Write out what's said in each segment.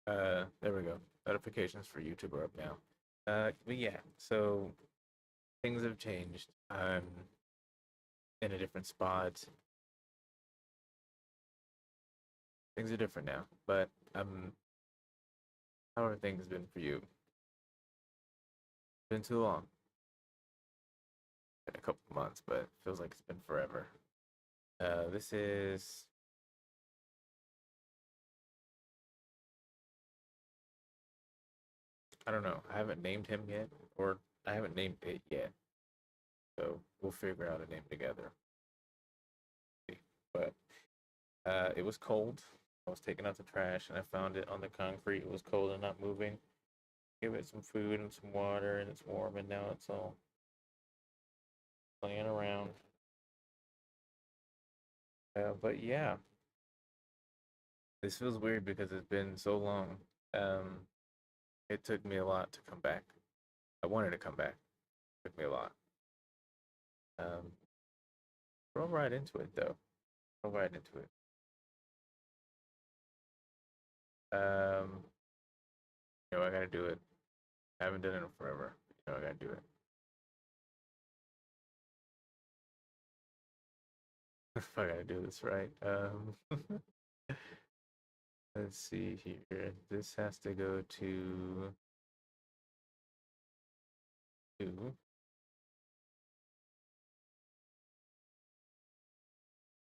There we go. Notifications for YouTube are up now. But yeah, so things have changed. I'm in a different spot. Things are different now. But how have things been for you? Been too long. Been a couple months, but it feels like it's been forever. This is I don't know. I haven't named him yet, or I haven't named it yet. So we'll figure out a name together. But it was cold. I was taking out the trash and I found it on the concrete. It was cold and not moving. Give it some food and some water, and it's warm. And now it's all playing around. But yeah, this feels weird because it's been so long. Um, it took me a lot to come back. I wanted to come back. It took me a lot. Um, roll right into it though. Roll right into it. Um, I gotta do it. I haven't done it in forever. I gotta do it. If I gotta do this right. Let's see here. This has to go to.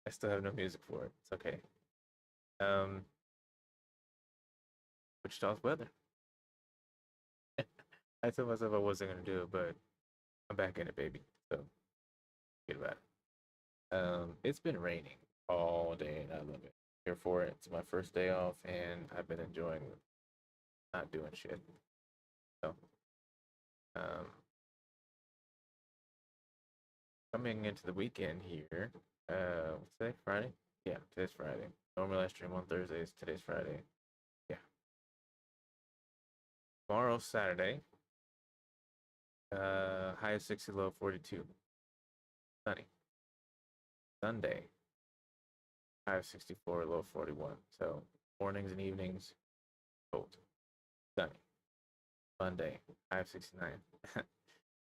I still have no music for it. It's okay. Um, Wichita's weather. I told myself I wasn't gonna do it, but I'm back in it, baby. So get about it. It's been raining all day, and I love it. Here for it. It's my first day off, and I've been enjoying not doing shit. So, um, coming into the weekend here. What's today? Friday? Yeah, today's Friday. Normally I stream on Thursdays. Today's Friday. Yeah. Tomorrow's Saturday. High of 60, low of 42. Sunny. Sunday. High of 64, low of 41. So mornings and evenings, cold. Sunny. Monday, high of 69,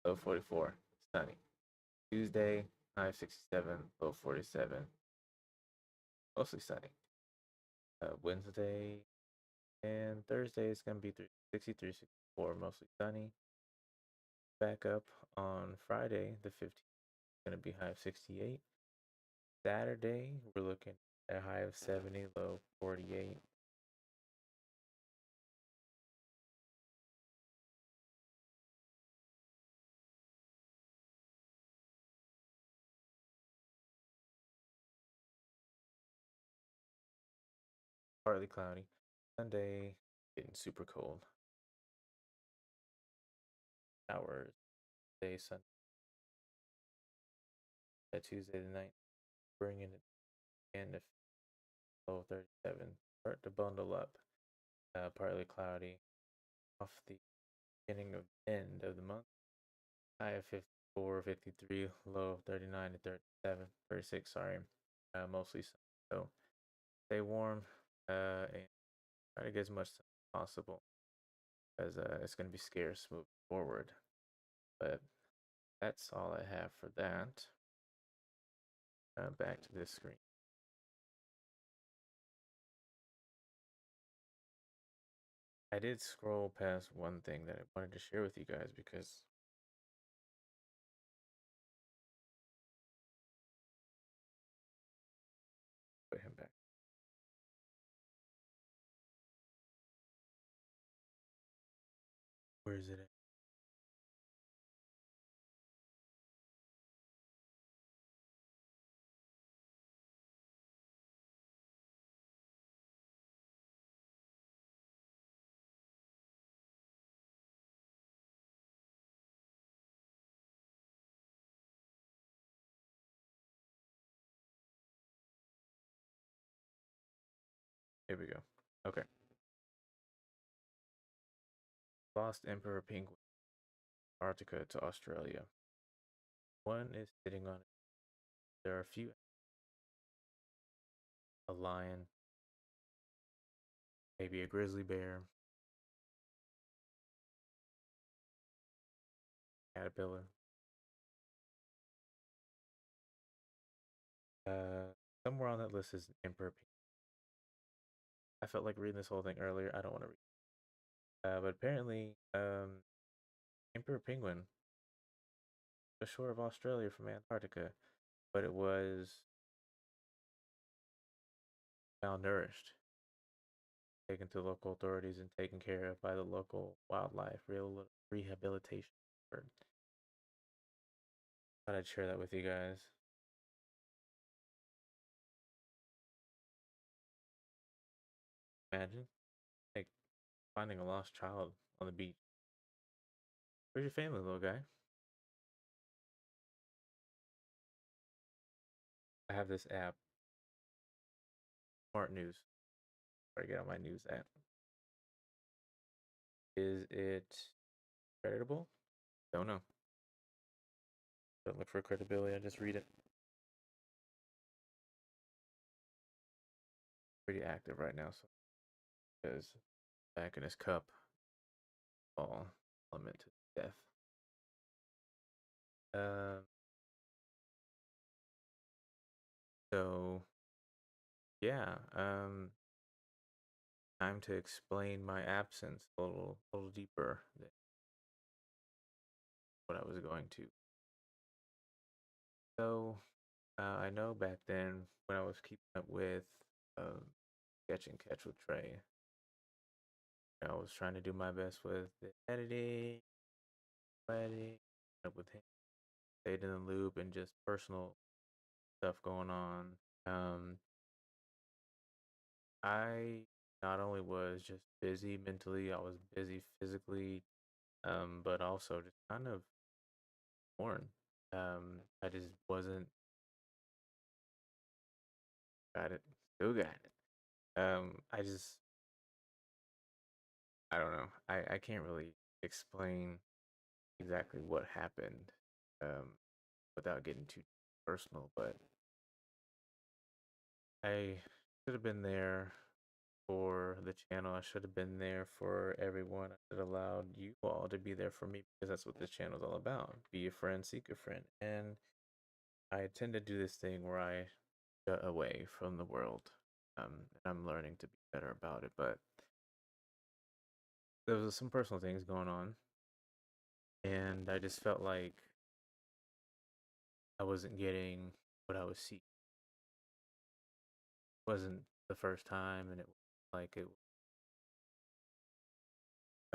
low of 44. Sunny. Tuesday, high of 67, low of 47. Mostly sunny. Wednesday and Thursday is going to be 63, 64, mostly sunny. Back up on Friday, the 15th, going to be high of 68. Saturday, we're looking at a high of 70, low of 48. Partly cloudy. Sunday, getting super cold. Hours. Day, Sunday, Tuesday the night, bringing it in if low 37. Start to bundle up. Partly cloudy. Off the beginning of end of the month. High of 54, 53, low of 39 to 37, 36, sorry. Mostly sun. So stay warm and try to get as much sun as possible as it's going to be scarce moving forward. But that's all I have for that. Back to this screen. I did scroll past one thing that I wanted to share with you guys because put him back. Where is it at? Here we go. Okay. Lost Emperor Penguin, Antarctica to Australia. One is sitting on it. There are a few. A lion, maybe a grizzly bear, caterpillar. Somewhere on that list is emperor penguin. I felt like reading this whole thing earlier. I don't want to read. But apparently, emperor penguin, the shore of Australia from Antarctica, but it was malnourished, taken to local authorities and taken care of by the local wildlife real rehabilitation. Thought I'd share that with you guys. Imagine, like, finding a lost child on the beach. Where's your family, little guy? I have this app, Smart News. Where I get on my news app. Is it creditable? Don't know. Don't look for credibility. I just read it. Pretty active right now, so because back in his cup, all element to death. Um. So yeah. Time to explain my absence little deeper than what I was going to. So I know back then when I was keeping up with um, Sketch and Catch with Trey, I was trying to do my best with the editing, up with him, stayed in the loop, and just personal stuff going on. Um, I not only was just busy mentally, I was busy physically, but also just kind of torn. I just wasn't got it, still got it. I don't know. I can't really explain exactly what happened um, without getting too personal, but I should have been there for the channel. I should have been there for everyone. I should have allowed you all to be there for me because that's what this channel is all about. Be a friend, seek a friend. And I tend to do this thing where I shut away from the world. And I'm learning to be better about it. But there was some personal things going on. And I just felt like I wasn't getting what I was seeking. It wasn't the first time, and it was like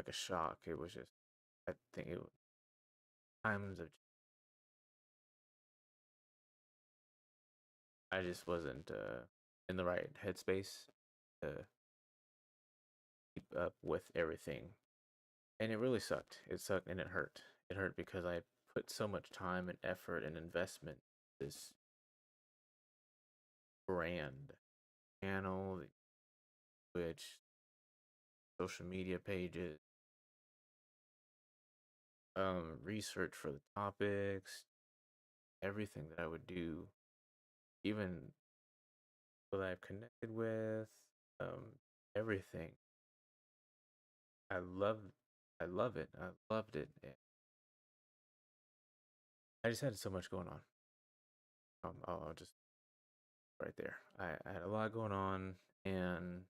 a shock. It was just I think it was times of I just wasn't in the right headspace to keep up with everything, and it really sucked. It sucked and it hurt. It hurt because I put so much time and effort and investment in this brand channel, which social media pages, research for the topics, everything that I would do, even people that I've connected with, everything. I love, I love it. I loved it. And I just had so much going on. I'll just right there. I had a lot going on, and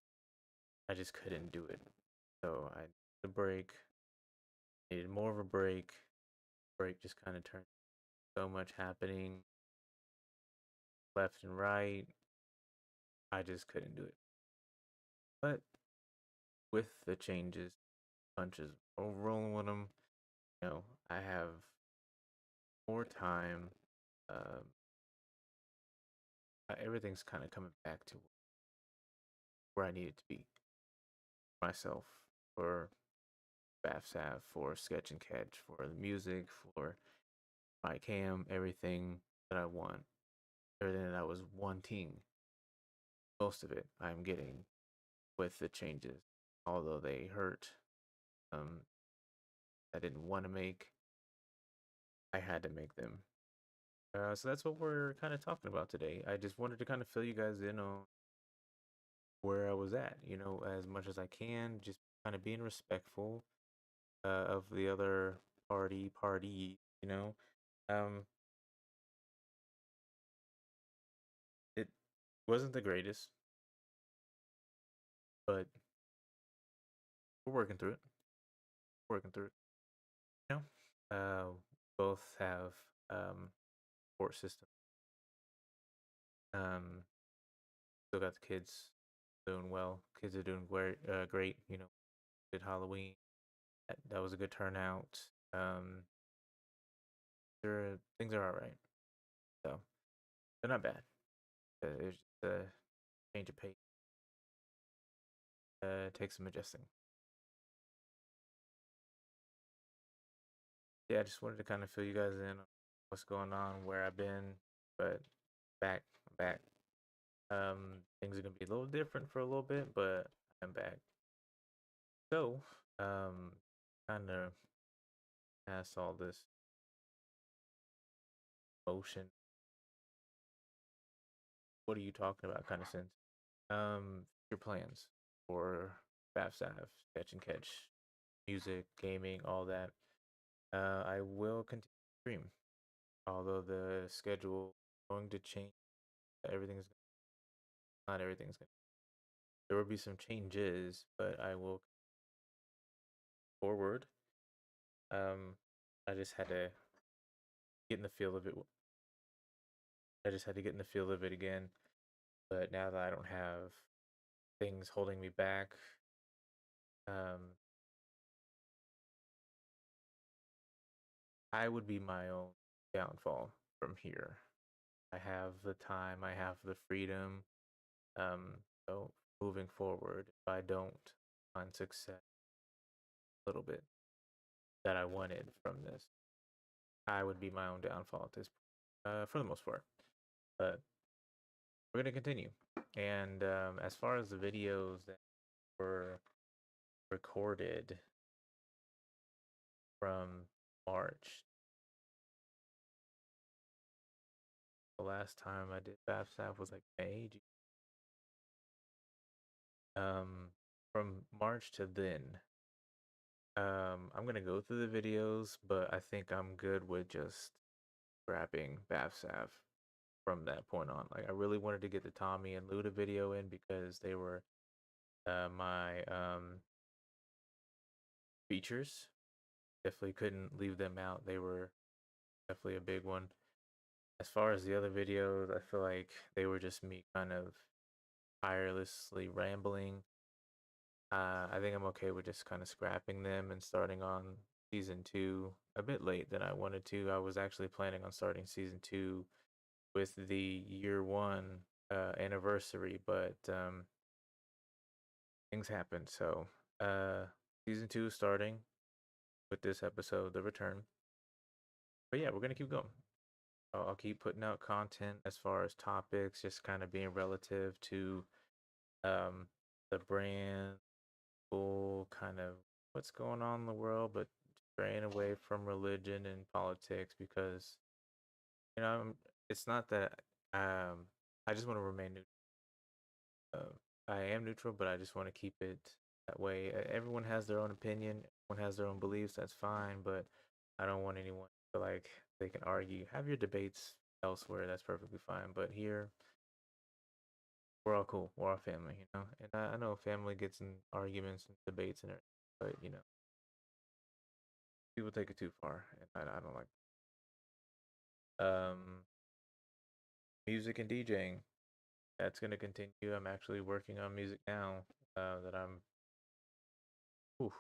I just couldn't do it. So I needed a break. Needed more of a break. Break just kind of turned so much happening left and right. I just couldn't do it. But with the changes, punches, rolling with them, I have more time. Um, everything's kind of coming back to where I needed to be myself for BAFSAF, for Sketch and Catch, for the music, for my cam, everything that I want, everything that I was wanting. Most of it I'm getting with the changes, although they hurt. Um, I didn't want to make. I had to make them. So that's what we're kind of talking about today. I just wanted to kind of fill you guys in on where I was at, as much as I can, just kind of being respectful of the other party, you know. Um, it wasn't the greatest, but we're working through it. Working through it. You both have support system. Um, Still got the kids doing well. Kids are doing great. Great. Did Halloween. That was a good turnout. Things are all right. So they're not bad. It's just a change of pace. Takes some adjusting. Yeah, I just wanted to kind of fill you guys in on what's going on, where I've been, but back, back. Things are gonna be a little different for a little bit, but I'm back. So, kind of past all this motion. What are you talking about? Kind of sense. Your plans for FAFSAF, Sketch and Catch, music, gaming, all that. I will continue to stream, although the schedule is going to change. Everything's Not everything's going. There will be some changes, but I will forward. I just had to get in the feel of it. I just had to get in the feel of it again. But now that I don't have things holding me back, um, I would be my own downfall from here. I have the time, I have the freedom. So moving forward, if I don't find success a little bit that I wanted from this, I would be my own downfall at this point, for the most part. But we're gonna continue. And as far as the videos that were recorded from March, the last time I did FAFSAF was like May. From March to then, I'm gonna go through the videos, but I think I'm good with just scrapping FAFSAF from that point on. Like, I really wanted to get the Tommy and Luda video in because they were my features. Definitely couldn't leave them out. They were definitely a big one. As far as the other videos, I feel like they were just me kind of tirelessly rambling. I think I'm okay with just kind of scrapping them and starting on season 2 a bit late than I wanted to. I was actually planning on starting season 2 with the year 1 anniversary, but things happened. So, season 2 is starting with this episode, The Return. But yeah, we're gonna keep going. I'll keep putting out content as far as topics, just kind of being relative to um, the brand, full kind of what's going on in the world, but straying away from religion and politics because it's not that I just want to remain neutral. I am neutral, but I just want to keep it that way. Everyone has their own opinion, everyone has their own beliefs. That's fine, but I don't want anyone to feel like they can argue. Have your debates elsewhere. That's perfectly fine. But here, we're all cool. We're all family. And I know family gets in arguments and debates and everything, but people take it too far, and I don't like. Um, Music and DJing. That's gonna continue. I'm actually working on music now. That whew,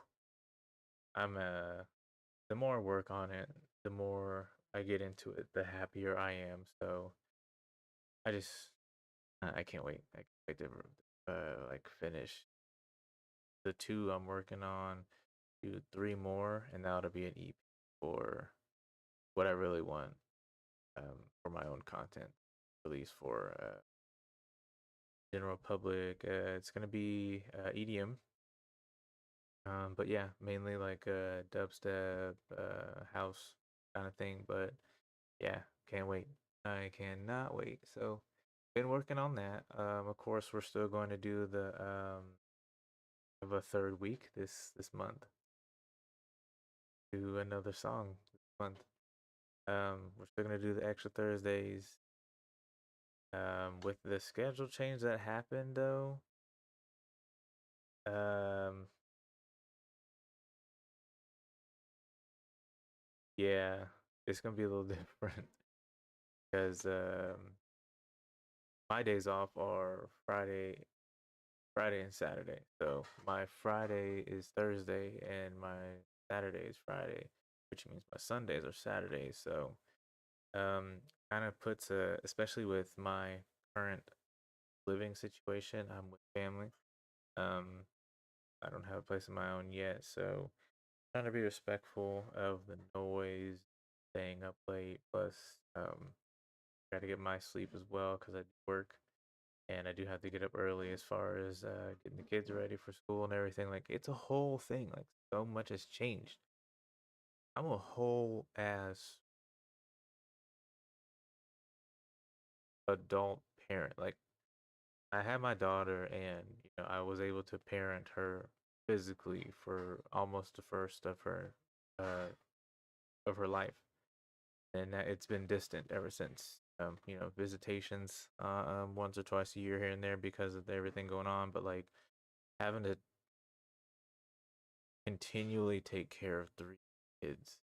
the more I work on it, the more I get into it, the happier I am. So I just, I can't wait. I can't wait to like finish the 2 I'm working on, do 3 more, and that'll be an EP for what I really want, for my own content release for general public. It's gonna be EDM. But yeah, mainly like dubstep, house kind of thing. But yeah, can't wait. I cannot wait. So been working on that. Of course, we're still going to do the of a third week this month. Do another song this month. We're still gonna do the extra Thursdays. With the schedule change that happened though, um, yeah, it's gonna be a little different because my days off are Friday and Saturday. So my Friday is Thursday and my Saturday is Friday, which means my Sundays are Saturdays. So um, kind of puts a, especially with my current living situation, I'm with family. Um, I don't have a place of my own yet, so trying to be respectful of the noise, staying up late, plus try to get my sleep as well because I work and I do have to get up early as far as getting the kids ready for school and everything. Like it's a whole thing. Like so much has changed. I'm a whole ass adult parent. Like I had my daughter, and I was able to parent her physically for almost the first uh, of her life, and it's been distant ever since. Visitations once or twice a year here and there because of everything going on, but like having to continually take care of three kids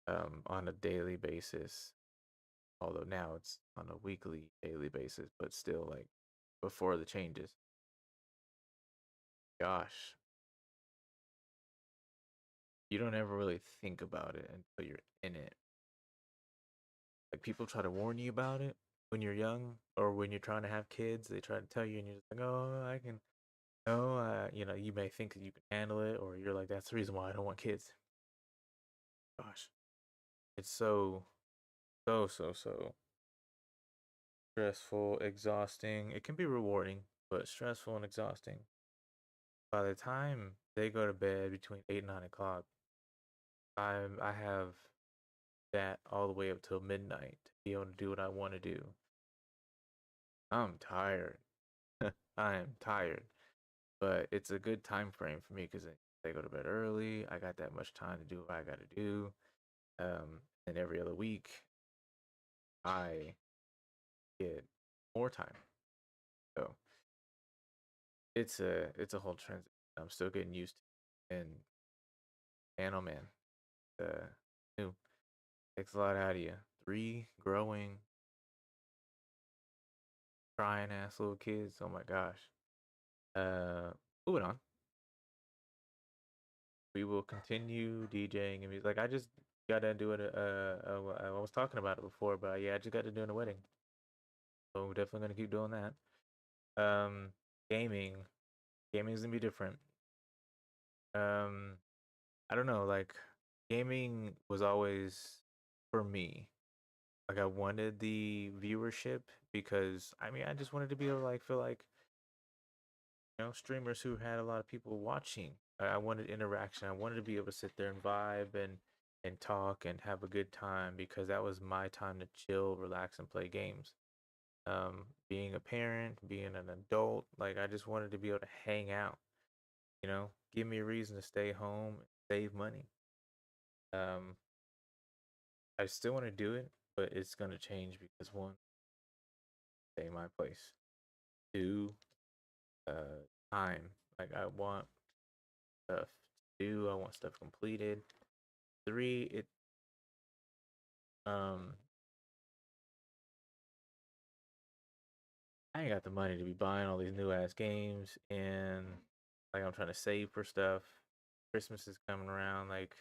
on a daily basis. Although now it's on a weekly, daily basis, but still, like before the changes, gosh, you don't ever really think about it until you're in it. Like people try to warn you about it when you're young or when you're trying to have kids. They try to tell you, and you're just like, "Oh, I can." No, you may think that you can handle it, or you're like, "That's the reason why I don't want kids." Gosh, it's so stressful, exhausting. It can be rewarding, but stressful and exhausting. By the time they go to bed between 8 and 9 o'clock, I have that all the way up till midnight to be able to do what I want to do. I'm tired. I am tired, but it's a good time frame for me because they go to bed early. I got that much time to do what I got to do. And every other week, I get more time. So it's a whole transition. I'm still getting used to, and man, oh man, uh, new takes a lot out of you. Three growing, crying ass little kids. Oh my gosh. Uh, Moving on. We will continue DJing and music. Like I just got to do it. I was talking about it before, but yeah, I just got to do it in a wedding. So we're definitely gonna keep doing that. Um, gaming, gaming is gonna be different. Um, I don't know. Like gaming was always for me. Like I wanted the viewership because I mean I just wanted to be able to like feel like streamers who had a lot of people watching. I wanted interaction. I wanted to be able to sit there and vibe and talk and have a good time because that was my time to chill, relax, and play games. Being a parent, being an adult, like I just wanted to be able to hang out. Give me a reason to stay home, save money. Um, I still want to do it, but it's gonna change because one, stay in my place. Two, time. Like I want stuff to do. I want stuff completed. Three, um I ain't got the money to be buying all these new ass games, and like I'm trying to save for stuff. Christmas is coming around. Like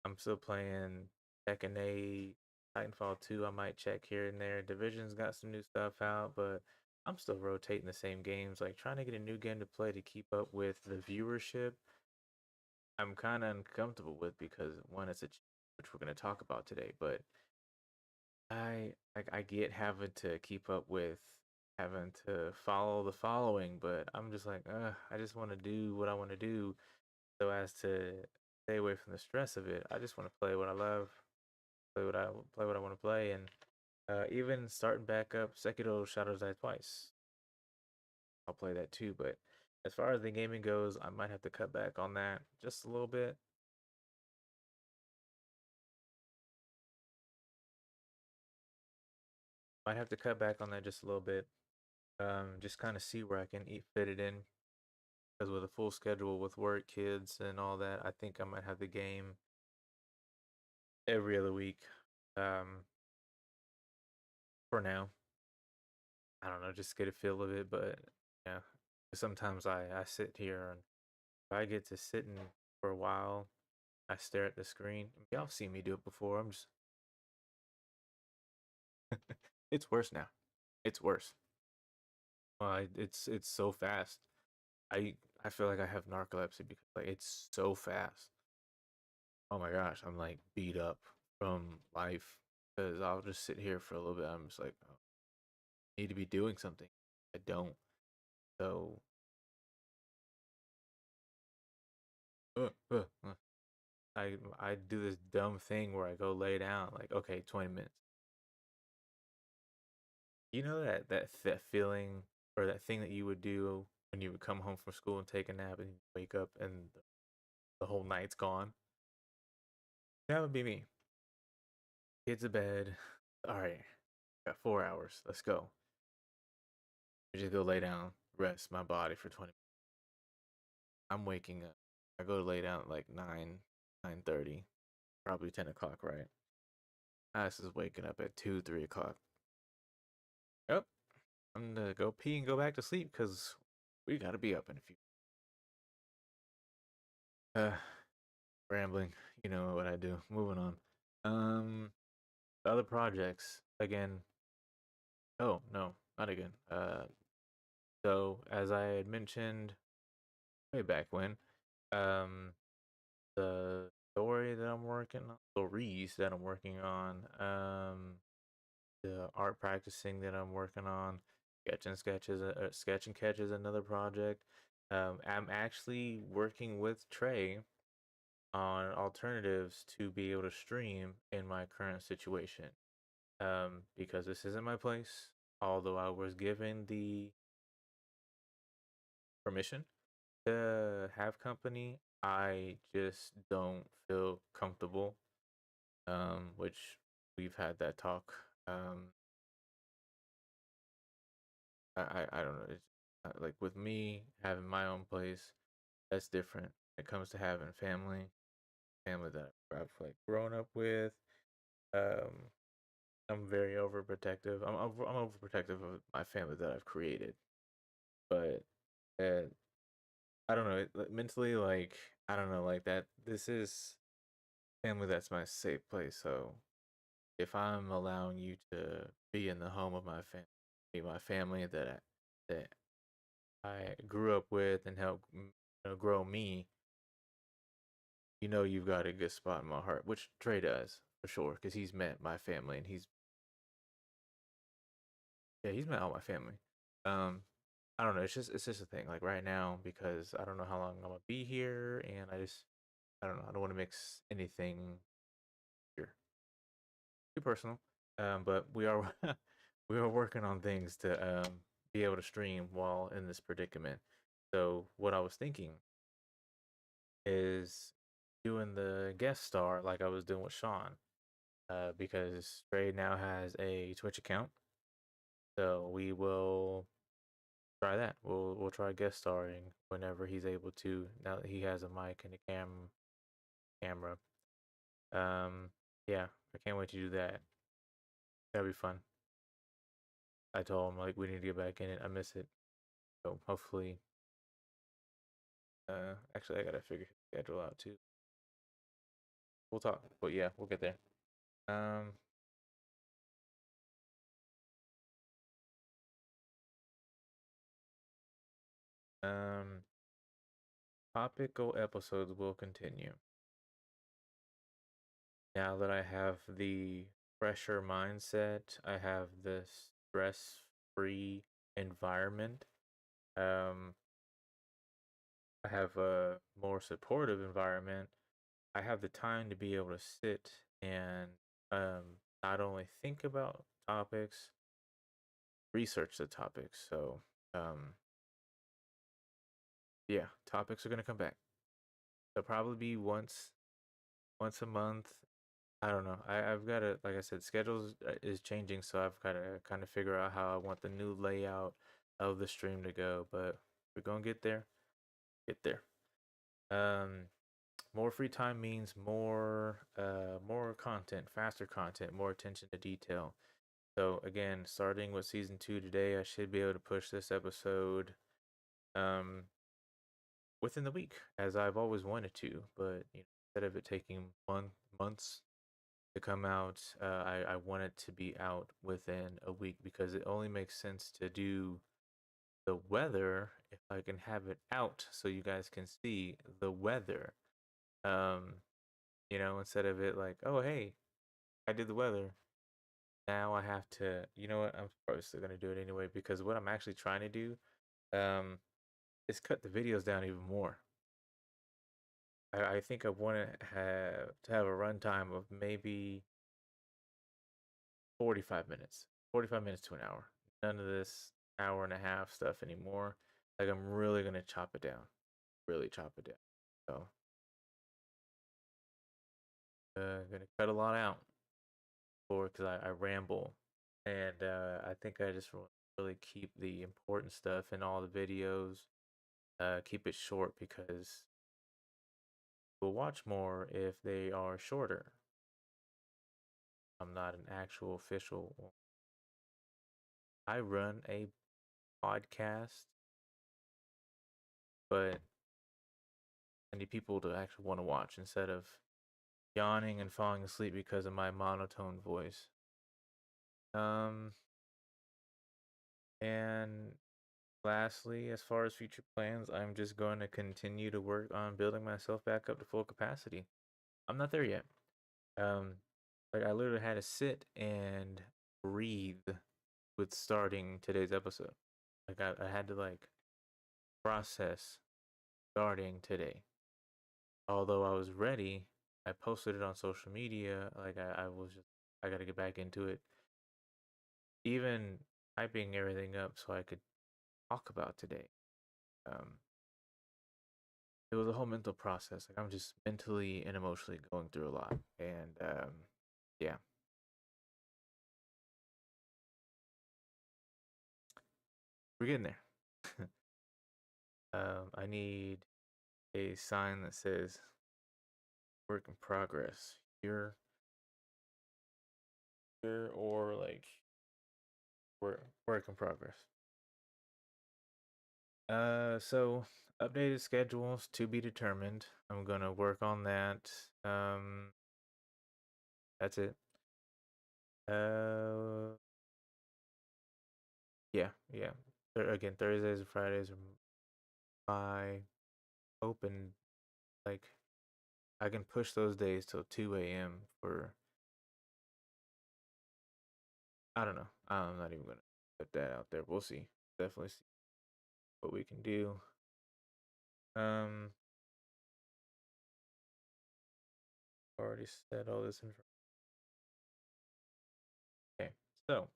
I'm still playing Tekken 8, Titanfall 2. I might check here and there. Division's got some new stuff out, but I'm still rotating the same games. Like trying to get a new game to play to keep up with the viewership. I'm kind of uncomfortable with because one, it's a which we're going to talk about today, but I get having to keep up with having to follow the following, but I'm just like, I just want to do what I want to do so as to stay away from the stress of it. I just want to play what I love, play what I want to play, and Even starting back up Sekiro Shadows Die Twice. I'll play that too, but as far as the gaming goes, I might have to cut back on that just a little bit. Might have to cut back on that just a little bit. Just kind of see where I can fit it in. Because with a full schedule with work, kids, and all that, I think I might have the game every other week. For now, I don't know, just get a feel of it. But yeah, sometimes I sit here and if I get to sitting for a while, I stare at the screen. Y'all seen me do it before. I'm just it's worse now. It's worse. It's so fast. I I feel like I have narcolepsy because like it's so fast. Oh my gosh, I'm like beat up from life because I'll just sit here for a little bit. I'm just like, oh, I need to be doing something. I don't. So uh, uh, uh, I do this dumb thing where I go lay down. Like, okay, 20 minutes. You know that feeling or that thing that you would do when you would come home from school and take a nap and wake up and the whole night's gone. That would be me. Get to bed. All right, got 4 hours. Let's go. I just go lay down, rest my body for 20 minutes. I'm waking up. I go to lay down at like 9:30, probably 10 o'clock, right? Ass is waking up at 2, 3 o'clock. Yep, I'm gonna go pee and go back to sleep because we gotta be up in a few. Uh, rambling. You know what I do. Moving on. Um, other projects again. Oh no, not again. So as I had mentioned way back when, um, the story that I'm working on, stories that I'm working on, the art practicing that I'm working on, sketch and catch is another project. I'm actually working with Trey on alternatives to be able to stream in my current situation. Because this isn't my place, although I was given the permission to have company, I just don't feel comfortable. Which we've had that talk. Um, I don't know. It's like with me having my own place, that's different. When it comes to having family that I've like grown up with. Um, I'm very overprotective. I'm overprotective of my family that I've created, but uh, I don't know. Mentally, like I don't know, like that. This is family that's my safe place. So if I'm allowing you to be in the home of my family that I grew up with and helped grow me, you know you've got a good spot in my heart, which Trey does for sure, because he's met my family and he's met all my family. Um, I don't know, it's just a thing. Like right now, because I don't know how long I'm gonna be here, and I don't know, I don't want to mix anything here. Too personal. But we are we are working on things to be able to stream while in this predicament. So what I was thinking is doing the guest star like I was doing with Sean. Because Trey now has a Twitch account, so we will try that. We'll try guest starring whenever he's able to. Now that he has a mic and a camera. Yeah, I can't wait to do that. That'll be fun. I told him like we need to get back in it. I miss it. So hopefully, actually I gotta figure his schedule out too. We'll talk, but yeah, we'll get there. Um, um, topical episodes will continue. Now that I have the fresher mindset, I have the stress-free environment. Um, I have a more supportive environment. I have the time to be able to sit and not only think about topics, research the topics. So, yeah, topics are gonna come back. They'll probably be once a month. I don't know. I've got to, like I said, schedules is changing, so I've got to kind of figure out how I want the new layout of the stream to go. But we're gonna get there. Get there. Um, more free time means more content, faster content, more attention to detail. So again, starting with season 2 today, I should be able to push this episode um within the week, as I've always wanted to. But instead of it taking months to come out, I want it to be out within a week because it only makes sense to do the weather if I can have it out so you guys can see the weather. Um, instead of it like, oh hey, I did the weather. Now I have to, you know what? I'm probably still gonna do it anyway because what I'm actually trying to do, um, is cut the videos down even more. I think I want to have a runtime of maybe 45 minutes, 45 minutes to an hour. None of this hour and a half stuff anymore. Like I'm really gonna chop it down, really chop it down. So, gonna cut a lot out for because I ramble, and I think I just really keep the important stuff in all the videos. Keep it short because we'll watch more if they are shorter. I'm not an actual official. I run a podcast, but I need people to actually want to watch instead of yawning and falling asleep because of my monotone voice. Um, and lastly, as far as future plans, I'm just going to continue to work on building myself back up to full capacity. I'm not there yet. Um, like I literally had to sit and breathe with starting today's episode. Like I had to like process starting today. Although I was ready, I posted it on social media. Like I was just, I got to get back into it. Even typing everything up so I could talk about today. Um, it was a whole mental process. Like I'm just mentally and emotionally going through a lot, and yeah, we're getting there. I need a sign that says "work in progress" here, or like work in progress. So updated schedules to be determined. I'm gonna work on that. That's it. Uh, yeah. Again, Thursdays and Fridays are my open. Like I can push those days till 2 a.m. for I don't know. I'm not even gonna put that out there. We'll see. Definitely see what we can do. Um, already said all this information. Okay, so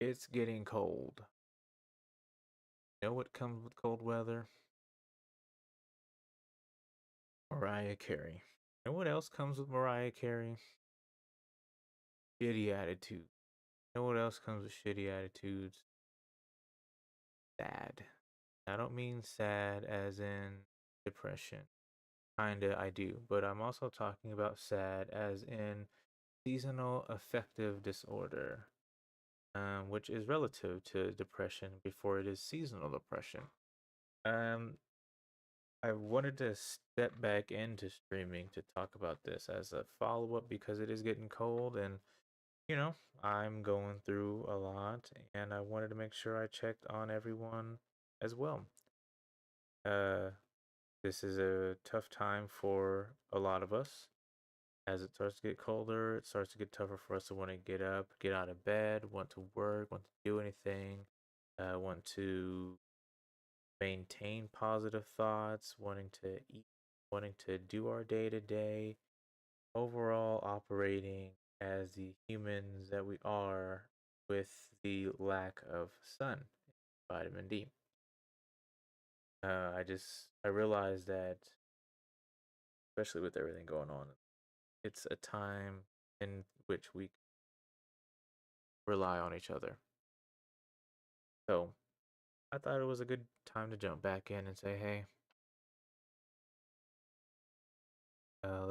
it's getting cold. You know what comes with cold weather? Mariah Carey. You know what else comes with Mariah Carey? Shitty attitude. You know what else comes with shitty attitudes? Sad. I don't mean sad as in depression. Kinda, I do. But I'm also talking about sad as in seasonal affective disorder, which is relative to depression before it is seasonal depression. Um, I wanted to step back into streaming to talk about this as a follow up because it is getting cold and you know, I'm going through a lot and I wanted to make sure I checked on everyone as well. Uh, this is a tough time for a lot of us. As it starts to get colder, it starts to get tougher for us to want to get up, get out of bed, want to work, want to do anything, want to maintain positive thoughts, wanting to eat, wanting to do our day to day, overall operating as the humans that we are with the lack of sun, vitamin D. I realized that, especially with everything going on, it's a time in which we rely on each other. So I thought it was a good time to jump back in and say, hey,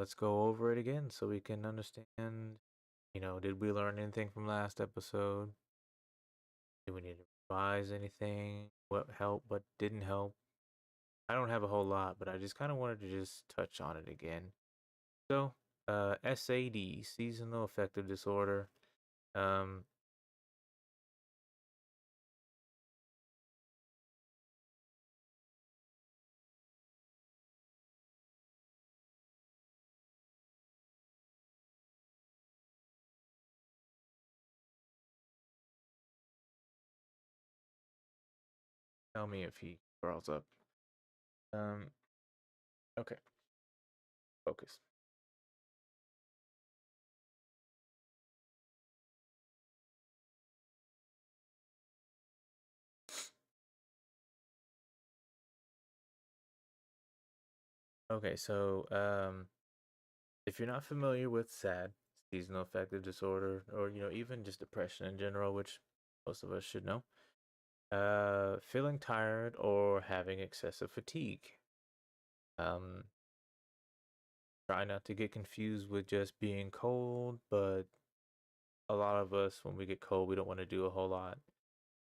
let's go over it again so we can understand. Did we learn anything from last episode? Did we need to revise anything? What helped? What didn't help? I don't have a whole lot, but I just kind of wanted to just touch on it again. So, SAD, seasonal affective disorder. Um, Tell me if he crawls up. Um, okay, focus. Okay, so if you're not familiar with SAD, seasonal affective disorder, or even just depression in general, which most of us should know, feeling tired or having excessive fatigue. Um, Try not to get confused with just being cold, but a lot of us, when we get cold, we don't want to do a whole lot.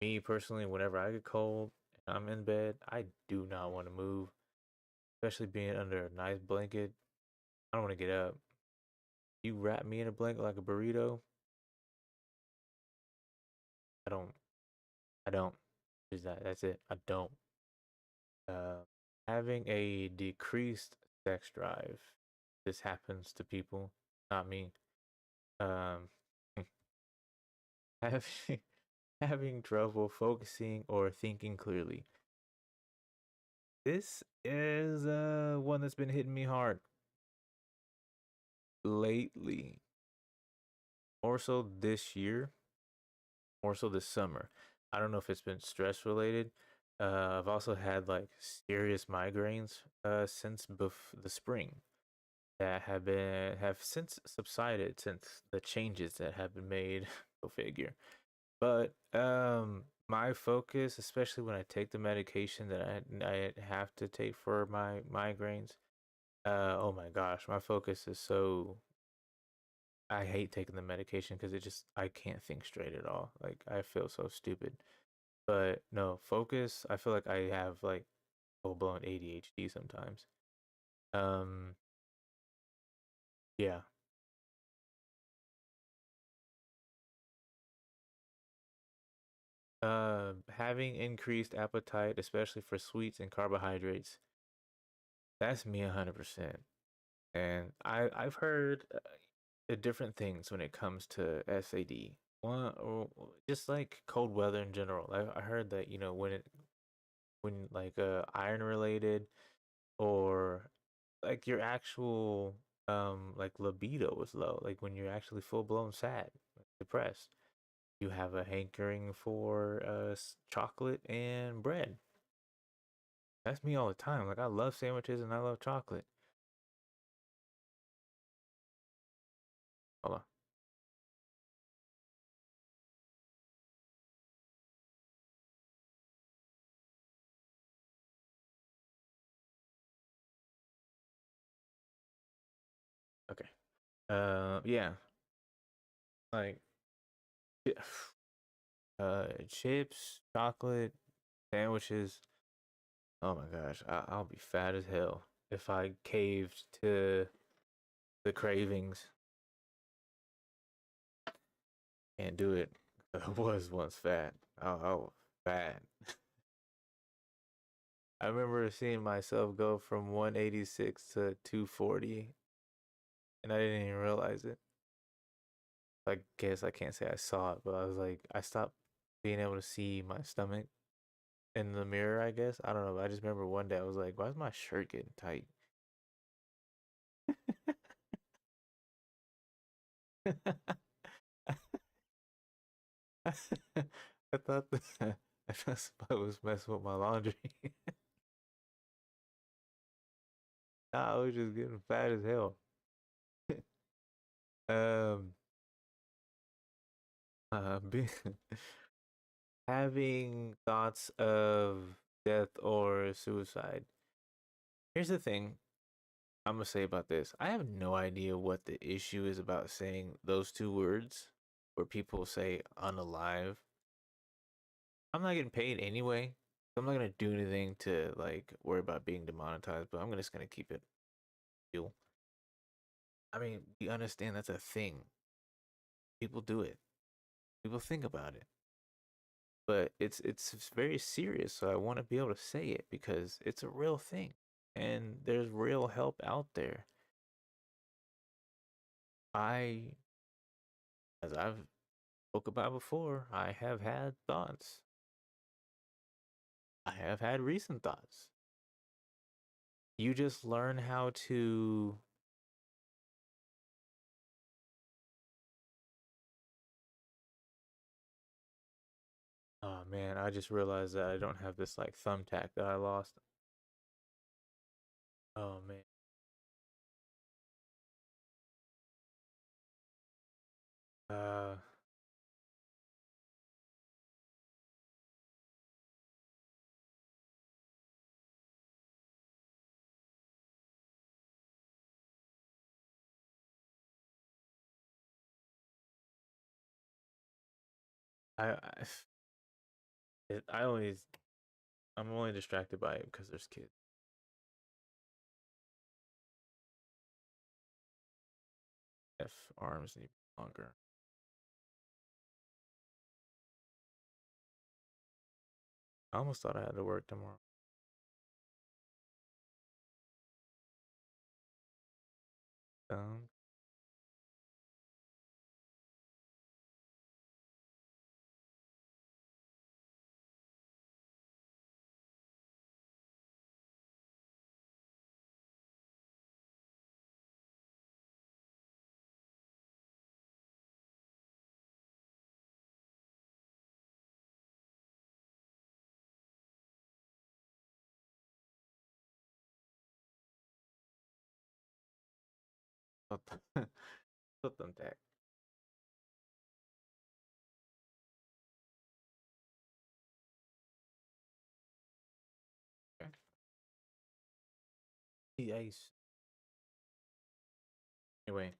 Me personally, whenever I get cold and I'm in bed, I do not want to move, especially being under a nice blanket. I don't want to get up. You wrap me in a blanket like a burrito. I don't. I don't. Is that's it? I don't. Uh, Having a decreased sex drive. This happens to people, not me. Um, having having trouble focusing or thinking clearly. This is one that's been hitting me hard lately. More so this year, more so this summer. I don't know if it's been stress related. I've also had like serious migraines since the spring that have since subsided since the changes that have been made. Go figure. But my focus, especially when I take the medication that I have to take for my migraines, oh my gosh, my focus is so. I hate taking the medication because I can't think straight at all. Like I feel so stupid. But no, focus. I feel like I have like full blown ADHD sometimes. Um, yeah. Having increased appetite, especially for sweets and carbohydrates, that's me 100%. And I've heard different things when it comes to SAD. One, or just like cold weather in general. I heard that when like iron related or like your actual like libido is low, like when you're actually full blown sad, depressed, you have a hankering for chocolate and bread. That's me all the time. Like I love sandwiches and I love chocolate. Hold on. Okay. Yeah. Like chips, chocolate, sandwiches. Oh my gosh, I'll be fat as hell if I caved to the cravings. Can't do it. I was once fat. I was fat. I remember seeing myself go from 186 to 240, and I didn't even realize it. I guess I can't say I saw it, but I was like, I stopped being able to see my stomach in the mirror, I guess. I don't know. I just remember one day I was like, why is my shirt getting tight? I thought I thought somebody was messing with my laundry. Nah, I was just getting fat as hell. Um, being, having thoughts of death or suicide. Here's the thing I'm gonna say about this. I have no idea what the issue is about saying those two words where people say unalive. I'm not getting paid anyway. So I'm not gonna do anything to like worry about being demonetized, but I'm just gonna keep it real. I mean, we understand that's a thing. People do it. People think about it. But it's very serious, so I want to be able to say it because it's a real thing. And there's real help out there. I as I've spoke about before, I have had thoughts. I have had recent thoughts. You just learn how to oh man, I just realized that I don't have this like thumbtack that I lost. Oh man. Uh I I always I'm only distracted by it because there's kids. F arms need longer. I almost thought I had to work tomorrow. Um, Put put them back. Okay. The ice. Anyway,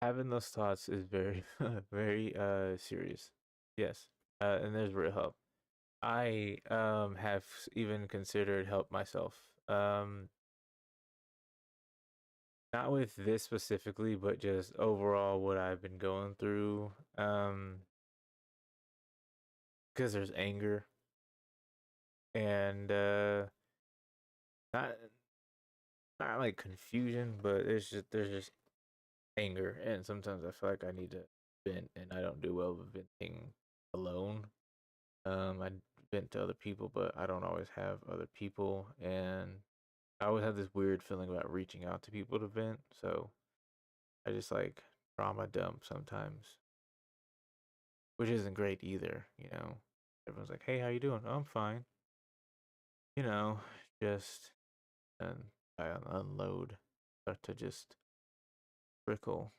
having those thoughts is very, very serious. Yes, and there's real help. I have even considered help myself. Not with this specifically, but just overall what I've been going through. Because there's anger and not not like confusion, but there's just anger, and sometimes I feel like I need to vent, and I don't do well with venting alone. I vent to other people, but I don't always have other people, and I always have this weird feeling about reaching out to people to vent. So I just like trauma dump sometimes, which isn't great either. Everyone's like, "Hey, how you doing?" "Oh, I'm fine." You know, just and I unload, start to just trickle,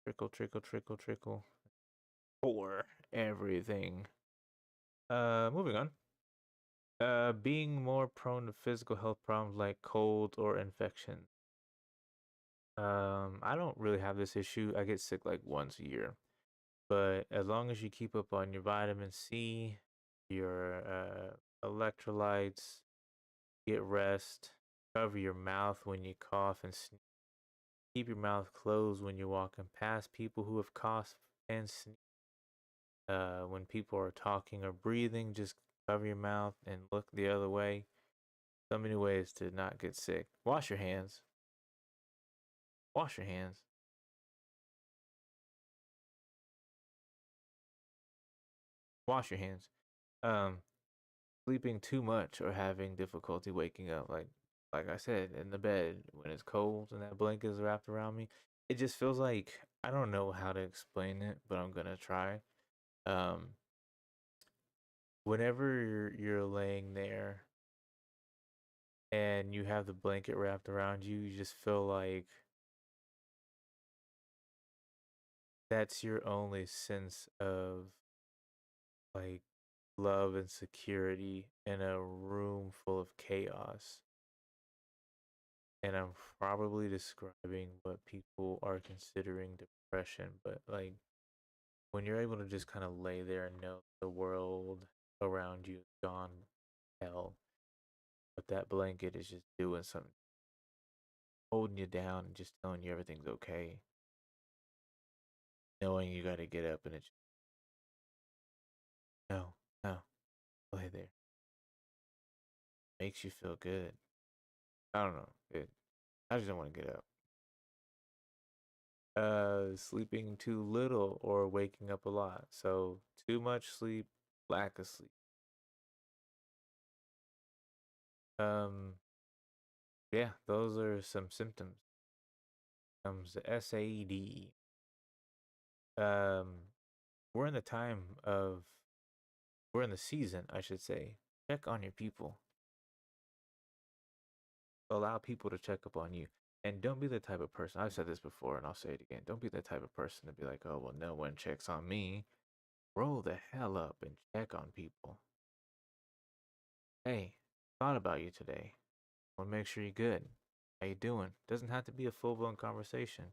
trickle, trickle, trickle, trickle for everything. Moving on. Being more prone to physical health problems like cold or infection. I don't really have this issue. I get sick like once a year, but as long as you keep up on your vitamin C, your electrolytes, get rest, cover your mouth when you cough and sneeze. Keep your mouth closed when you're walking past people who have coughed and sneezed. When people are talking or breathing, just cover your mouth and look the other way. So many ways to not get sick. Wash your hands. Wash your hands. wash your hands. Um, Sleeping too much or having difficulty waking up, like I said, in the bed when it's cold and that blanket is wrapped around me, it just feels like I don't know how to explain it, but I'm gonna try. Um, Whenever you're laying there and you have the blanket wrapped around you, you just feel like that's your only sense of like love and security in a room full of chaos. And I'm probably describing what people are considering depression, but like when you're able to just kind of lay there and know the world around you is gone hell, but that blanket is just doing something, holding you down and just telling you everything's okay, knowing you got to get up and it's no, no, lay there. Makes you feel good. I don't know. I just don't want to get up. Sleeping too little or waking up a lot. So too much sleep, lack of sleep. Um, yeah, those are some symptoms. Comes the SAD. Um, we're in the time of we're in the season, I should say. Check on your people. Allow people to check up on you. And don't be the type of person, I've said this before and I'll say it again. Don't be the type of person to be like, oh, well, no one checks on me. Roll the hell up and check on people. Hey, thought about you today. Want to make sure you're good. How you doing? Doesn't have to be a full-blown conversation.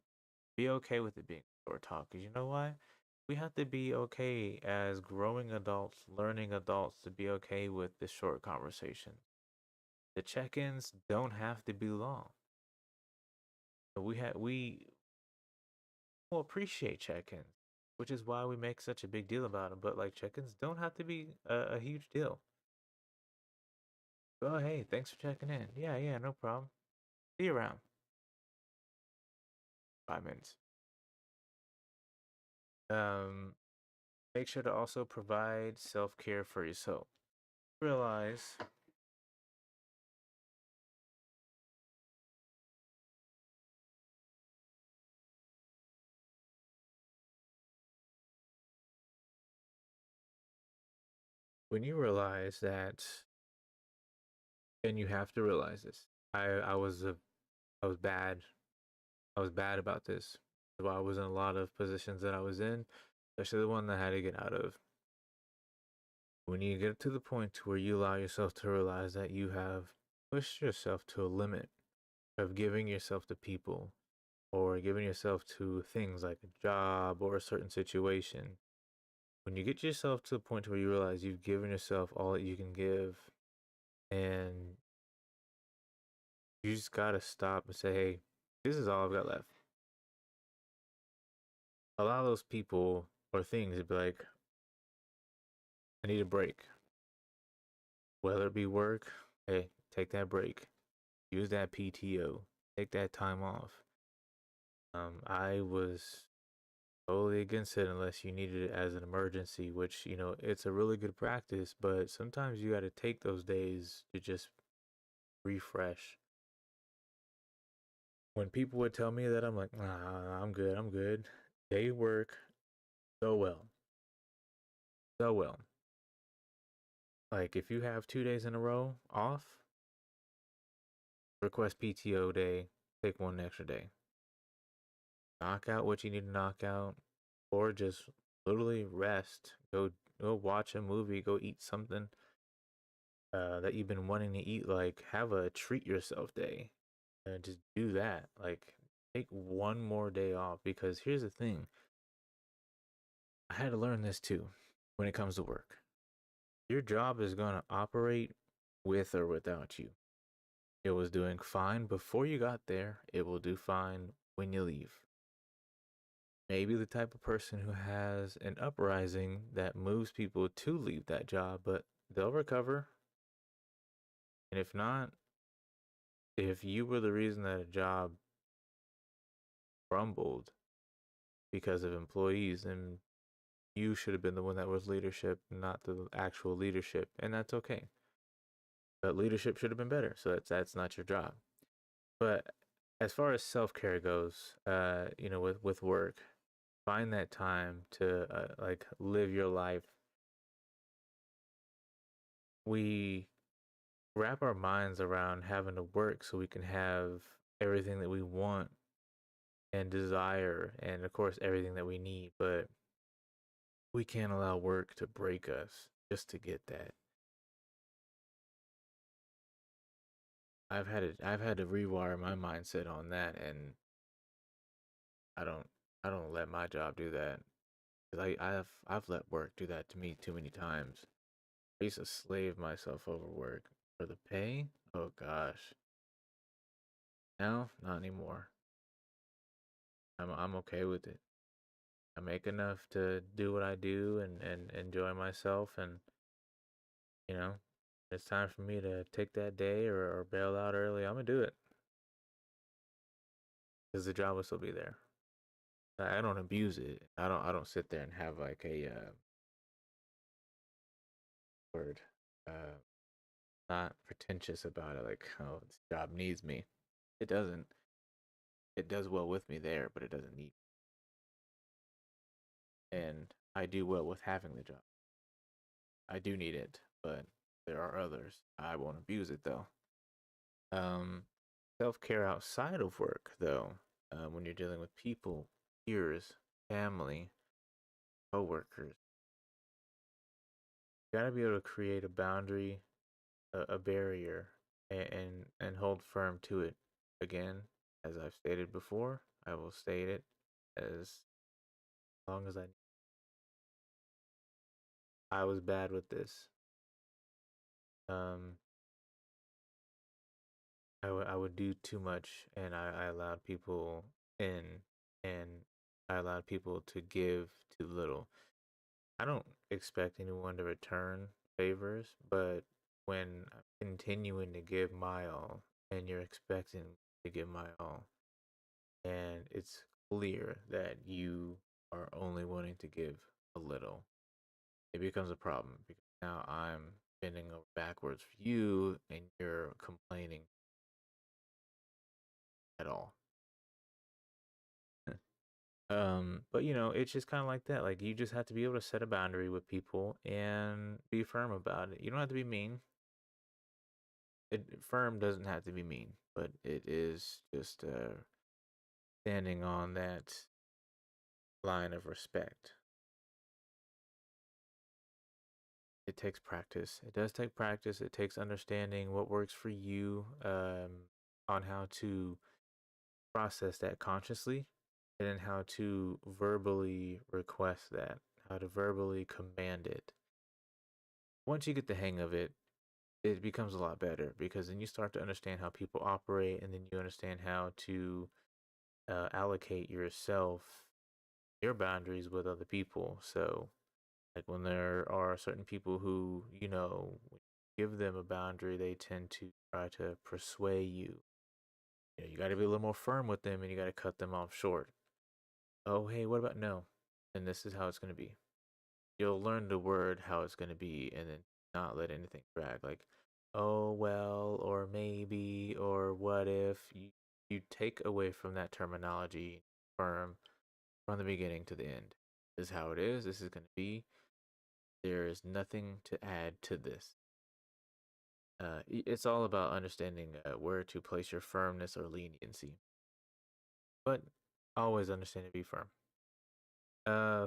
Be okay with it being short talk. Because you know why? We have to be okay as growing adults, learning adults to be okay with the short conversation. The check-ins don't have to be long. We will appreciate check-ins, which is why we make such a big deal about them. But like check-ins don't have to be a huge deal. Oh, hey, thanks for checking in. Yeah, yeah, no problem. See you around. 5 minutes. Um, Make sure to also provide self-care for yourself. Realize when you realize that, and you have to realize this. I was bad. I was bad about this. That's why I was in a lot of positions that I was in, especially the one that I had to get out of. When you get to the point where you allow yourself to realize that you have pushed yourself to a limit of giving yourself to people or giving yourself to things like a job or a certain situation, when you get yourself to the point where you realize you've given yourself all that you can give and you just gotta stop and say, hey, this is all I've got left. Allow those people or things to be like, I need a break. Whether it be work, hey, take that break. Use that PTO. Take that time off. I was totally against it unless you needed it as an emergency, which, it's a really good practice, but sometimes you got to take those days to just refresh. When people would tell me that, I'm like, nah, I'm good, I'm good. They work so well. So well. Like, if you have 2 days in a row off, request PTO day, take one extra day. Knock out what you need to knock out, or just literally rest. Go watch a movie, go eat something that you've been wanting to eat. Like, have a treat yourself day. And just do that. Like, take one more day off because here's the thing. I had to learn this too when it comes to work. Your job is going to operate with or without you. It was doing fine before you got there. It will do fine when you leave. Maybe the type of person who has an uprising that moves people to leave that job, but they'll recover. And if not, if you were the reason that a job crumbled because of employees, then you should have been the one that was leadership, not the actual leadership, and that's okay. But leadership should have been better, so that's not your job. But as far as self care goes, with work, find that time to like live your life. We wrap our minds around having to work so we can have everything that we want and desire, and of course everything that we need, but we can't allow work to break us just to get that. I've had to rewire my mindset on that, and I don't I don't let my job do that. 'Cause I've let work do that to me too many times. I used to slave myself over work for the pay. Oh gosh. Now, not anymore. I'm okay with it. I make enough to do what I do and enjoy myself, and you know, it's time for me to take that day or bail out early. I'm gonna do it because the job will still be there. I don't abuse it. I don't sit there and have like a word uh not pretentious about it, like, oh, this job needs me. It doesn't. It does well with me there, but it doesn't need me. And I do well with having the job. I do need it, but there are others. I won't abuse it though. Um, Self care outside of work, though, when you're dealing with people, peers, family, coworkers, you gotta be able to create a boundary, a barrier, and hold firm to it. Again, as I've stated before, I will state it as long as I was bad with this. Um, I would do too much, and I allowed people in, and I allowed people to give too little. I don't expect anyone to return favors, but when I'm continuing to give my all, and you're expecting to give my all, and it's clear that you are only wanting to give a little, it becomes a problem because now I'm bending over backwards for you, and you're complaining at all. But it's just kind of like that. Like you just have to be able to set a boundary with people and be firm about it. You don't have to be mean. Firm doesn't have to be mean, but it is just standing on that line of respect. It takes practice. It does take practice. It takes understanding what works for you, on how to process that consciously, and then how to verbally request that, how to verbally command it. Once you get the hang of it, it becomes a lot better because then you start to understand how people operate, and then you understand how to allocate yourself, your boundaries with other people. So, like when there are certain people who, when you give them a boundary, they tend to try to persuade you. You got to be a little more firm with them, and you got to cut them off short. Oh, hey, what about no? And this is how it's going to be. You'll learn the word how it's going to be, and then not let anything drag. Like, oh, well, or maybe, or what if. You take away from that terminology firm from the beginning to the end. This is how it is. This is going to be. There is nothing to add to this. It's all about understanding where to place your firmness or leniency, but always understand to be firm.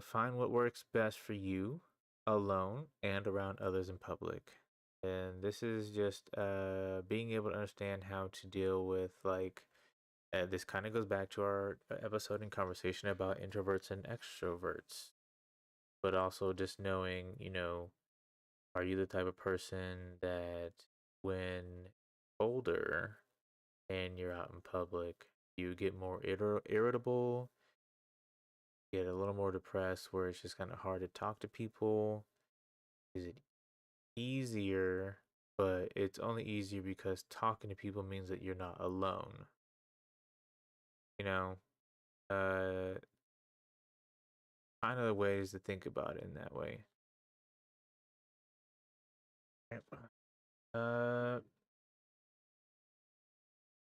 Find what works best for you alone and around others in public. And this is just being able to understand how to deal with, like, this kind of goes back to our episode and conversation about introverts and extroverts, but also just knowing, are you the type of person that when older and you're out in public, you get more irritable, get a little more depressed, where it's just kind of hard to talk to people? Is it easier, but it's only easier because talking to people means that you're not alone? You know, uh, kind of ways to think about it in that way. Uh,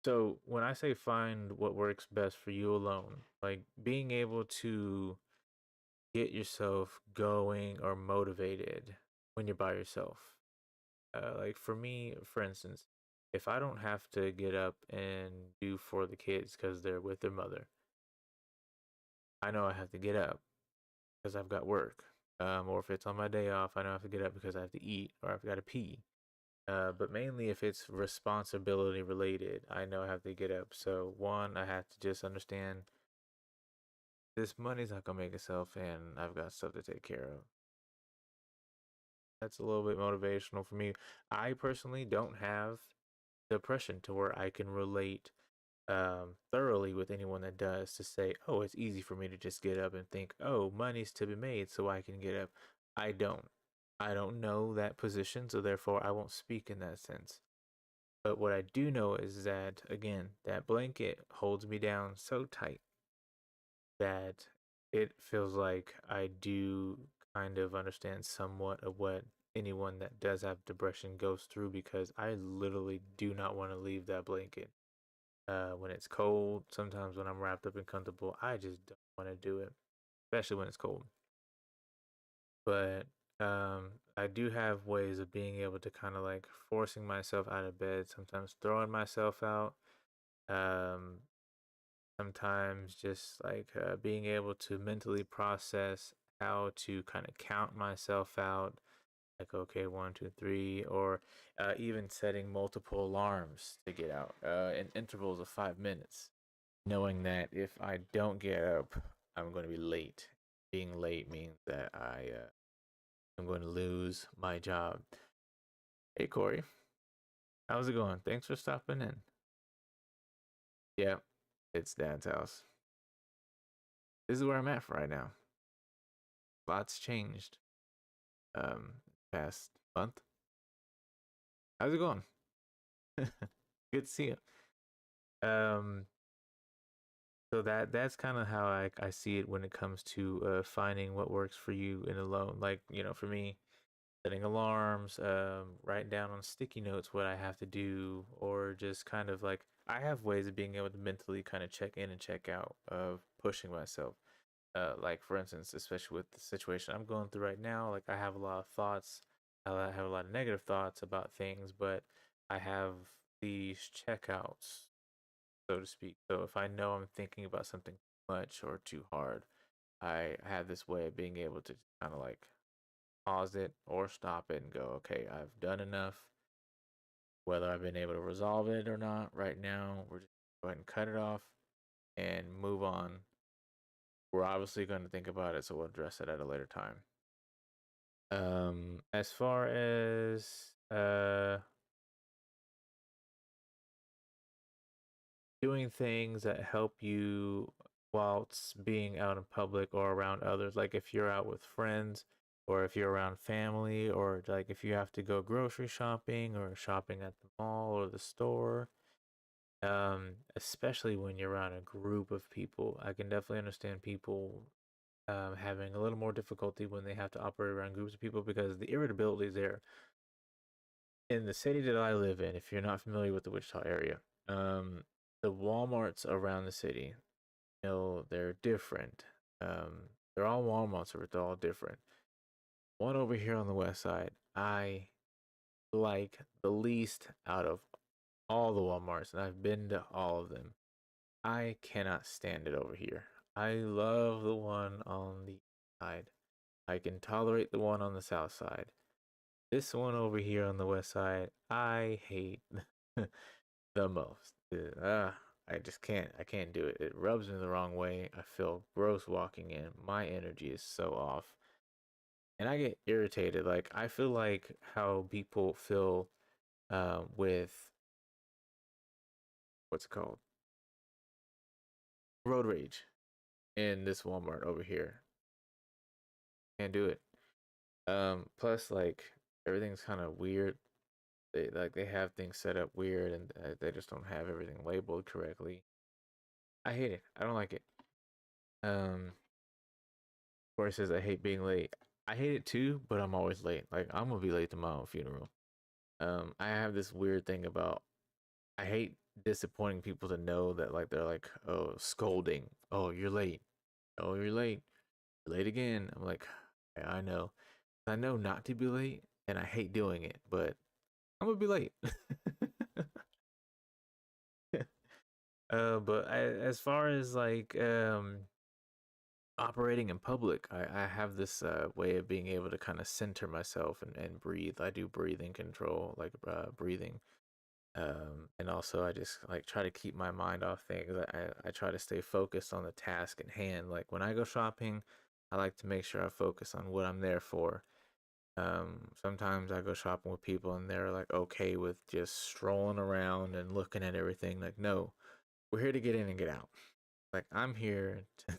so when I say find what works best for you alone, like being able to get yourself going or motivated when you're by yourself. Like for me, for instance, if I don't have to get up and do for the kids because they're with their mother, I know I have to get up because I've got work. Or if it's on my day off, I know I have to get up because I have to eat or I've got to pee. But mainly if it's responsibility related, I know I have to get up. So one, I have to just understand this money's not gonna make itself, and I've got stuff to take care of. That's a little bit motivational for me. I personally don't have depression to where I can relate thoroughly with anyone that does to say, oh, it's easy for me to just get up and think, oh, money's to be made so I can get up. I don't. I don't know that position, so therefore I won't speak in that sense. But what I do know is that, again, that blanket holds me down so tight that it feels like I do kind of understand somewhat of what anyone that does have depression goes through because I literally do not want to leave that blanket. When it's cold, sometimes when I'm wrapped up and comfortable, I just don't want to do it, especially when it's cold. But I do have ways of being able to kind of like forcing myself out of bed, sometimes throwing myself out, um, sometimes just like being able to mentally process how to kind of count myself out, like okay, 1 2 3, or even setting multiple alarms to get out in intervals of 5 minutes, knowing that if I don't get up, I'm going to be late. Being late means that I'm going to lose my job. Hey Corey, how's it going? Thanks for stopping in. Yeah, it's Dad's house. This is where I'm at for right now. Lots changed. Past month. How's it going? Good to see you. Um, so that's kind of how I see it when it comes to finding what works for you in alone. Like for me, setting alarms, writing down on sticky notes what I have to do, or just kind of like I have ways of being able to mentally kind of check in and check out of pushing myself. Like for instance, especially with the situation I'm going through right now, like I have a lot of thoughts. I have a lot of negative thoughts about things, but I have these checkouts, so to speak. So if I know I'm thinking about something too much or too hard, I have this way of being able to kind of like pause it or stop it and go, okay, I've done enough. Whether I've been able to resolve it or not, right now, we're just go ahead and cut it off and move on. We're obviously going to think about it, so we'll address it at a later time. As far as doing things that help you whilst being out in public or around others, like if you're out with friends or if you're around family or like if you have to go grocery shopping or shopping at the mall or the store, especially when you're around a group of people, I can definitely understand people having a little more difficulty when they have to operate around groups of people because the irritability is there. In the city that I live in, if you're not familiar with the Wichita area, the Walmarts around the city, they're different. They're all Walmarts, but they're all different. One over here on the west side, I like the least out of all the Walmarts, and I've been to all of them. I cannot stand it over here. I love the one on the side. I can tolerate the one on the south side. This one over here on the west side, I hate the most. I just can't. I can't do it. It rubs me the wrong way. I feel gross walking in. My energy is so off. And I get irritated. Like, I feel like how people feel with what's it called? Road rage in this Walmart over here. Can't do it. Plus, like, everything's kind of weird. They have things set up weird and they just don't have everything labeled correctly. I hate it. I don't like it. Um, Corey says I hate being late. I hate it too, but I'm always late. Like I'm gonna be late to my own funeral. I have this weird thing about I hate disappointing people to know that like they're like, oh, scolding. Oh, you're late. Oh, you're late. You're late again. I'm like, yeah, I know. I know not to be late, and I hate doing it, but I'm gonna be late. But as far as like operating in public, I have this way of being able to kind of center myself and breathe. I do breathing control, like breathing. And also I just like try to keep my mind off things. I try to stay focused on the task at hand. Like when I go shopping, I like to make sure I focus on what I'm there for. Sometimes I go shopping with people and they're like okay with just strolling around and looking at everything. Like, no, we're here to get in and get out. Like I'm here to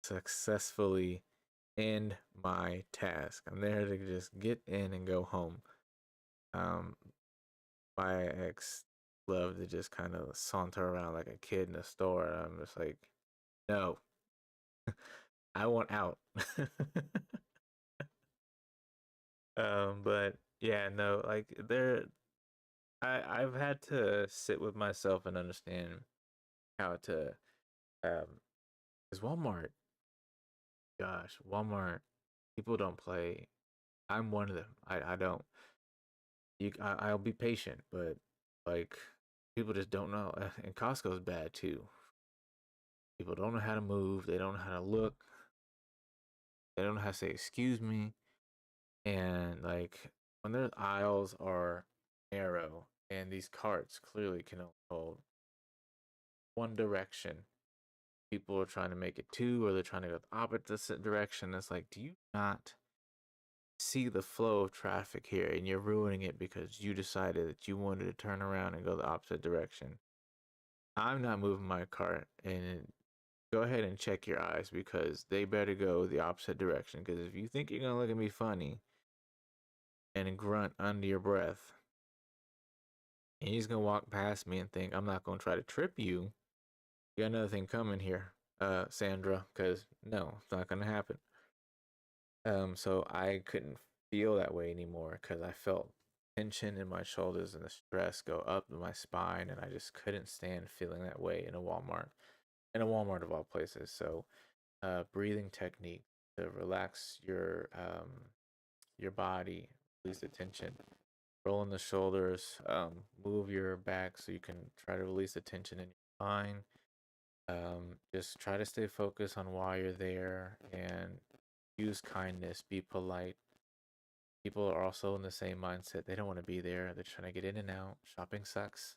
successfully end my task. I'm there to just get in and go home. Um, my ex loved to just kind of saunter around like a kid in a store. And I'm just like, no, I want out. But yeah, no, like I've had to sit with myself and understand how to, because Walmart, gosh, Walmart, people don't play. I'm one of them. I don't. I'll be patient, but like people just don't know. And Costco's bad too. People don't know how to move. They don't know how to look. They don't know how to say excuse me. And like when their aisles are narrow and these carts clearly can only hold one direction, people are trying to make it two, or they're trying to go the opposite direction. It's like, do you not see the flow of traffic here and you're ruining it because you decided that you wanted to turn around and go the opposite direction? I'm not moving my cart, and go ahead and check your eyes because they better go the opposite direction. Because if you think you're gonna look at me funny and grunt under your breath, and you're just gonna walk past me and think I'm not gonna try to trip you, you got another thing coming here, Sandra. Because no, it's not gonna happen. So I couldn't feel that way anymore because I felt tension in my shoulders and the stress go up my spine, and I just couldn't stand feeling that way in a Walmart of all places. So, breathing technique to relax your body, release the tension, rolling the shoulders, move your back so you can try to release the tension in your spine. Just try to stay focused on why you're there and use kindness, be polite. People are also in the same mindset. They don't want to be there. They're trying to get in and out. Shopping sucks.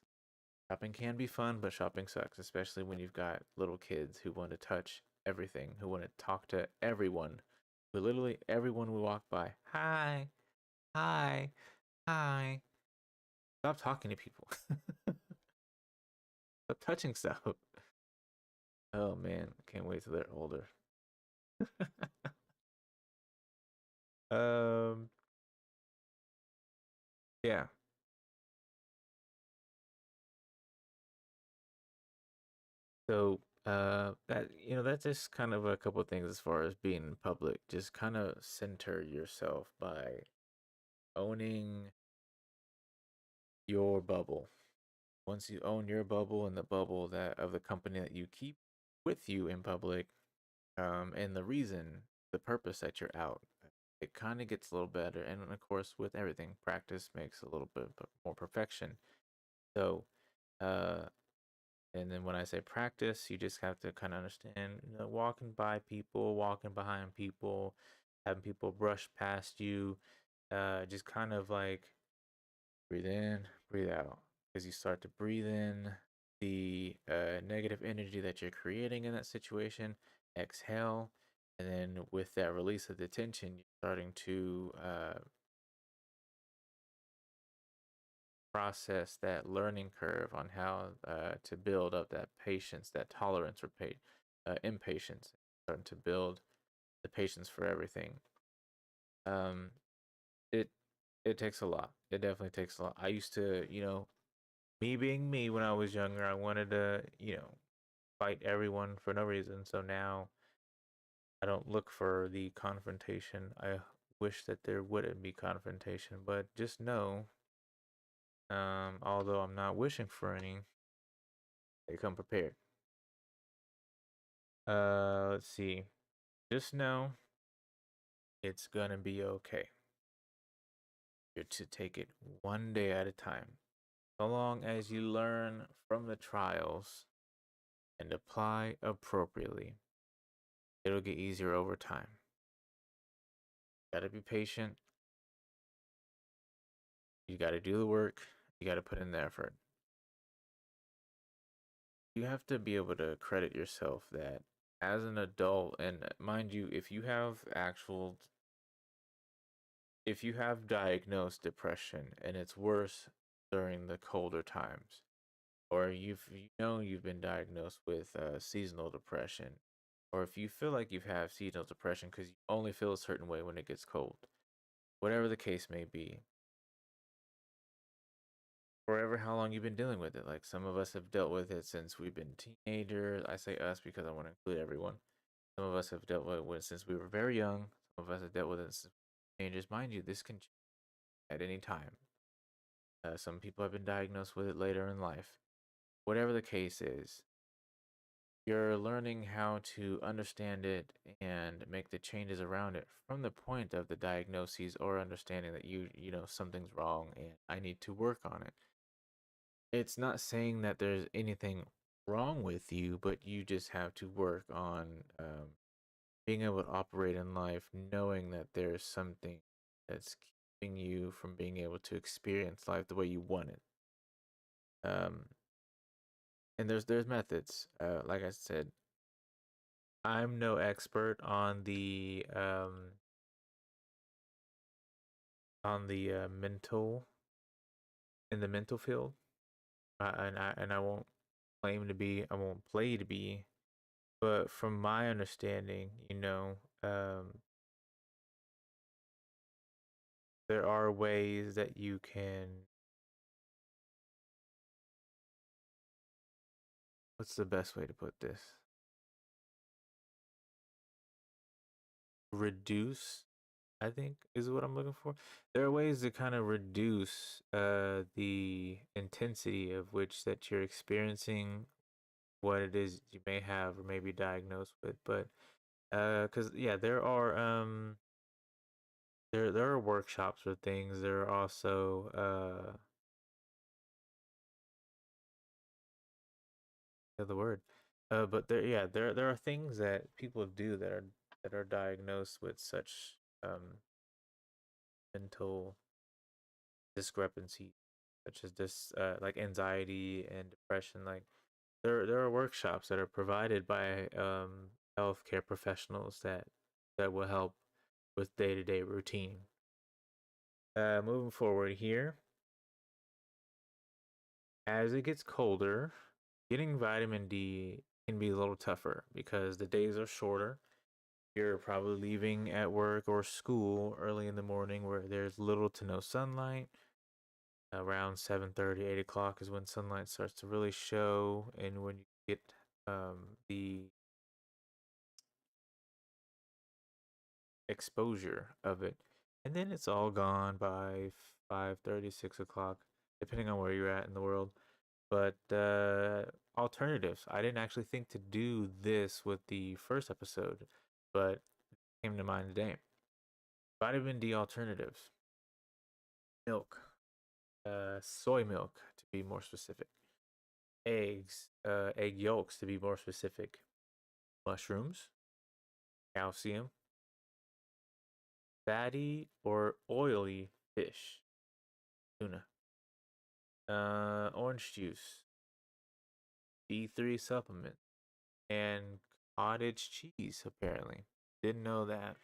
Shopping can be fun, but shopping sucks, especially when you've got little kids who want to touch everything, who want to talk to everyone, who literally everyone we walk by. Hi, hi, hi. Stop talking to people. Stop touching stuff. Oh man, can't wait till they're older. um, yeah. So, that that's just kind of a couple of things as far as being in public. Just kind of center yourself by owning your bubble. Once you own your bubble and the bubble that of the company that you keep with you in public, and the reason, the purpose that you're out, it kind of gets a little better. And of course, with everything, practice makes a little bit more perfection. So, uh, and then when I say practice, you just have to kind of understand, walking by people, walking behind people, having people brush past you, just kind of like breathe in, breathe out. As you start to breathe in the negative energy that you're creating in that situation, exhale. And then with that release of the tension, you're starting to process that learning curve on how to build up that patience, that tolerance for impatience, starting to build the patience for everything. Um, it it takes a lot. It definitely takes a lot. I used to, me being me when I was younger, I wanted to, fight everyone for no reason. So now I don't look for the confrontation. I wish that there wouldn't be confrontation, but just know, although I'm not wishing for any, they come prepared. Let's see. Just know it's gonna be okay. You're to take it one day at a time. So long as you learn from the trials and apply appropriately, it'll get easier over time. Gotta be patient. You gotta do the work. You gotta put in the effort. You have to be able to credit yourself that as an adult, and mind you, if you have diagnosed depression and it's worse during the colder times, or you've been diagnosed with seasonal depression, or if you feel like you've had seasonal depression because you only feel a certain way when it gets cold, whatever the case may be, forever how long you've been dealing with it. Like some of us have dealt with it since we've been teenagers. I say us because I want to include everyone. Some of us have dealt with it since we were very young. Some of us have dealt with it since teenagers. Mind you, this can change at any time. Some people have been diagnosed with it later in life. Whatever the case is, you're learning how to understand it and make the changes around it from the point of the diagnoses or understanding that you know something's wrong and I need to work on it. It's not saying that there's anything wrong with you, but you just have to work on being able to operate in life knowing that there's something that's keeping you from being able to experience life the way you want it. Um, and there's methods. Like I said, I'm no expert on the mental in the mental field, and I won't claim to be. I won't play to be. But from my understanding, there are ways that you can. What's the best way to put this? Reduce, I think, is what I'm looking for. There are ways to kind of reduce the intensity of which that you're experiencing what it is you may have or may be diagnosed with. But because yeah, there are workshops or things. There are also the word. But there are things that people do that are diagnosed with such mental discrepancy, such as this like anxiety and depression. Like there are workshops that are provided by healthcare professionals that will help with day to day routine. Moving forward here, as it gets colder, getting vitamin D can be a little tougher because the days are shorter. You're probably leaving at work or school early in the morning where there's little to no sunlight. Around 7:30, 8 o'clock is when sunlight starts to really show, and when you get the exposure of it. And then it's all gone by 5:30, 6 o'clock, depending on where you're at in the world. But alternatives. I didn't actually think to do this with the first episode, but it came to mind today. Vitamin D alternatives. Milk. Soy milk, to be more specific. Eggs. Egg yolks, to be more specific. Mushrooms. Calcium. Fatty or oily fish. Tuna. Orange juice. D3 supplement. And cottage cheese, apparently. Didn't know that.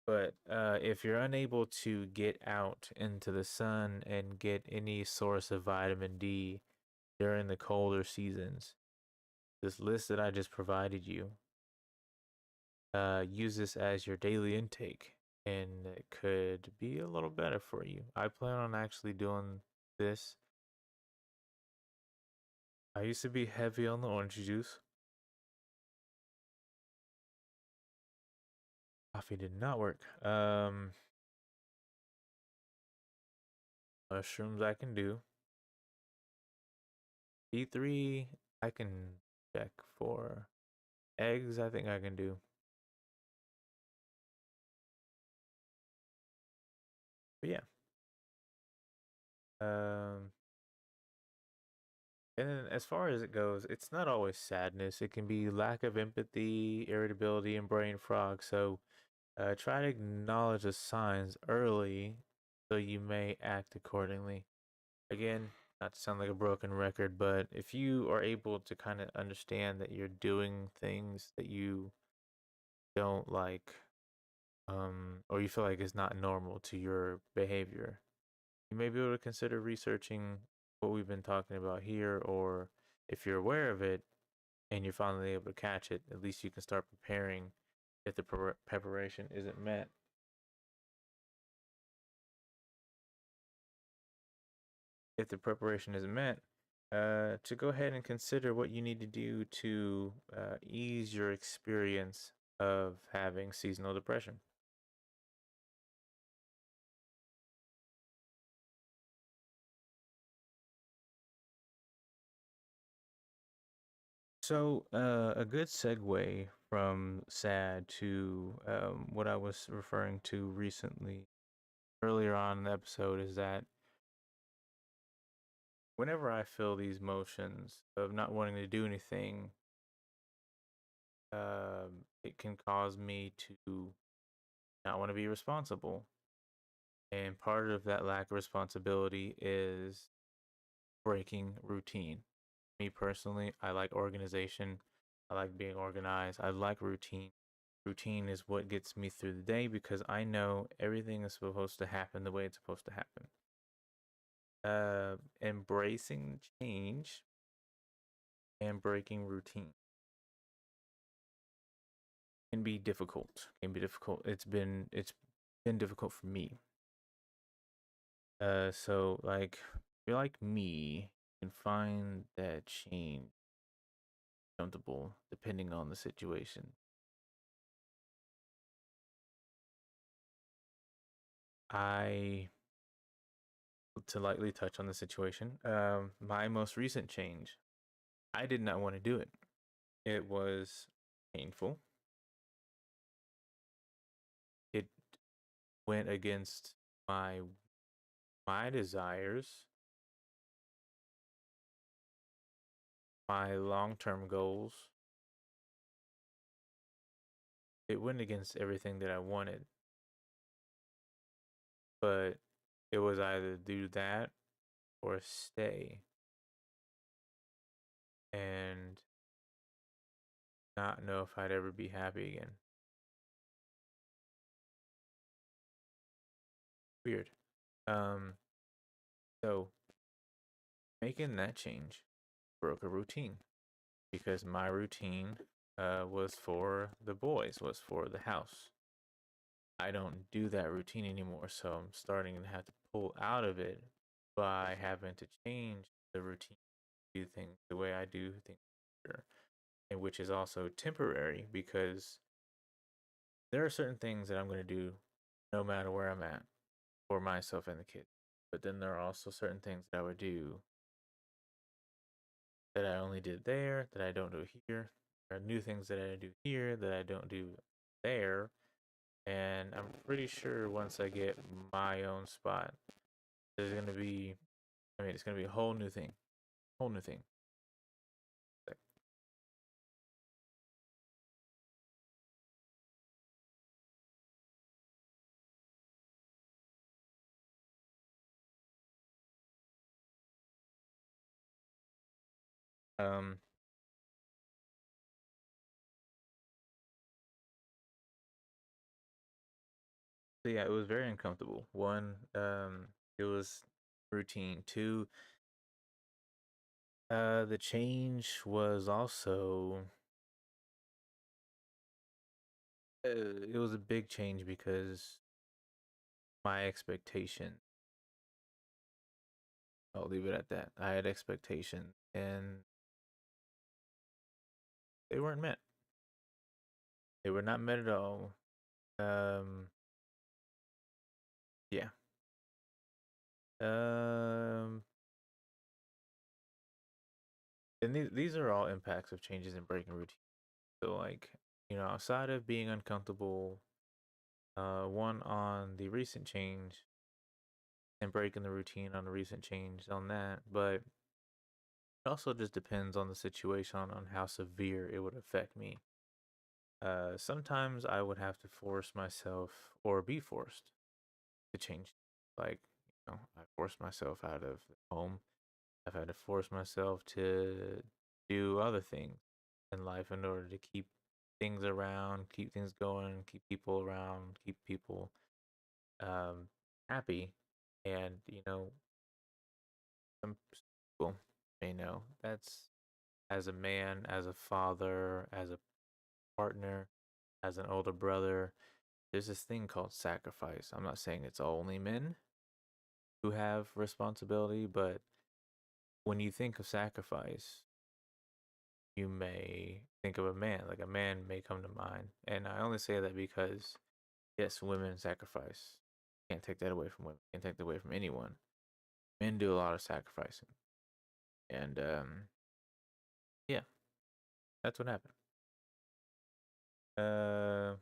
But if you're unable to get out into the sun and get any source of vitamin D during the colder seasons, this list that I just provided you, use this as your daily intake, and it could be a little better for you. I plan on actually doing this. I used to be heavy on the orange juice. Coffee did not work. Mushrooms I can do. D3 I can check for. Eggs I think I can do. But yeah. Um, and then as far as it goes, it's not always sadness. It can be lack of empathy, irritability, and brain fog. So try to acknowledge the signs early so you may act accordingly. Again, not to sound like a broken record, but if you are able to kind of understand that you're doing things that you don't like, or you feel like it's not normal to your behavior, you may be able to consider researching what we've been talking about here, or if you're aware of it and you're finally able to catch it, at least you can start preparing if the preparation isn't met. If the preparation isn't met, to go ahead and consider what you need to do to ease your experience of having seasonal depression. So, a good segue from sad to what I was referring to recently earlier on in the episode is that whenever I feel these motions of not wanting to do anything, it can cause me to not want to be responsible. And part of that lack of responsibility is breaking routine. Me personally, I like organization. I like being organized. I like routine. Routine is what gets me through the day because I know everything is supposed to happen the way it's supposed to happen. Embracing change and breaking routine can be difficult. Can be difficult. It's been difficult for me. So like if you're like me, you can find that change comfortable depending on the situation. I to lightly touch on the situation. My most recent change, I did not want to do it. It was painful. It went against my my desires, my long-term goals. It went against everything that I wanted. But it was either do that or stay and not know if I'd ever be happy again. Weird. Um, so making that change broke a routine because my routine was for the boys, was for the house. I don't do that routine anymore, so I'm starting to have to pull out of it by having to change the routine, do things the way I do things here, and which is also temporary because there are certain things that I'm going to do no matter where I'm at for myself and the kids. But then there are also certain things that I would do that I only did there, that I don't do here. There are new things that I do here that I don't do there. And I'm pretty sure once I get my own spot, there's gonna be, I mean, it's gonna be a whole new thing, whole new thing. Like, Um, so yeah, it was very uncomfortable. One, it was routine. Two, the change was also, it was a big change because my expectation. I'll leave it at that. I had expectations and they weren't met. They were not met at all. Um, yeah. Um, and these are all impacts of changes in breaking routine. So like, outside of being uncomfortable, one on the recent change and breaking the routine on the recent change on that, but it also just depends on the situation on how severe it would affect me. Sometimes I would have to force myself or be forced to change. Like, I forced myself out of home. I've had to force myself to do other things in life in order to keep things around, keep things going, keep people around, keep people um, happy. And, some people that's as a man, as a father, as a partner, as an older brother, there's this thing called sacrifice. I'm not saying it's only men who have responsibility, but when you think of sacrifice, you may think of a man. Like a man may come to mind. And I only say that because, yes, women sacrifice. Can't take that away from women. Can't take that away from anyone. Men do a lot of sacrificing. And yeah, that's what happened. Uh,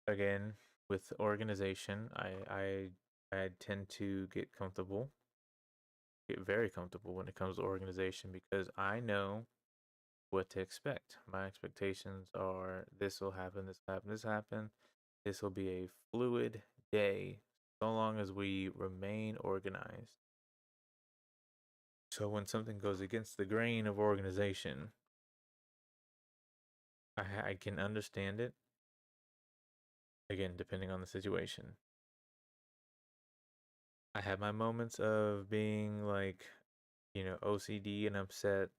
Again, with organization, I tend to get comfortable, get very comfortable when it comes to organization because I know what to expect. My expectations are this will happen, this will happen, this will happen. This will be a fluid day so long as we remain organized. So when something goes against the grain of organization, I can understand it. Again, depending on the situation. I have my moments of being like, OCD and upset.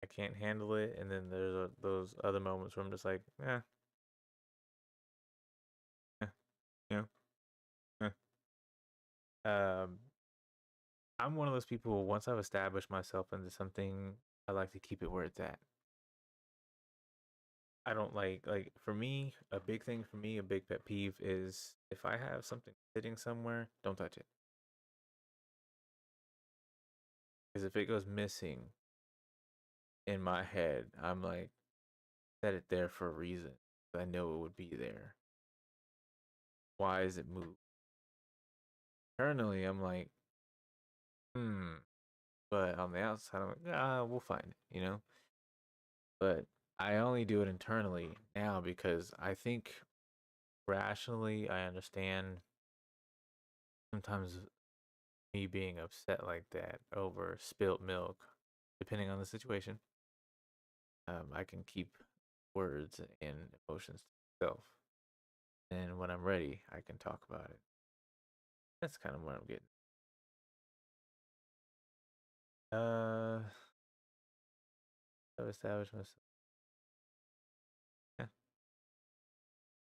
I can't handle it. And then there's those other moments where I'm just like, eh, you know, eh. Um, I'm one of those people, once I've established myself into something, I like to keep it where it's at. I don't like for me, a big thing for me, a big pet peeve is if I have something sitting somewhere, don't touch it. Because if it goes missing in my head, I'm like, set it there for a reason. I know it would be there. Why is it moved? Internally, I'm like, hmm. But on the outside, I'm like, we'll find it. But I only do it internally now because I think rationally, I understand sometimes me being upset like that over spilt milk, depending on the situation, I can keep words and emotions to myself. And when I'm ready, I can talk about it. That's kind of what I'm getting. Uh, I've established myself. Yeah.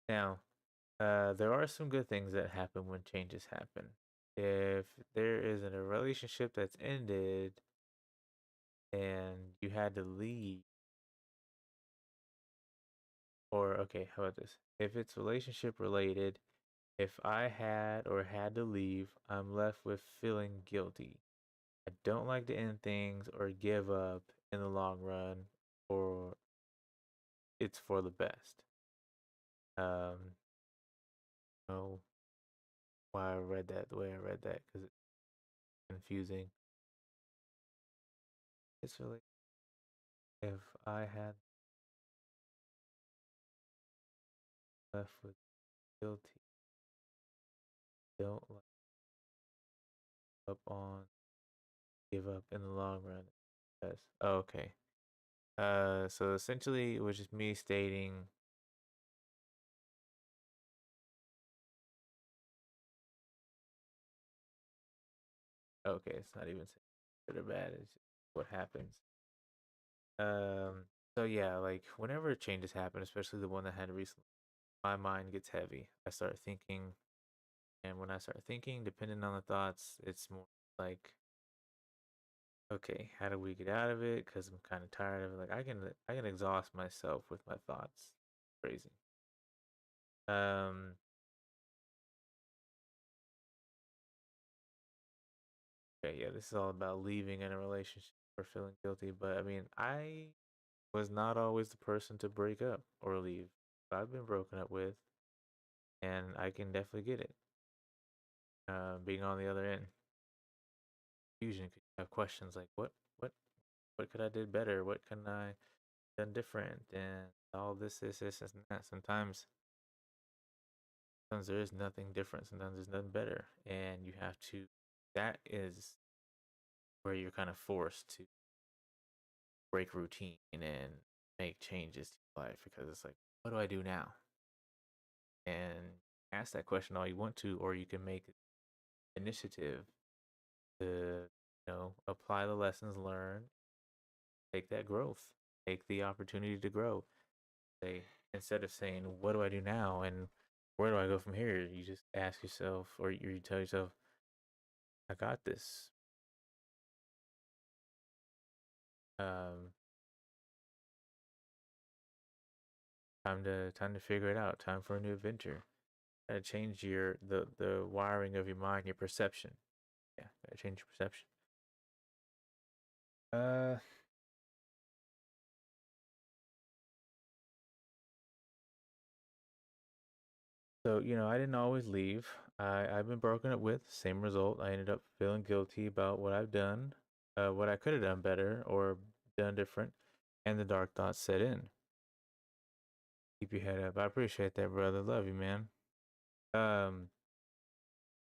Now, there are some good things that happen when changes happen. If there isn't a relationship that's ended and you had to leave, or okay, how about this? If it's relationship related, if I had or had to leave, I'm left with feeling guilty. I don't like to end things or give up in the long run, or it's for the best. Um, know why I read that the way I read that because it's confusing. It's really if I had left with guilty, don't like up on, give up in the long run. Yes. Oh, okay. So essentially, it was just me stating, okay, it's not even good or bad. It's just what happens. Um. So yeah, like whenever changes happen, especially the one that had recently, my mind gets heavy. I start thinking, and when I start thinking, depending on the thoughts, it's more like, okay, how do we get out of it? Because I'm kind of tired of it. Like I can exhaust myself with my thoughts. Crazy. Um, okay, yeah, this is all about leaving in a relationship or feeling guilty. But I mean, I was not always the person to break up or leave. I've been broken up with, and I can definitely get it. Being on the other end, fusion. Cause you have questions like, what, what could I did better? What can I done different? And all this, and that. Sometimes there is nothing different. Sometimes there's nothing better, and you have to. That is where you're kind of forced to break routine and make changes to your life because it's like, what do I do now? And ask that question all you want to, or you can make initiative to, apply the lessons learned, take that growth, take the opportunity to grow. Say, instead of saying, what do I do now? And where do I go from here? You just ask yourself, or you tell yourself, I got this. Um, time to figure it out. Time for a new adventure. Gotta change the wiring of your mind, your perception. Yeah, gotta change your perception. Uh, so I didn't always leave. I've been broken up with. Same result. I ended up feeling guilty about what I've done, what I could have done better or done different, and the dark thoughts set in. Keep your head up. I appreciate that, brother. Love you, man. Um,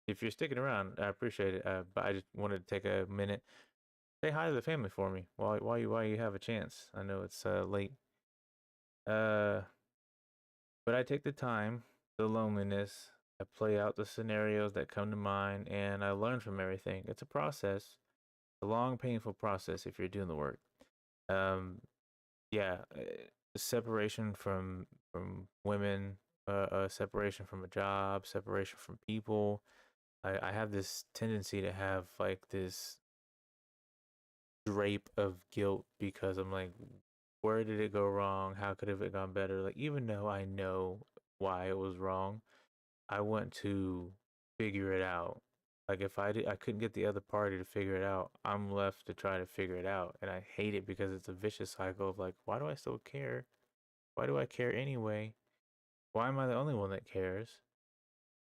if you're sticking around, I appreciate it. But I just wanted to take a minute, say hi to the family for me while you have a chance. I know it's late. Uh, but I take the time, the loneliness. I play out the scenarios that come to mind, and I learn from everything. It's a process, a long, painful process if you're doing the work. Um, yeah, separation from women, separation from a job, separation from people. I have this tendency to have like this drape of guilt because I'm like, where did it go wrong? How could have it gone better? Like, even though I know why it was wrong, I want to figure it out. Like, if I couldn't get the other party to figure it out, I'm left to try to figure it out, and I hate it because it's a vicious cycle of like, why do I still care? Why do I care anyway? Why am I the only one that cares?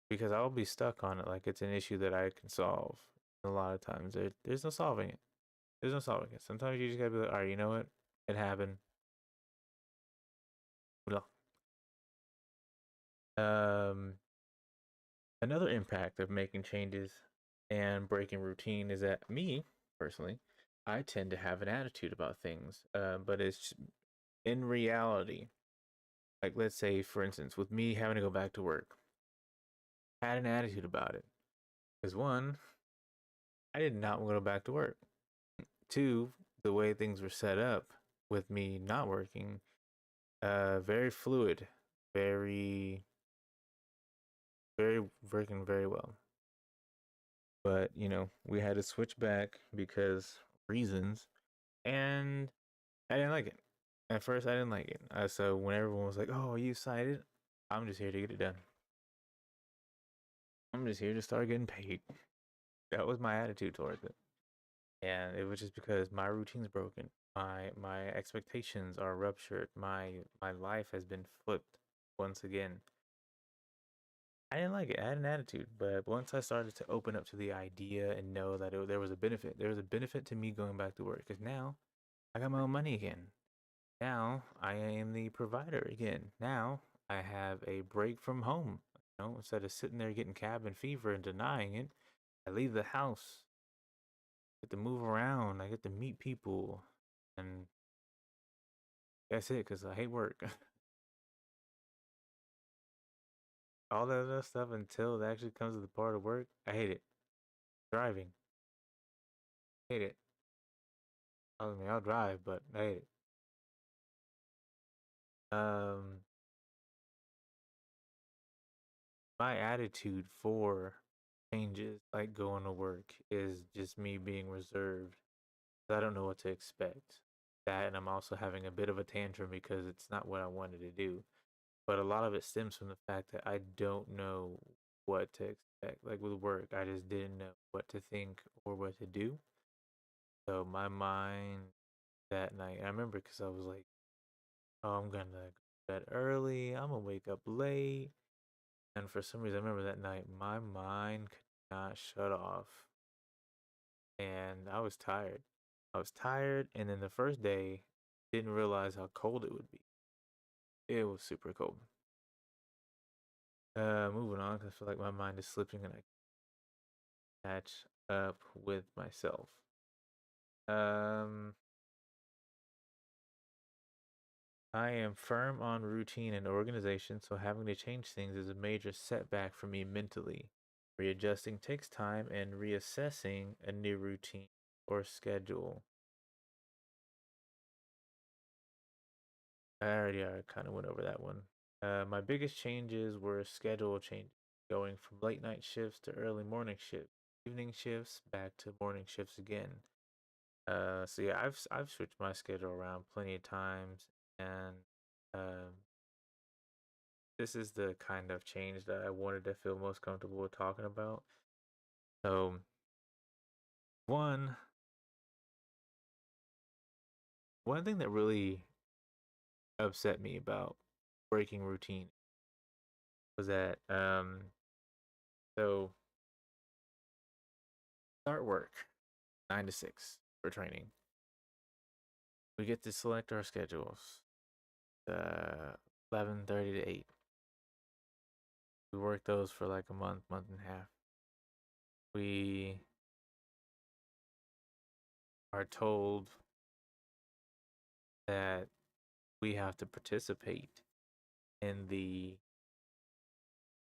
Because I'll be stuck on it like it's an issue that I can solve. A lot of times, there's no solving it. There's no solving it. Sometimes you just gotta be like, all right, you know what? It happened. Um, Another impact of making changes and breaking routine is that me personally, I tend to have an attitude about things. But it's in reality, like let's say, for instance, with me having to go back to work, I had an attitude about it. Because one, I did not want to go back to work. Two, the way things were set up with me not working, very fluid, very, very working very well. But we had to switch back because reasons, and I didn't like it. At first, I didn't like it. So when everyone was like, "Oh, are you excited?" I'm just here to get it done. I'm just here to start getting paid. That was my attitude towards it, and it was just because my routine's broken. My expectations are ruptured. My life has been flipped once again. I didn't like it. I had an attitude, but once I started to open up to the idea and know that there was a benefit, there was a benefit to me going back to work because now I got my own money again. Now I am the provider again. Now I have a break from home. Instead of sitting there getting cabin fever and denying it, I leave the house, get to move around, I get to meet people, and that's it. Cause I hate work. All that other stuff until it actually comes to the part of work, I hate it. Driving, hate it. I mean, I'll drive, but I hate it. Um, my attitude for changes, like going to work, is just me being reserved. I don't know what to expect. That, and I'm also having a bit of a tantrum because it's not what I wanted to do. but a lot of it stems from the fact that I don't know what to expect. Like with work, I just didn't know what to think or what to do. So my mind that night, I remember because I was like, oh, I'm gonna go to bed early. I'm gonna wake up late. And for some reason, I remember that night, my mind could not shut off. And I was tired. I was tired. And then the first day, didn't realize how cold it would be. It was super cold. Moving on, because I feel like my mind is slipping and I catch up with myself. Um, I am firm on routine and organization, so having to change things is a major setback for me mentally. Readjusting takes time, and reassessing a new routine or schedule. I already kind of went over that one. My biggest changes were schedule changes, going from late night shifts to early morning shifts, evening shifts back to morning shifts again. So yeah, I've switched my schedule around plenty of times, and um, this is the kind of change that I wanted to feel most comfortable with talking about. So one one thing that really upset me about breaking routine was that so start work 9 to 6 for training. We get to select our schedules. 11:30 to 8. We work those for like a month, month and a half. We are told that we have to participate in the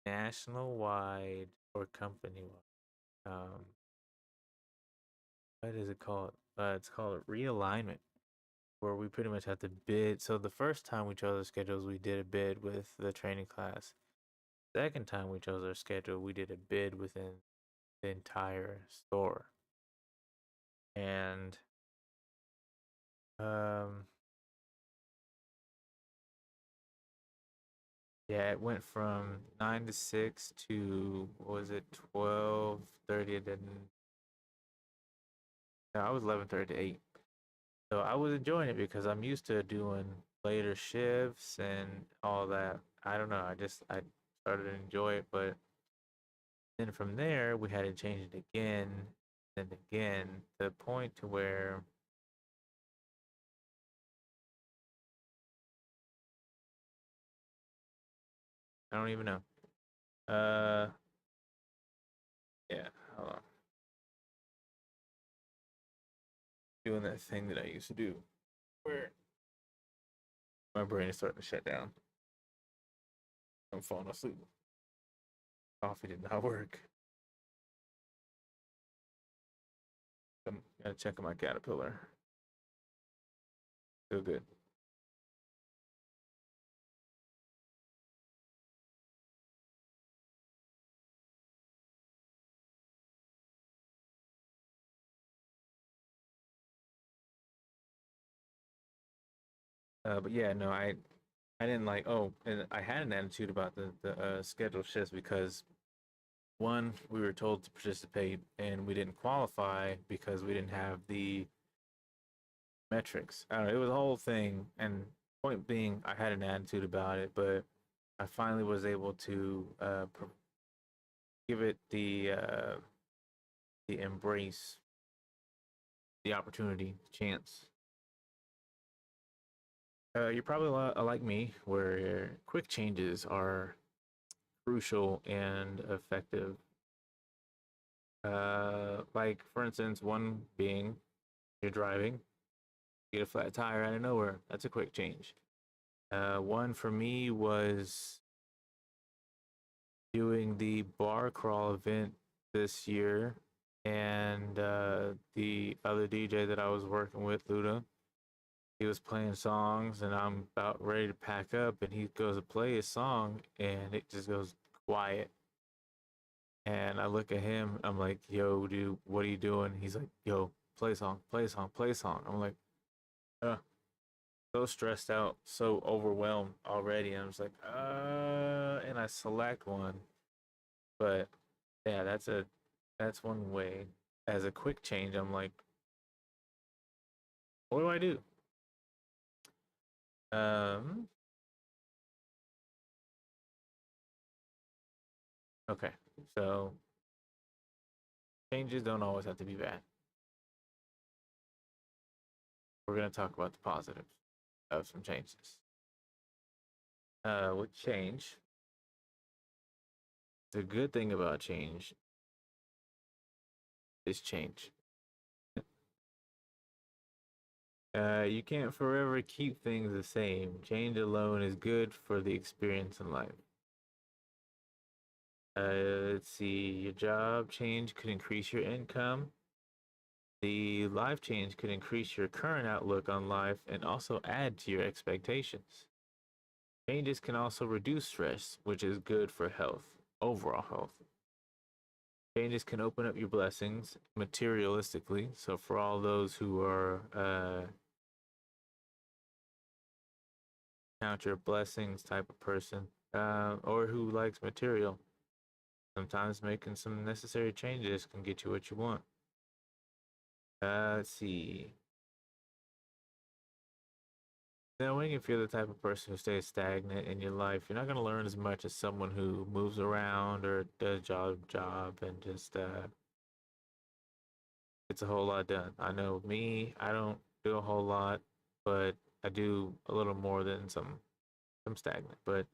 national wide or company wide. What is it called? It's called realignment, where we pretty much have to bid. So the first time we chose our schedules, we did a bid with the training class. Second time we chose our schedule, we did a bid within the entire store. And um yeah, it went from 9 to 6 to what was it, 12:30. It didn't. No, I was 11:30 to 8. So I was enjoying it because I'm used to doing later shifts and all that. I don't know. I started to enjoy it, but then from there we had to change it again and again to the point to where I don't even know. Uh, yeah, hold on. Doing that thing that I used to do where my brain is starting to shut down. I'm falling asleep. Coffee did not work. I'm gonna check on my caterpillar. Feel good. But yeah, no, I didn't like. Oh, and I had an attitude about the schedule shifts because one, we were told to participate and we didn't qualify because we didn't have the metrics. I don't know. It was a whole thing, and point being, I had an attitude about it, but I finally was able to give it the embrace, the opportunity, chance. You're probably a lot like me, where quick changes are crucial and effective. Like for instance, one being you're driving, you get a flat tire out of nowhere. That's a quick change. One for me was doing the bar crawl event this year, and the other DJ that I was working with, Luda, he was playing songs, and I'm about ready to pack up, and he goes to play his song, and it just goes quiet. And I look at him, I'm like, yo, dude, what are you doing? He's like, yo, play a song, play a song, play a song. I'm like, uh. so stressed out, so overwhelmed already. I'm just like, and I select one. But yeah, that's one way. As a quick change, I'm like, what do I do? Um, okay, so changes don't always have to be bad. We're gonna talk about the positives of some changes. With change, the good thing about change is change. You can't forever keep things the same. Change alone is good for the experience in life. Let's see, your job change could increase your income. The life change could increase your current outlook on life and also add to your expectations. Changes can also reduce stress, which is good for health, overall health. Changes can open up your blessings materialistically. So, for all those who are count your blessings type of person, or who likes material, sometimes making some necessary changes can get you what you want. Let's see. Knowing if you're the type of person who stays stagnant in your life, you're not going to learn as much as someone who moves around or does job and just gets a whole lot done. I know me, I don't do a whole lot, but I do a little more than some stagnant. But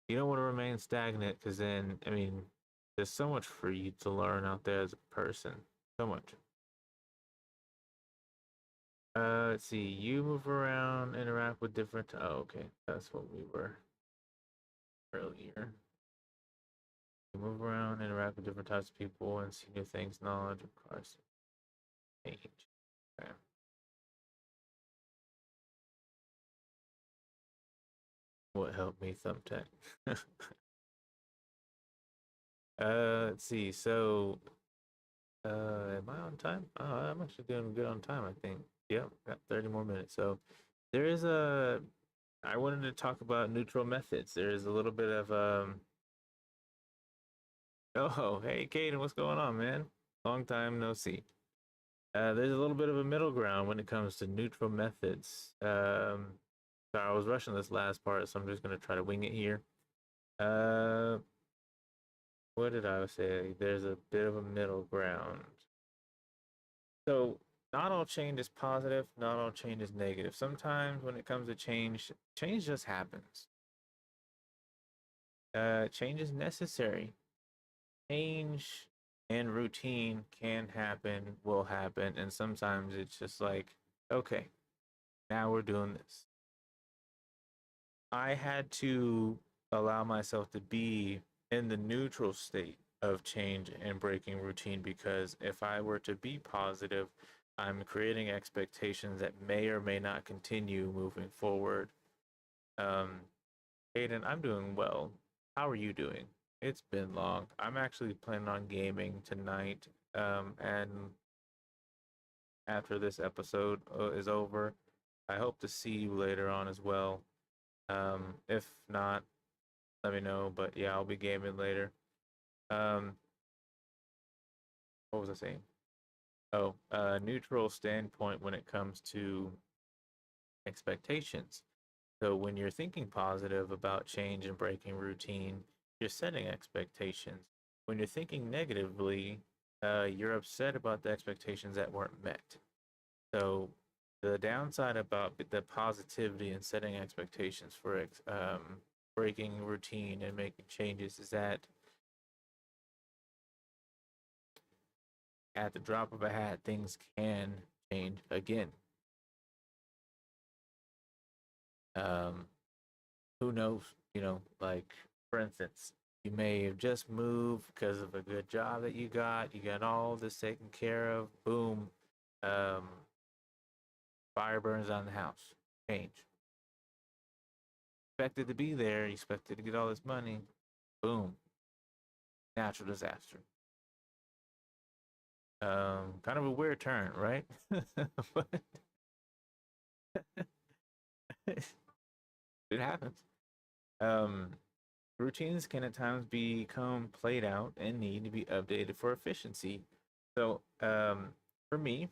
you don't want to remain stagnant because then, I mean, there's so much for you to learn out there as a person. So much. Let's see. You move around, interact with different. Oh, okay. That's what we were earlier. You move around, interact with different types of people, and see new things. Knowledge of Christ. Change. Okay. What helped me, Thumbtack? Let's see. So, am I on time? Oh, I'm actually doing good on time, I think. Yep, got 30 more minutes. So, there is a. I wanted to talk about neutral methods. There is a little bit of Oh, hey, Caden, what's going on, man? Long time no see. There's a little bit of a middle ground when it comes to neutral methods. Sorry, I was rushing this last part, so I'm just gonna try to wing it here. Uh, what did I say? There's a bit of a middle ground. So not all change is positive, not all change is negative. Sometimes when it comes to change, change just happens. Change is necessary. Change and routine can happen, will happen, and sometimes it's just like, okay, now we're doing this. I had to allow myself to be in the neutral state of change and breaking routine because if I were to be positive, I'm creating expectations that may or may not continue moving forward. Um, Aiden, I'm doing well. How are you doing? It's been long. I'm actually planning on gaming tonight. And after this episode is over, I hope to see you later on as well. If not, let me know. But yeah, I'll be gaming later. Um, what was I saying? Oh, neutral standpoint when it comes to expectations. So when you're thinking positive about change and breaking routine, you're setting expectations. When you're thinking negatively, you're upset about the expectations that weren't met. So the downside about the positivity and setting expectations for breaking routine and making changes is that at the drop of a hat, things can change again. Um, who knows? Like for instance, you may have just moved because of a good job that you got. You got all this taken care of. Boom, um, fire burns down the house. Change. Expected to be there. You expected to get all this money. Boom, natural disaster. Kind of a weird turn, right? but It happens. Um, Routines can at times become played out and need to be updated for efficiency. So, for me,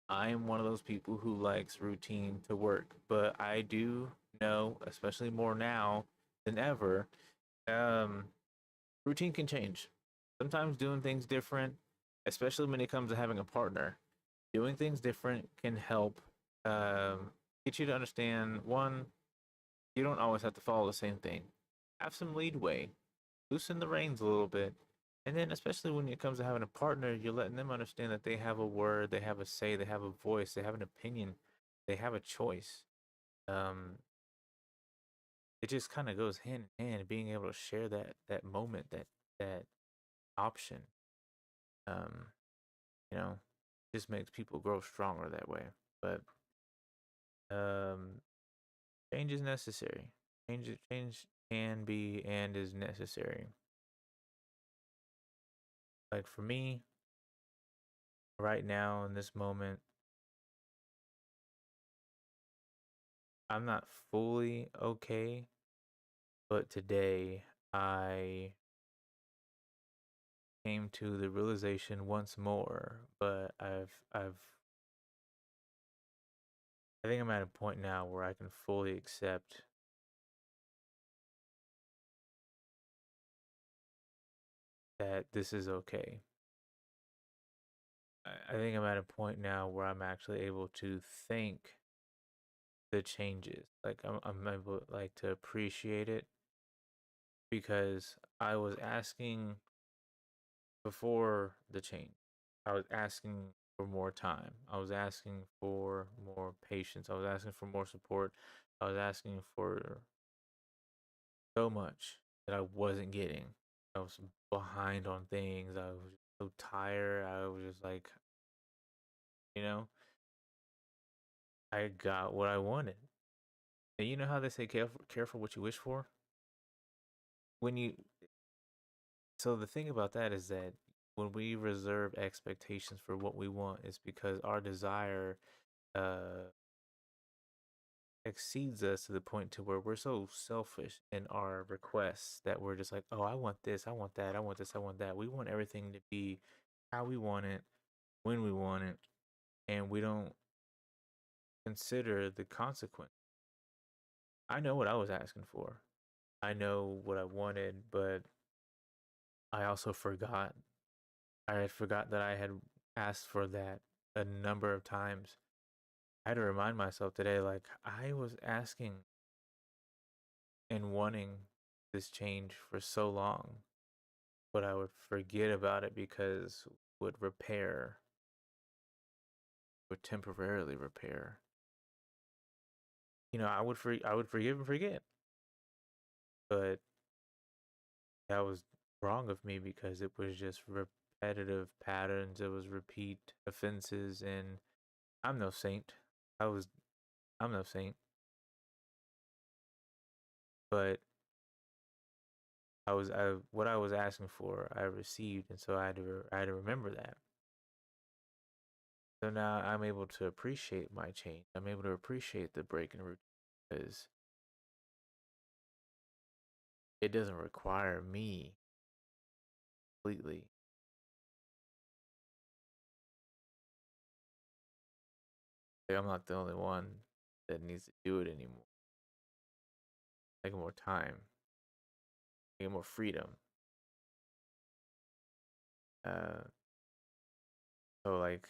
I am one of those people who likes routine to work, but I do know, especially more now than ever, um, routine can change. Sometimes doing things different, especially when it comes to having a partner, doing things different can help get you to understand one, you don't always have to follow the same thing. Have some leadway, loosen the reins a little bit. And then, especially when it comes to having a partner, you're letting them understand that they have a word, they have a say, they have a voice, they have an opinion, they have a choice. Um, it just kind of goes hand in hand, being able to share that moment, that option. Um, you know, just makes people grow stronger that way. But um, change is necessary. Change can be and is necessary. Like for me, right now in this moment, I'm not fully okay, but today I came to the realization once more, but I think I'm at a point now where I can fully accept that this is okay. I think I'm at a point now where I'm actually able to thank the changes. Like I'm able like to appreciate it because I was asking before the change. I was asking for more time. I was asking for more patience. I was asking for more support. I was asking for so much that I wasn't getting. I was behind on things. I was so tired. I was just like, you know, I got what I wanted. And you know how they say careful what you wish for? When you So the thing about that is that when we reserve expectations for what we want, it's because our desire uh exceeds us to the point to where we're so selfish in our requests that we're just like, oh, I want this, I want that, I want this, I want that. We want everything to be how we want it, when we want it, and we don't consider the consequence. I know what I was asking for. I know what I wanted, but I also forgot. I had forgot that I had asked for that a number of times. I had to remind myself today, like, I was asking and wanting this change for so long, but I would forget about it because would temporarily repair. I would forgive and forget, but that was wrong of me because it was just repetitive patterns. It was repeat offenses, and I'm no saint. I was I'm no saint, but what I was asking for, I received, and so I had to remember that. So now I'm able to appreciate my change. I'm able to appreciate the break in routine because it doesn't require me completely. Like I'm not the only one that needs to do it anymore. Like more time, like more freedom. Uh, so like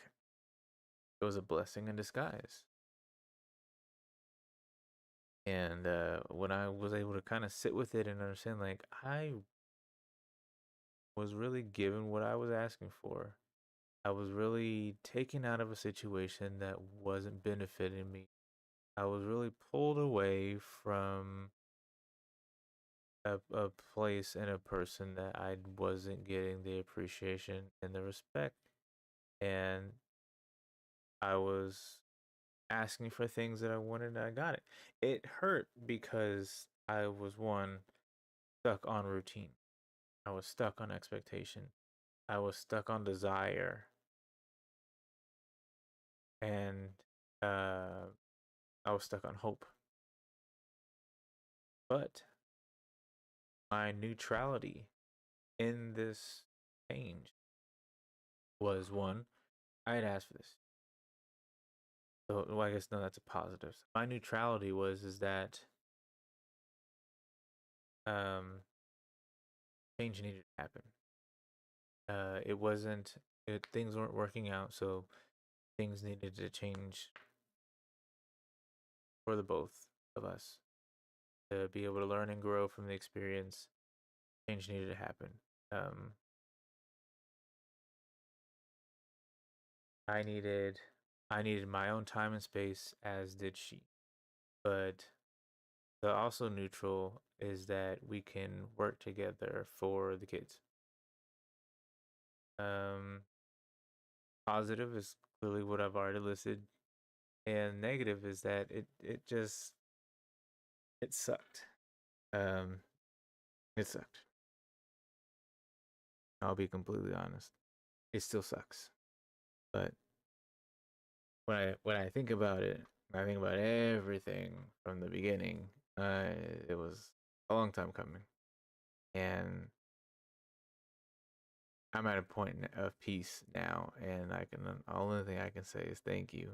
it was a blessing in disguise. And when I was able to kind of sit with it and understand, like I was really given what I was asking for. I was really taken out of a situation that wasn't benefiting me. I was really pulled away from a place and a person that I wasn't getting the appreciation and the respect. And I was asking for things that I wanted and I got it. It hurt because I was one stuck on routine. I was stuck on expectation. I was stuck on desire. And uh I was stuck on hope. But my neutrality in this change was one, I had asked for this. So, well, I guess no, that's a positive. My neutrality was is that um, change needed to happen. It wasn't. Things weren't working out, so things needed to change for the both of us to be able to learn and grow from the experience. Change needed to happen. Um, I needed I needed my own time and space, as did she. But the also neutral is that we can work together for the kids. Um, Positive is clearly what I've already listed, and negative is that it just it sucked. Um, it sucked. I'll be completely honest. It still sucks. But when I think about it, when I think about everything from the beginning, it was a long time coming, and I'm at a point of peace now, and I can the only thing I can say is thank you.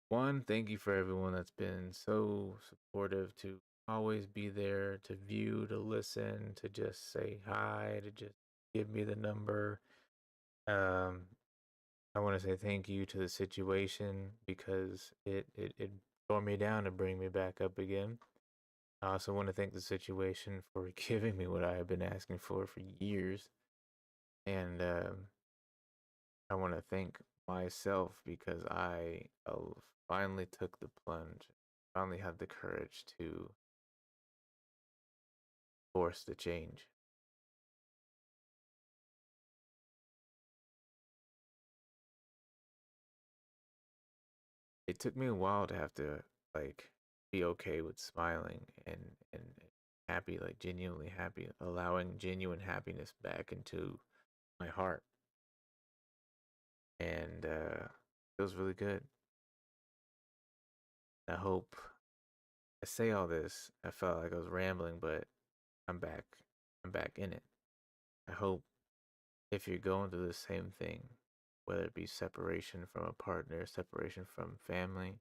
One, thank you for everyone that's been so supportive to always be there to view, to listen, to just say hi, to just give me the number. Um, I want to say thank you to the situation because it tore me down to bring me back up again. I also want to thank the situation for giving me what I have been asking for years, and I want to thank myself because I finally took the plunge, finally had the courage to force the change. It took me a while to have to like be okay with smiling and happy, like genuinely happy, allowing genuine happiness back into my heart, and it was really good. I hope I say all this. I felt like I was rambling, but I'm back. I'm back in it. I hope if you're going through the same thing, whether it be separation from a partner, separation from family,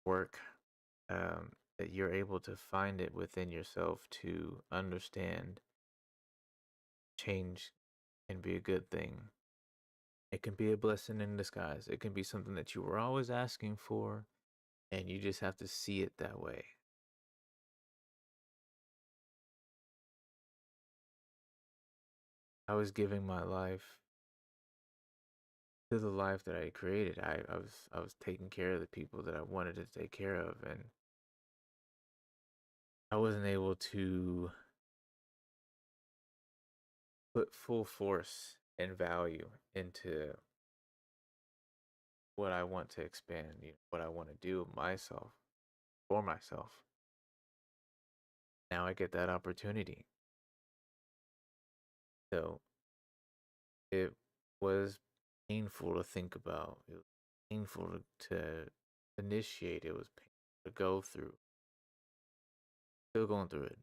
work, that you're able to find it within yourself to understand change can be a good thing. It can be a blessing in disguise. It can be something that you were always asking for, and you just have to see it that way. I was giving my life to the life that I created. I was taking care of the people that I wanted to take care of, and I wasn't able to put full force and value into what I want to expand, what I want to do myself for myself. Now I get that opportunity. So it was painful to think about. It was painful to initiate. It was painful to go through. Still going through it.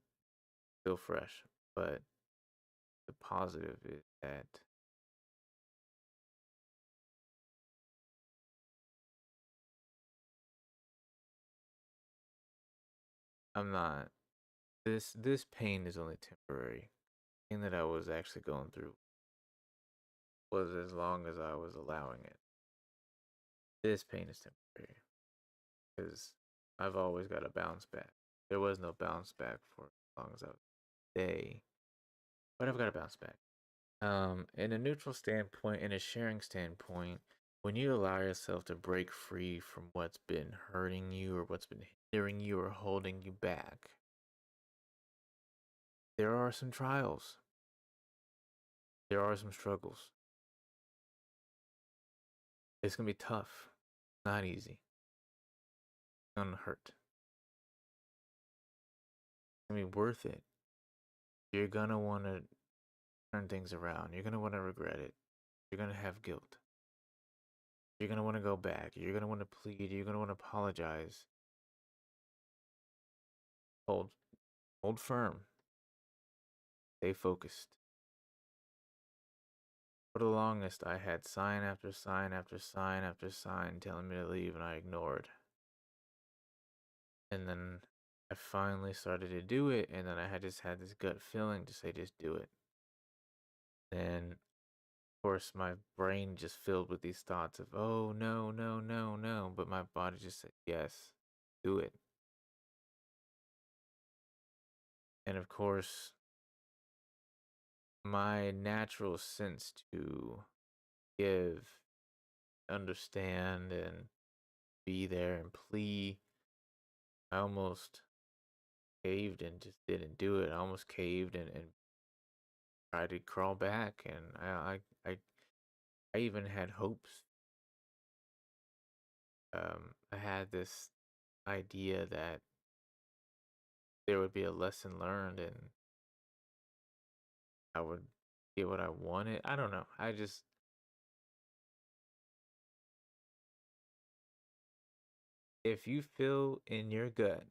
Still fresh. But the positive is that I'm not. This pain is only temporary. The pain that I was actually going through was as long as I was allowing it. This pain is temporary because I've always got to bounce back. There was no bounce back for as long as I was day, but I've got to bounce back. In a neutral standpoint, in a sharing standpoint, when you allow yourself to break free from what's been hurting you or what's been hindering you or holding you back, there are some trials, there are some struggles. It's gonna be tough, not easy, it's gonna hurt. It's gonna be worth it. You're gonna wanna turn things around, you're gonna wanna regret it, you're gonna have guilt. You're gonna want to go back. You're gonna want to plead. You're gonna want to apologize. Hold, hold firm. Stay focused. For the longest, I had sign after sign after sign after sign telling me to leave, and I ignored. And then I finally started to do it, and then I had just had this gut feeling to say, just do it. And of course, my brain just filled with these thoughts of, oh, no, no, no, no. But my body just said, yes, do it. And of course, my natural sense to give, understand, and be there and plea, I almost caved and just didn't do it. I almost caved and tried to crawl back, and I even had hopes. I had this idea that there would be a lesson learned, and I would get what I wanted. I don't know. If you feel in your gut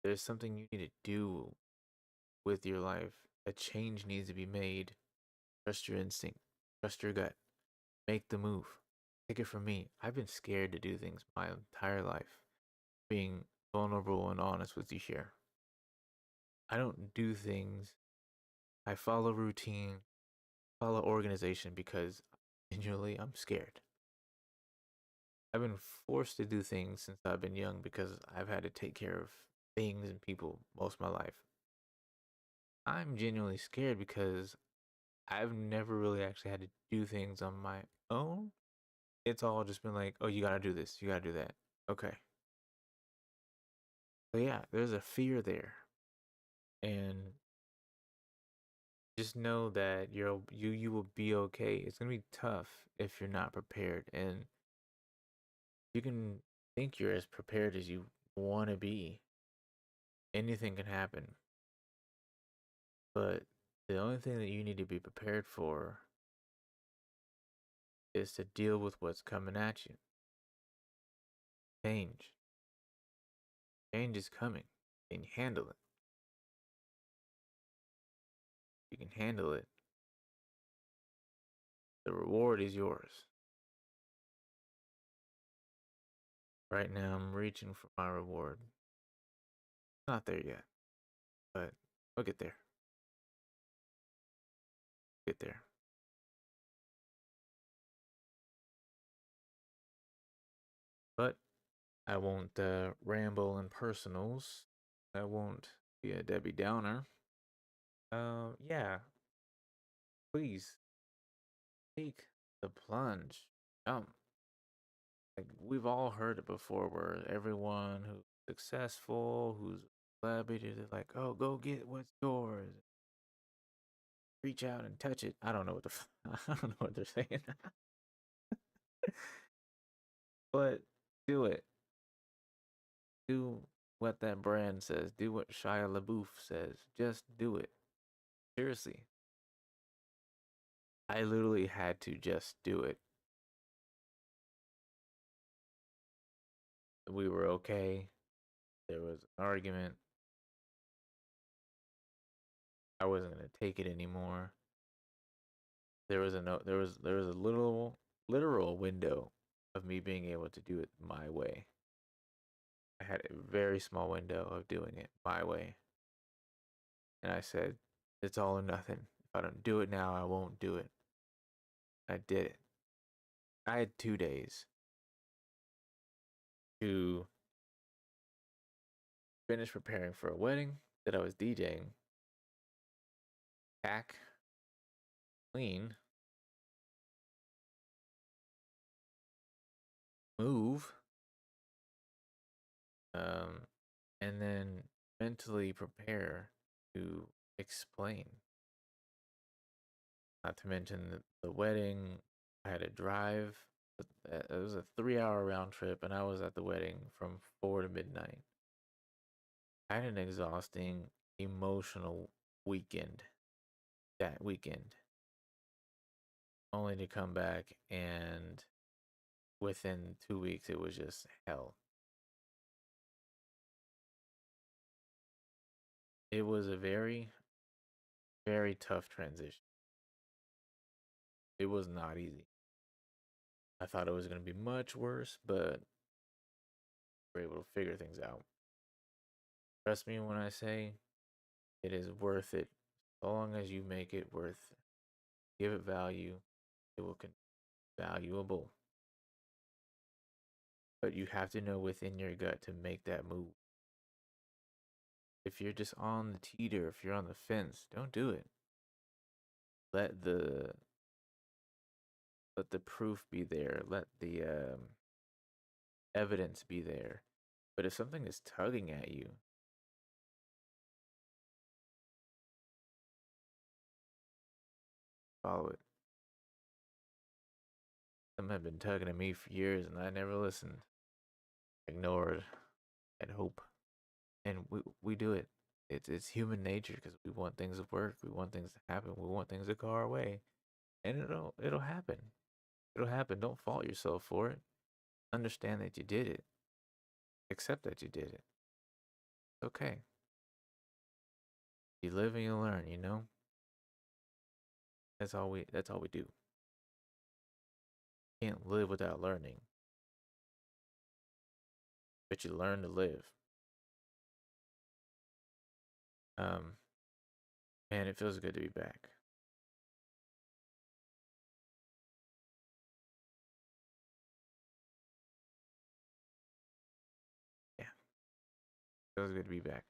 there's something you need to do with your life, a change needs to be made, trust your instinct, trust your gut, make the move. Take it from me. I've been scared to do things my entire life. Being vulnerable and honest with you here. I don't do things. I follow routine, follow organization because genuinely I'm scared. I've been forced to do things since I've been young because I've had to take care of things and people most of my life. I'm genuinely scared because I've never really actually had to do things on my own. It's all just been like, oh, you gotta do this, you gotta do that. Okay. But yeah, there's a fear there. And just know that you will be okay. It's gonna be tough if you're not prepared. And you can think you're as prepared as you wanna be. Anything can happen. But the only thing that you need to be prepared for is to deal with what's coming at you. Change. Change is coming. You can handle it. You can handle it. The reward is yours. Right now, I'm reaching for my reward. Not there yet, but we'll get there. Get there. But I won't ramble in personals. I won't be a Debbie Downer. Yeah, please take the plunge. Jump. Like we've all heard it before, where everyone who's successful, who's celebrated, is like, "Oh, go get what's yours. Reach out and touch it." I don't know what I don't know what they're saying, but do it. Do what that brand says. Do what Shia LaBeouf says. Just do it. Seriously, I literally had to just do it. We were okay. There was an argument. I wasn't gonna take it anymore. There was a little literal window of me being able to do it my way. I had a very small window of doing it my way. And I said, it's all or nothing. If I don't do it now, I won't do it. I did it. I had 2 days to finish preparing for a wedding that I was DJing, pack, clean, move, um, and then mentally prepare to explain. Not to mention the wedding, I had to drive. It was a 3 hour round trip, and I was at the wedding from 4 to midnight. I had an exhausting emotional weekend that weekend. only to come back and within 2 weeks it was just hell. It was a very, very tough transition. It was not easy. I thought it was going to be much worse, but we're able to figure things out. Trust me when I say it is worth it. So long as you make it worth, give it value, it will be valuable. But you have to know within your gut to make that move. If you're just on the teeter, if you're on the fence, don't do it. Let the proof be there. Let the evidence be there. But if something is tugging at you, follow it. Some have been tugging at me for years and I never listened. Ignored and hope. And we do it. It's human nature because we want things to work, we want things to happen, we want things to go our way. And it'll happen. It'll happen. Don't fault yourself for it. Understand that you did it. Accept that you did it. It's okay. You live and you learn, you know? That's all we do. Can't live without learning. But you learn to live. Um Man, it feels good to be back. Yeah, feels good to be back.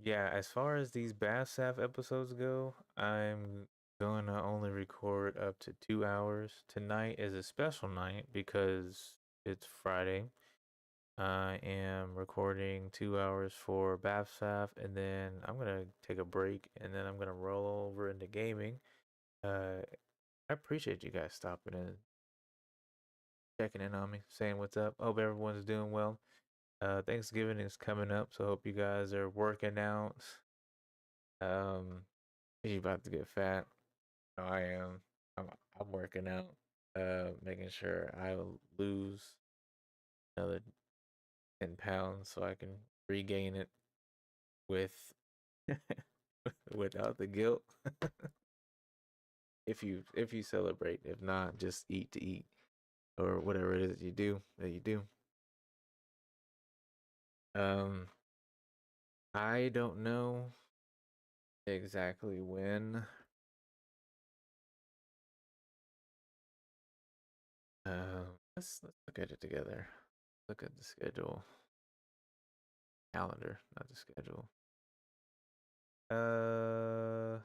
Yeah, as far as these Bath Staff episodes go, I'm gonna only record up to 2 hours. Tonight is a special night because it's Friday. I am recording 2 hours for Bath Staff, and then I'm gonna take a break, and then I'm gonna roll over into gaming. I appreciate you guys stopping in, checking in on me, saying what's up. Hope everyone's doing well. Thanksgiving is coming up, so hope you guys are working out. You about to get fat. I am. I'm working out, making sure I lose another 10 pounds so I can regain it with without the guilt. If you celebrate, if not, just eat to eat or whatever it is you do. Um, I don't know exactly when. Let's look at it together. Look at the schedule, calendar, not the schedule. Uh,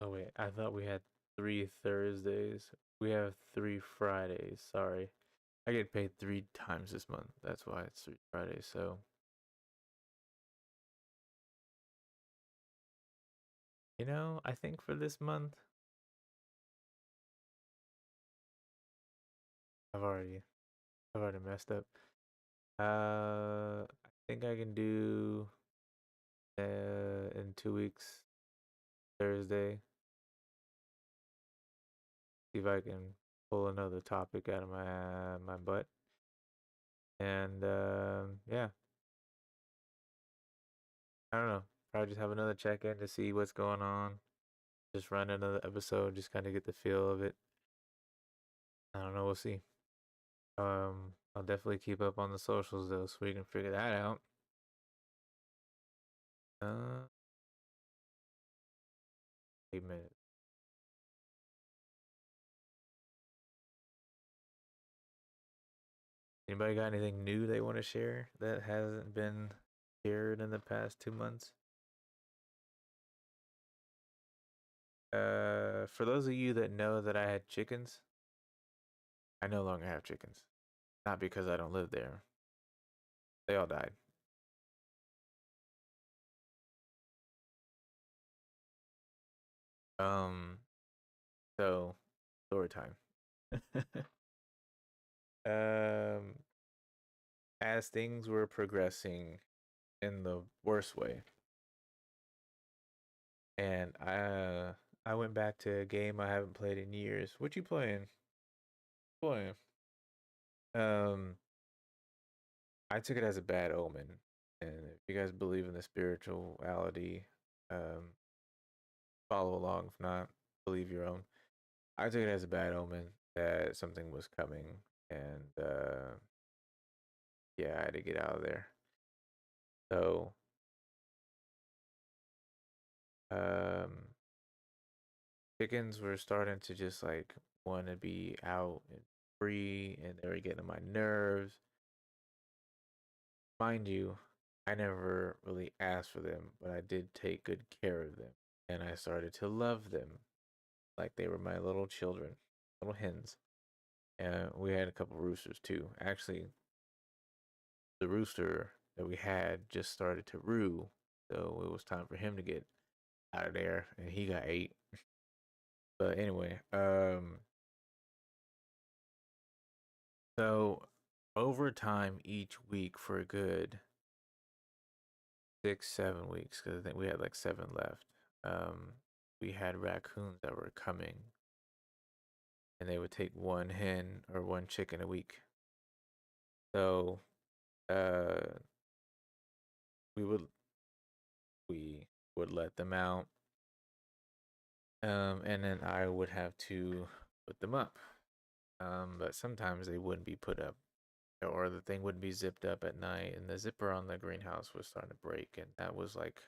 oh wait, I thought we had 3 Thursdays. We have 3 Fridays. Sorry, I get paid 3 times this month. That's why it's 3 Fridays. So I think for this month, I've already I've already messed up. I think I can do in 2 weeks Thursday. See if I can pull another topic out of my butt. And yeah, I don't know. Probably just have another check in to see what's going on. Just run another episode, just kind of get the feel of it. I don't know. We'll see. I'll definitely keep up on the socials though, so we can figure that out. Uh, 8 minutes. Anybody got anything new they want to share that hasn't been shared in the past 2 months? For those of you that know that I had chickens, I no longer have chickens. Not because I don't live there. They all died. Um, so story time. um, as things were progressing in the worst way, and I went back to a game I haven't played in years. What you playing? Playing. Um, I took it as a bad omen, and if you guys believe in the spirituality, um, follow along. If not, believe your own. I took it as a bad omen that something was coming, and yeah, I had to get out of there. So, um, chickens were starting to just like want to be out and free, and they were getting on my nerves. Mind you, I never really asked for them, but I did take good care of them, and I started to love them like they were my little children, little hens. And we had a couple roosters too. Actually, the rooster that we had just started to roo, so it was time for him to get out of there, and he got ate. But anyway, so over time each week for a good 6, 7 weeks, because I think we had like 7 left. We had raccoons that were coming, and they would take one hen or one chicken a week. So, uh, we would we would let them out, and then I would have to put them up. But sometimes they wouldn't be put up, or the thing wouldn't be zipped up at night, and the zipper on the greenhouse was starting to break, and that was like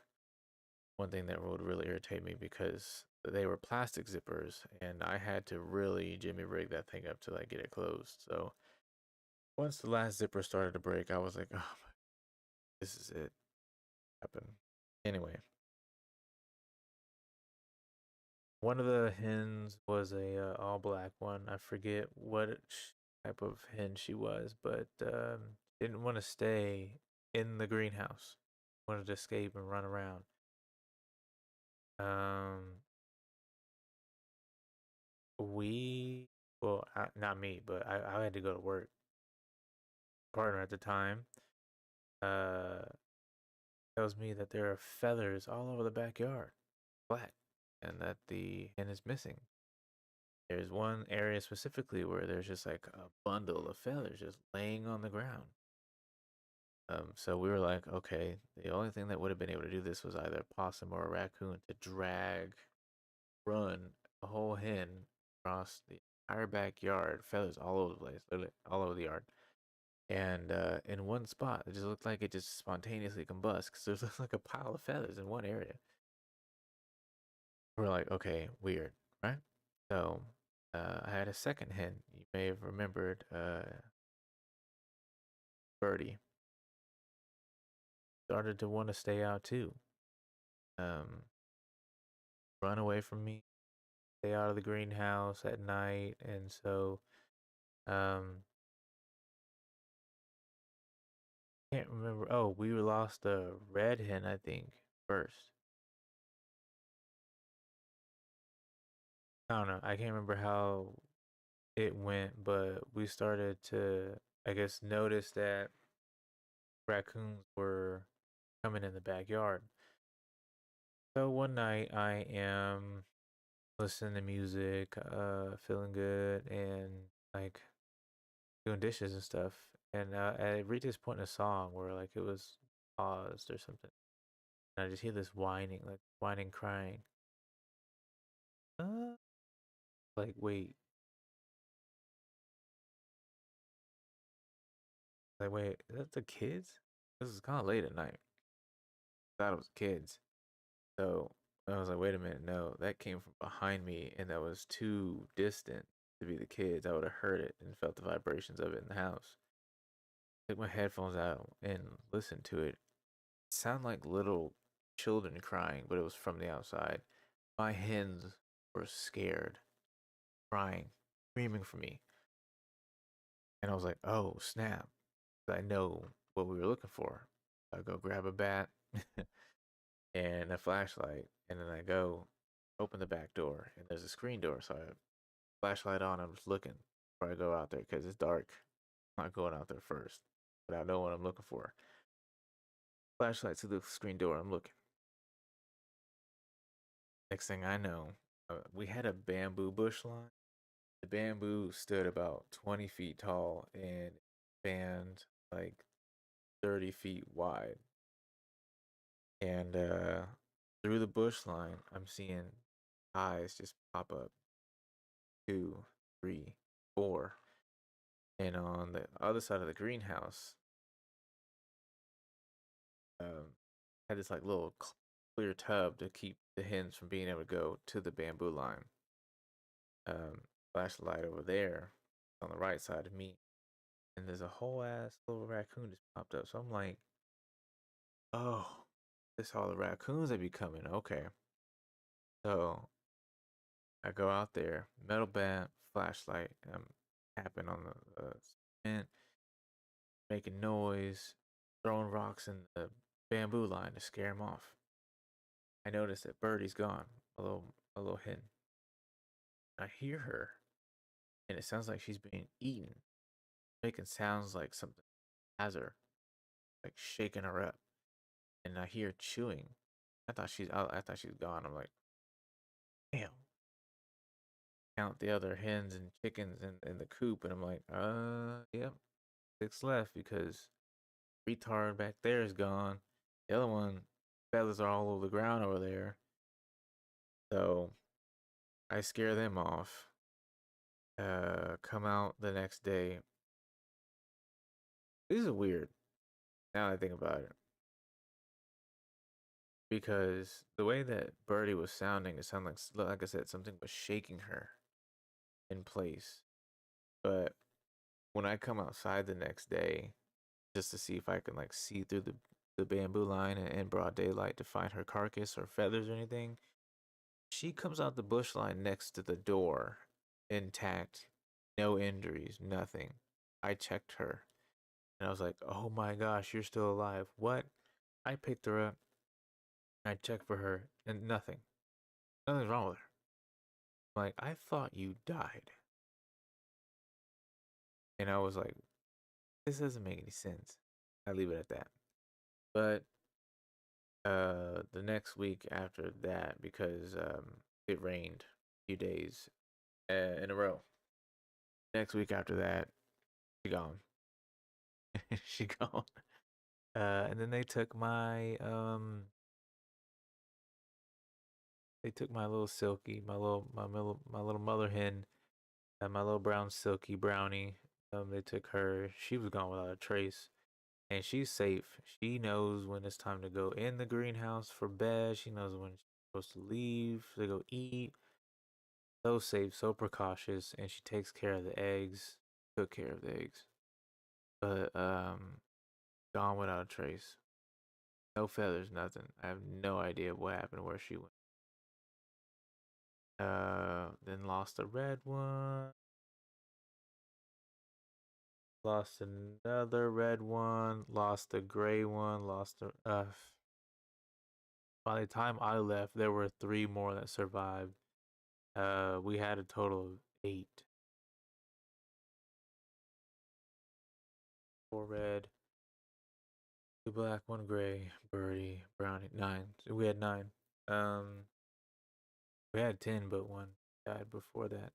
one thing that would really irritate me because they were plastic zippers, and I had to really jimmy rig that thing up to like get it closed. So once the last zipper started to break, I was like, oh, this is it. Happened. Anyway, one of the hens was a all black one. I forget what type of hen she was, but didn't want to stay in the greenhouse. Wanted to escape and run around. Um, we, well, not me, but I had to go to work. Partner at the time uh tells me that there are feathers all over the backyard, black, and that the hen is missing. There's one area specifically where there's just like a bundle of feathers just laying on the ground. So we were like, okay, the only thing that would have been able to do this was either a possum or a raccoon to drag, run a whole hen across the entire backyard, feathers all over the place, literally all over the yard. And in one spot, it just looked like it just spontaneously combust because there's like a pile of feathers in one area. We're like, okay, weird, right? So I had a second hen. You may have remembered Birdie started to want to stay out too. Um, run away from me, stay out of the greenhouse at night, and so um, can't remember. Oh, we lost a red hen, I think, first. I don't know. I can't remember how it went, but we started to, I guess, notice that raccoons were coming in the backyard. So one night I am listening to music, feeling good, and like doing dishes and stuff. And I reached this point in a song where like it was paused or something. And I just hear this whining, like whining, crying. Uh, like, wait, like, wait, is that the kids? This is kind of late at night. I thought it was kids. So I was like, wait a minute, no, that came from behind me, and that was too distant to be the kids. I would have heard it and felt the vibrations of it in the house. Took my headphones out and listened to it. It sounded like little children crying, but it was from the outside. My hens were scared, crying, screaming for me. And I was like, oh, snap. I know what we were looking for. I go grab a bat and a flashlight, and then I go open the back door, and there's a screen door. So I flashlight on. I'm just looking before I go out there because it's dark. I'm not going out there first, but I know what I'm looking for. Flashlight to the screen door. I'm looking. Next thing I know, we had a bamboo bush line. The bamboo stood about 20 feet tall and spanned like 30 feet wide. And through the bush line, I'm seeing eyes just pop up, two, three, four. And on the other side of the greenhouse, had this like little clear tub to keep the hens from being able to go to the bamboo line. Flashlight over there on the right side of me, and there's a whole ass little raccoon just popped up. So I'm like, oh, this all the raccoons that be coming. Okay, so I go out there, metal bat, flashlight, and I'm tapping on the cement, making noise, throwing rocks in the bamboo line to scare him off. I notice that Birdie's gone, a little hen. I hear her, and it sounds like she's being eaten, making sounds like something has her, like shaking her up. And I hear chewing. I thought she's gone. I'm like, damn. Count the other hens and chickens in the coop, and I'm like, yep, 6 left because retard back there is gone. The other one, feathers are all over the ground over there. So I scare them off. Come out the next day. This is weird. Now that I think about it, because the way that Birdie was sounding, it sounded like I said, something was shaking her in place. But when I come outside the next day, just to see if I can like see through the bamboo line in broad daylight to find her carcass or feathers or anything, she comes out the bush line next to the door, intact, no injuries, nothing. I checked her and I was like, "Oh my gosh, you're still alive." What? I picked her up. I checked for her and nothing. Nothing's wrong with her. I'm like, I thought you died. And I was like, this doesn't make any sense. I leave it at that. But the next week after that, because it rained a few days in a row. Next week after that, she gone. She gone. And then they took my little Silky, my little mother hen, and my little brown Silky brownie. They took her. She was gone without a trace. And she's safe. She knows when it's time to go in the greenhouse for bed. She knows when she's supposed to leave to go eat. So safe, so precautious, and she takes care of the eggs. Took care of the eggs, but gone without a trace. No feathers, nothing. I have no idea what happened, where she went. Then lost a red one. Lost another red one. Lost a gray one. Lost a. By the time I left, there were 3 more that survived. We had a total of 8. 4 red, 2 black, 1 gray, birdie, brownie, 9. So we had 9. Um, we had 10, but 1 died before that.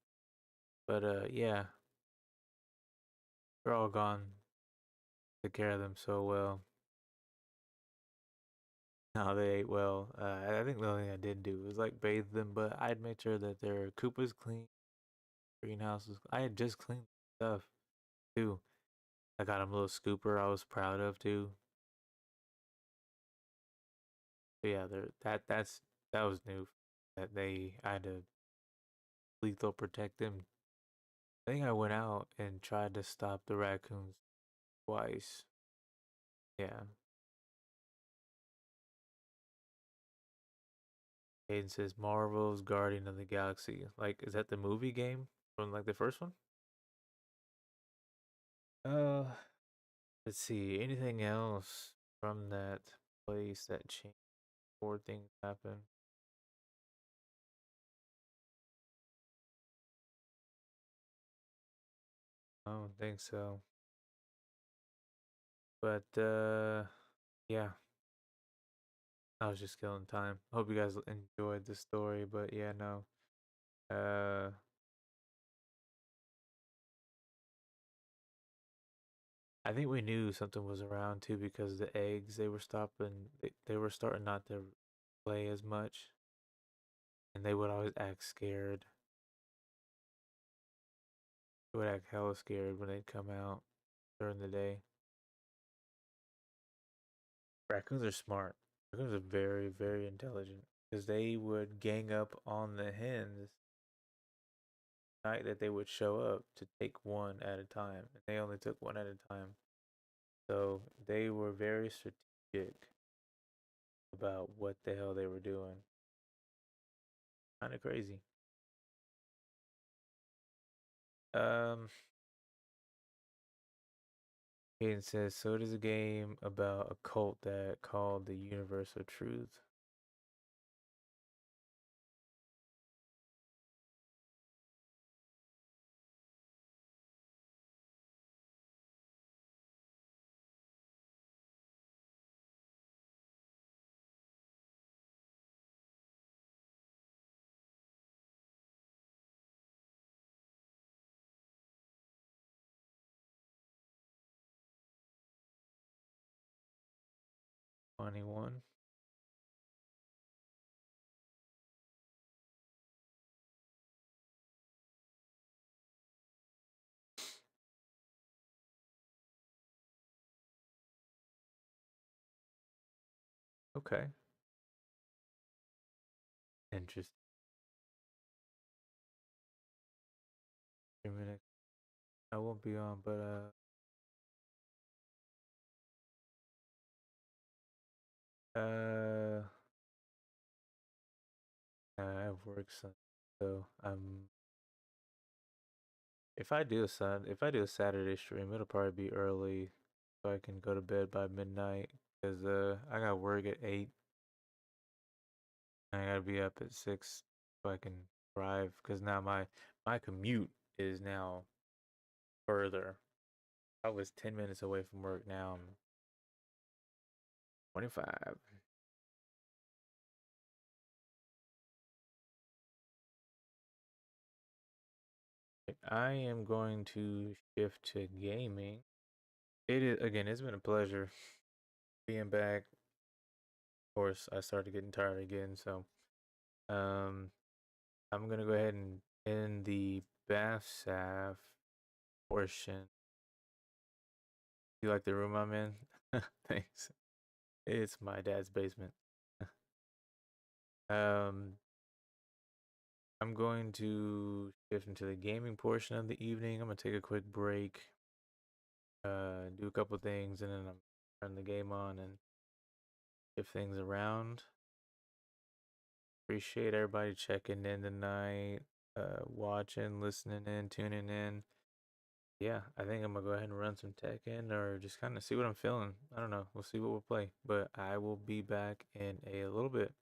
But yeah, they're all gone. Took care of them so well. No, they ate well. I think the only thing I did do was like bathe them, but I'd made sure that their coop was clean, greenhouse was. I had just cleaned stuff too. I got them a little scooper I was proud of too. But yeah, that was new. That they I had to lethal protect them. I think I went out and tried to stop the raccoons twice. Yeah. Aiden says Marvel's Guardian of the Galaxy. Like, is that the movie game from like the first one? Uh, let's see. Anything else from that place that changed before things happen? I don't think so. But yeah, I was just killing time. Hope you guys enjoyed the story, but yeah, no. Uh, I think we knew something was around too because the eggs they were stopping. They were starting not to play as much, and they would always act scared. They would act hella scared when they'd come out during the day. Raccoons are smart. Raccoons are very, very intelligent because they would gang up on the hens the night that they would show up to take one at a time. And they only took one at a time. So they were very strategic about what the hell they were doing. Kind of crazy. Um, Hayden says, so it is a game about a cult that called the Universal Truth. 21. Okay. Interesting. 3 minutes. I won't be on, but I have work Sunday, so if I do a Saturday stream, it'll probably be early, so I can go to bed by midnight. Cause I got work at 8, and I gotta be up at 6, so I can drive. Cause now my commute is now further. I was 10 minutes away from work. Now I'm 25. I am going to shift to gaming. It is again. It's been a pleasure being back. Of course, I started getting tired again, so um, I'm gonna go ahead and end the bath portion. You like the room I'm in? Thanks. It's my dad's basement. um, I'm going to shift into the gaming portion of the evening. I'm gonna take a quick break, do a couple things, and then I'm turn the game on and shift things around. Appreciate everybody checking in tonight, watching, listening in, tuning in. Yeah, I think I'm gonna go ahead and run some tech in or just kind of see what I'm feeling. I don't know. We'll see what we'll play. But I will be back in a little bit.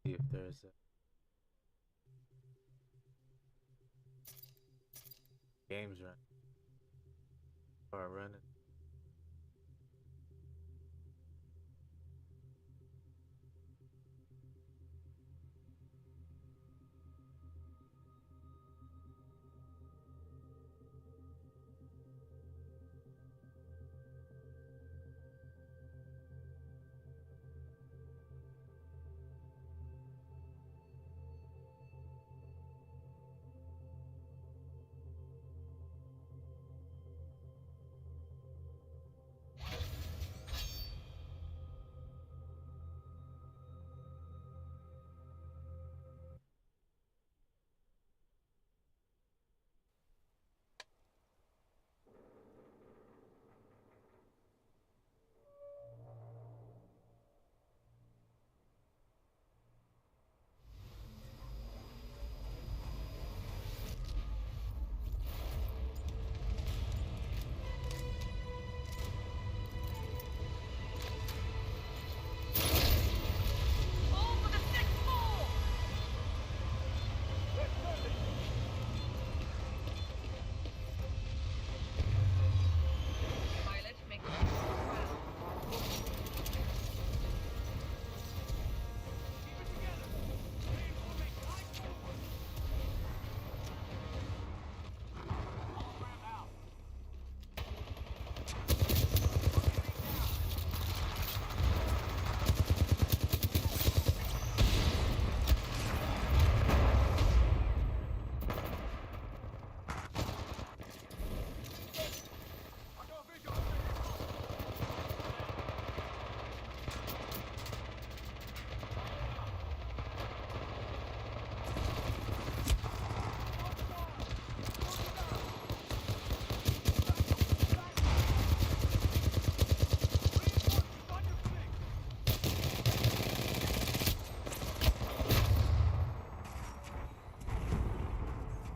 See if there's a games run or running.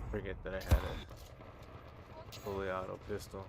Forget that I had a fully auto pistol.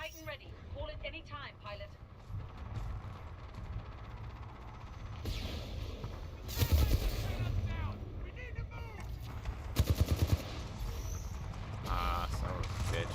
Titan ready. Call it any time, pilot. Ah, son of a bitch.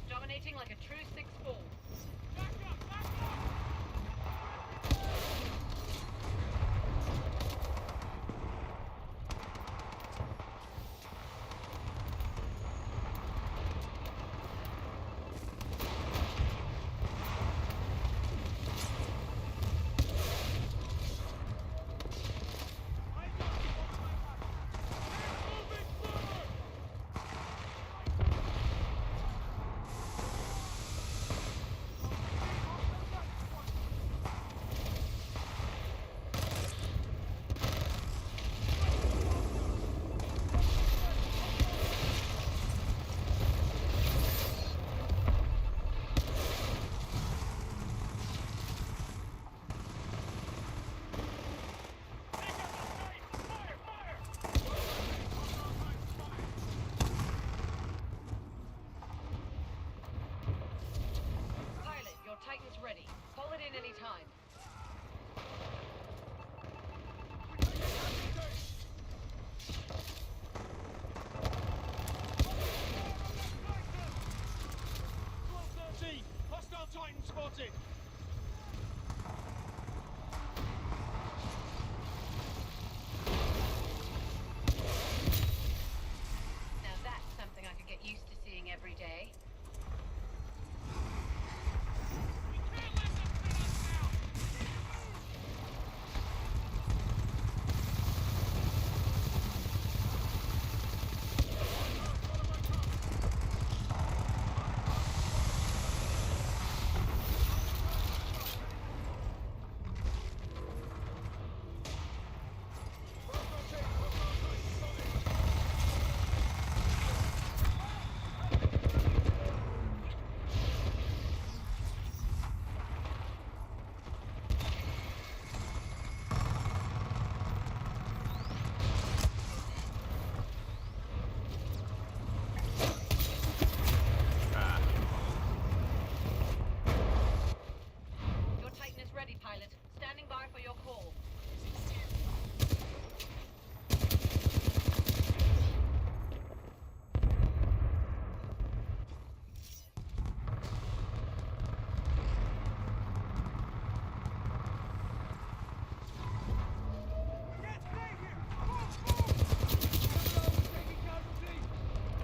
Dominating like a true 6-4. Pilot, your Titan's ready. Call it in any time. Hostile Titan spotted! Now that's something I could get used to seeing every day. Your Titan is ready, pilot. Standing by for your call.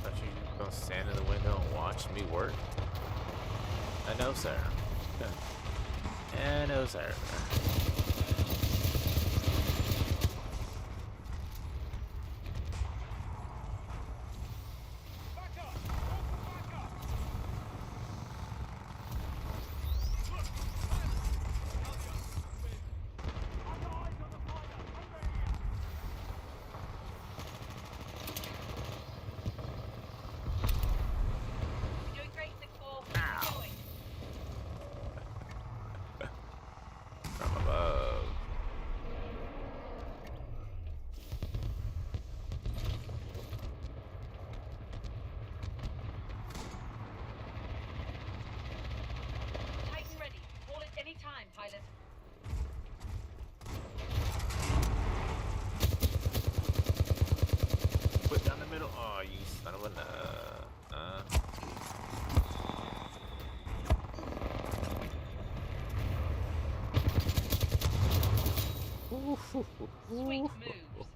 Thought you were gonna stand in the window and watch me work? No, sir. No, sir. You're doing great, 6-4. Ow. Keep going. From above. Titan ready. Call it any time, pilot. Put down the middle. Oh, you son of a Sweet moves.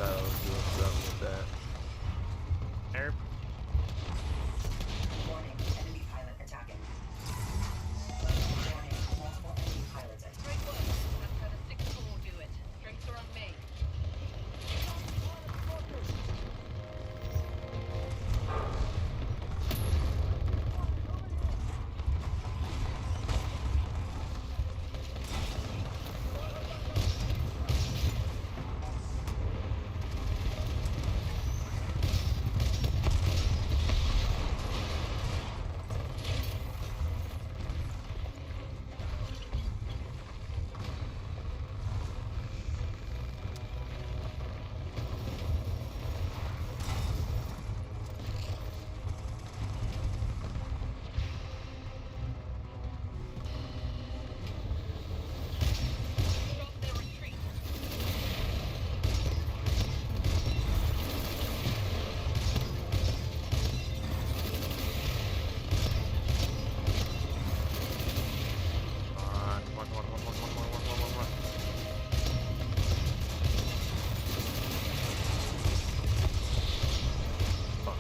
thought I was doing something with that. Erp. Warning, enemy pilot attacking. Warning, multiple enemy pilots attacking. Great work. Let's let a 6-4 do it. Drinks are on me. Stop their retreat. Come on. Fuck.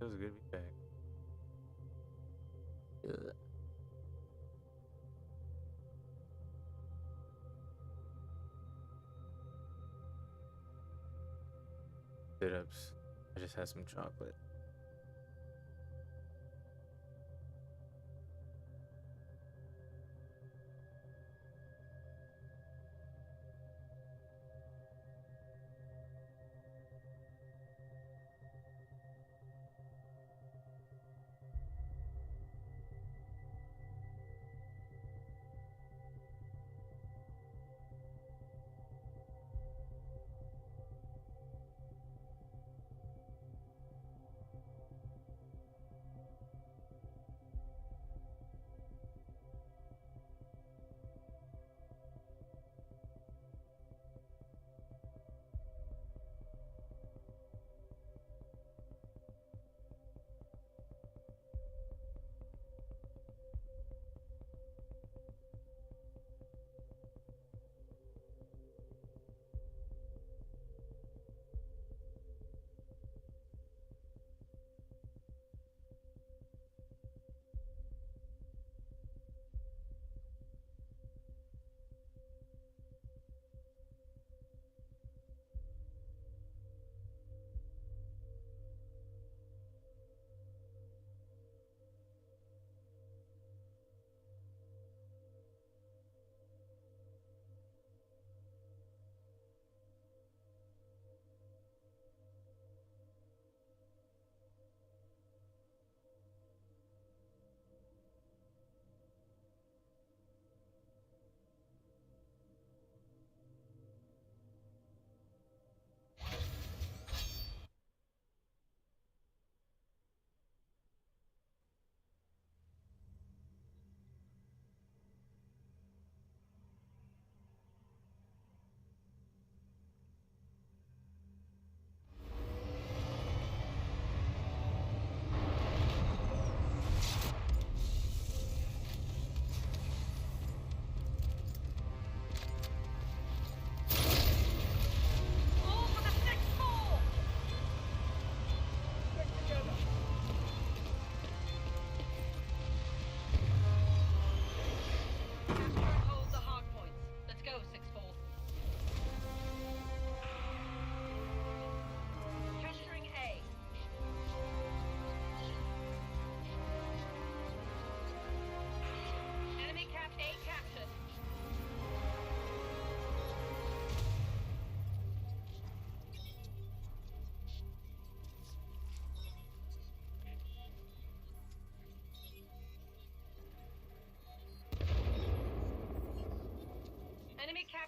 Feels good to be back. Ugh. Sit-ups. I just had some chocolate.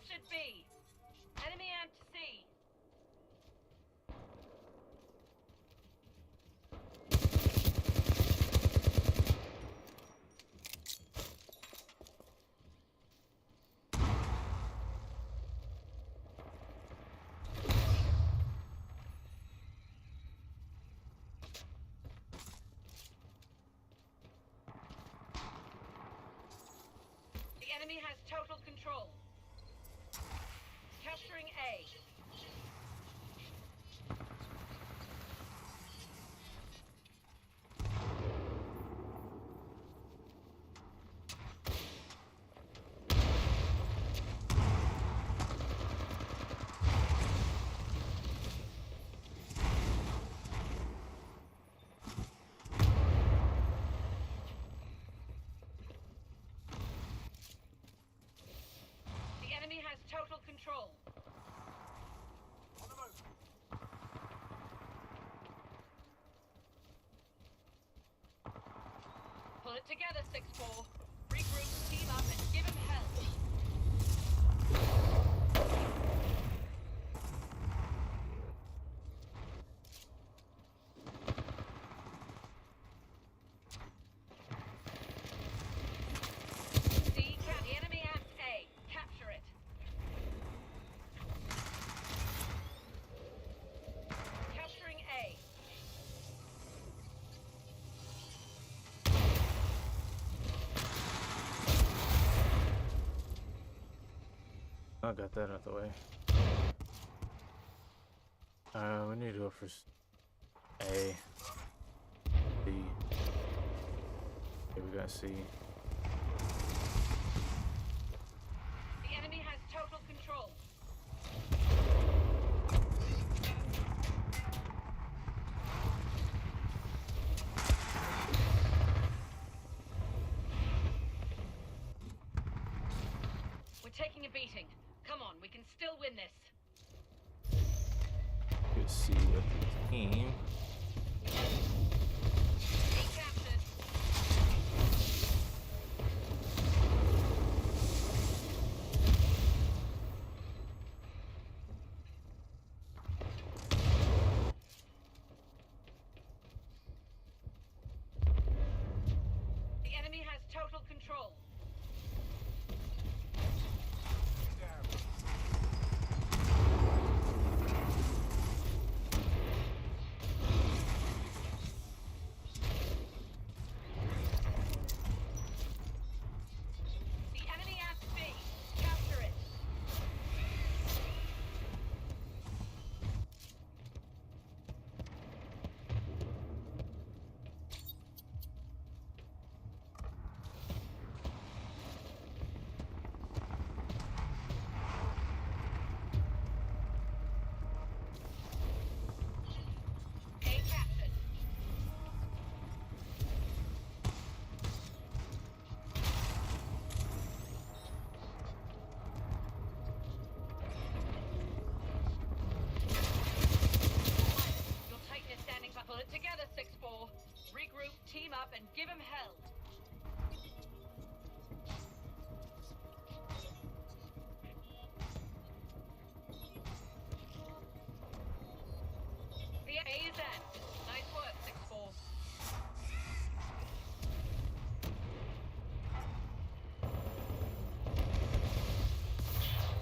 Captured B. Enemy amp C. The enemy has total control. Capturing A. The enemy has total control. On the move. Pull it together, 6-4. Regroup, team up, and give him hell. C, the enemy amps A. Capture it. Capturing A. I got that out the way. We need to go for A. B. Okay, we got C. The enemy has total control. We're taking a beating. Come on, we can still win this. Good C with the team. A captured. The enemy has total control. The enemy amps B. Capture it. A captured. Your tightness standing by. Pull it together, 6-4. Regroup, team up, and give him hell. The A is in. Nice work, 6-4.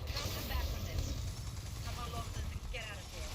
Can't come back from this. Cut our losses and get out of here.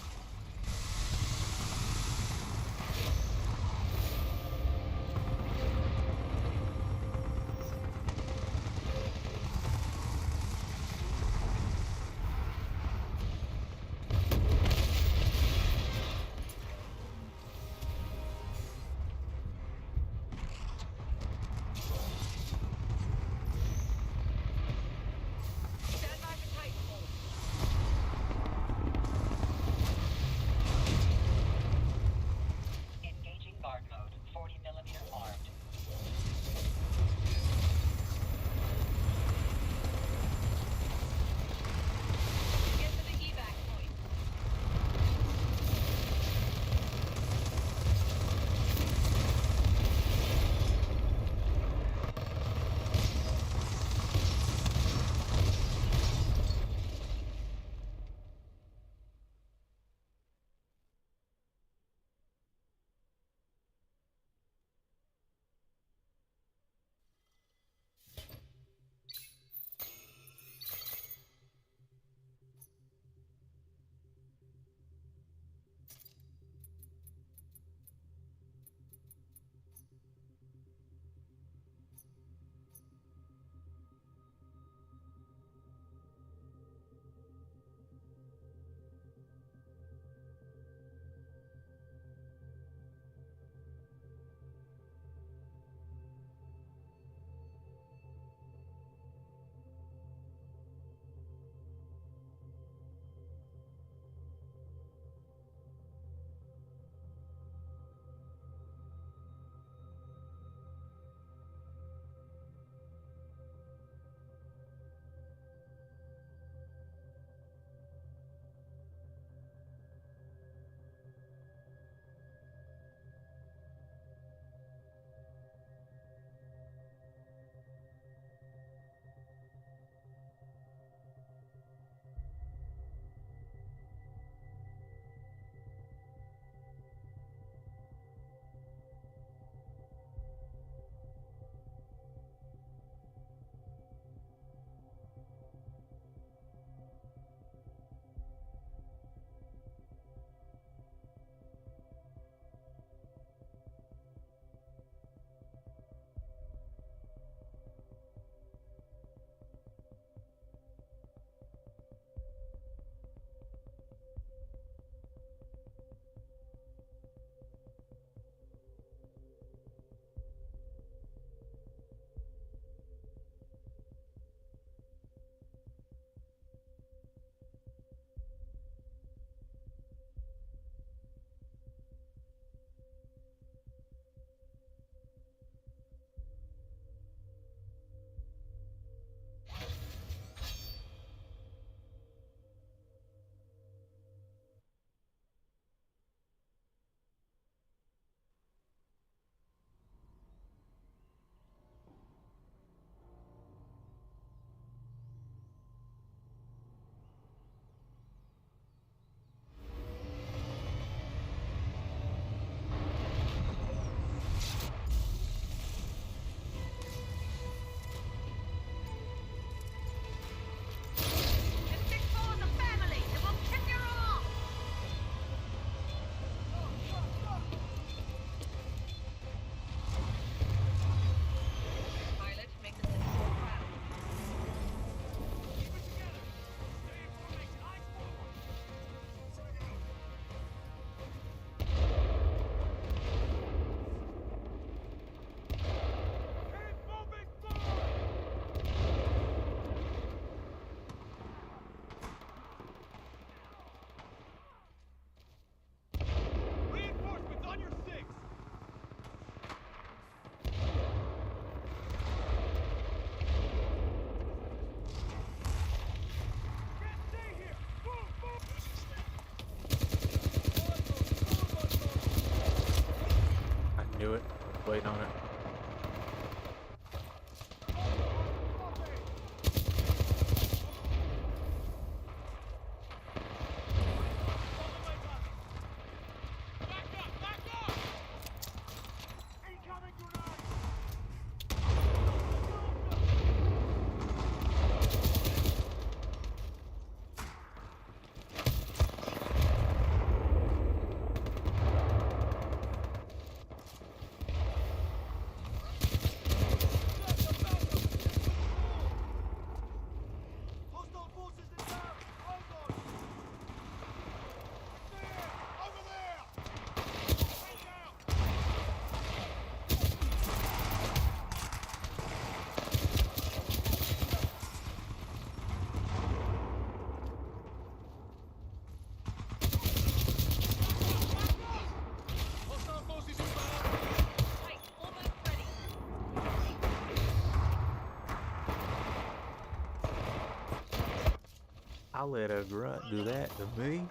I'll let a grunt do that to me.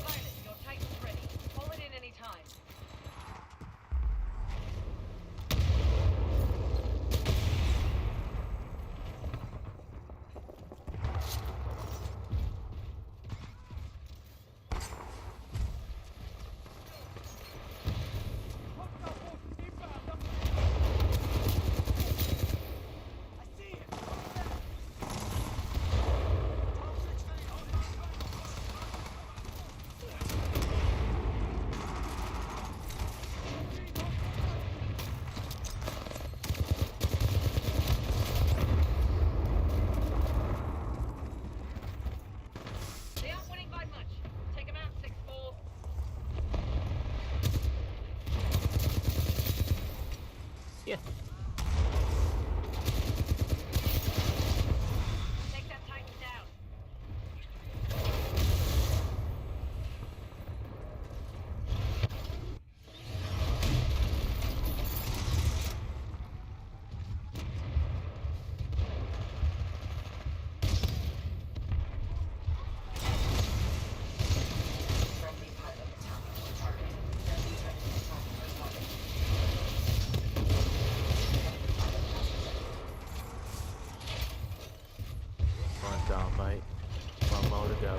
Pilot, your Titan's ready. Call it in any time. Hostile forces inbound up I see it! Over there! They aren't winning by much. Take them out, 6-4. Yeah. Take that Titan down. Friendly pilot attacking on target. Friendly Titan attacking on target. Enemy pilot passenger. One down, mate. One more to go.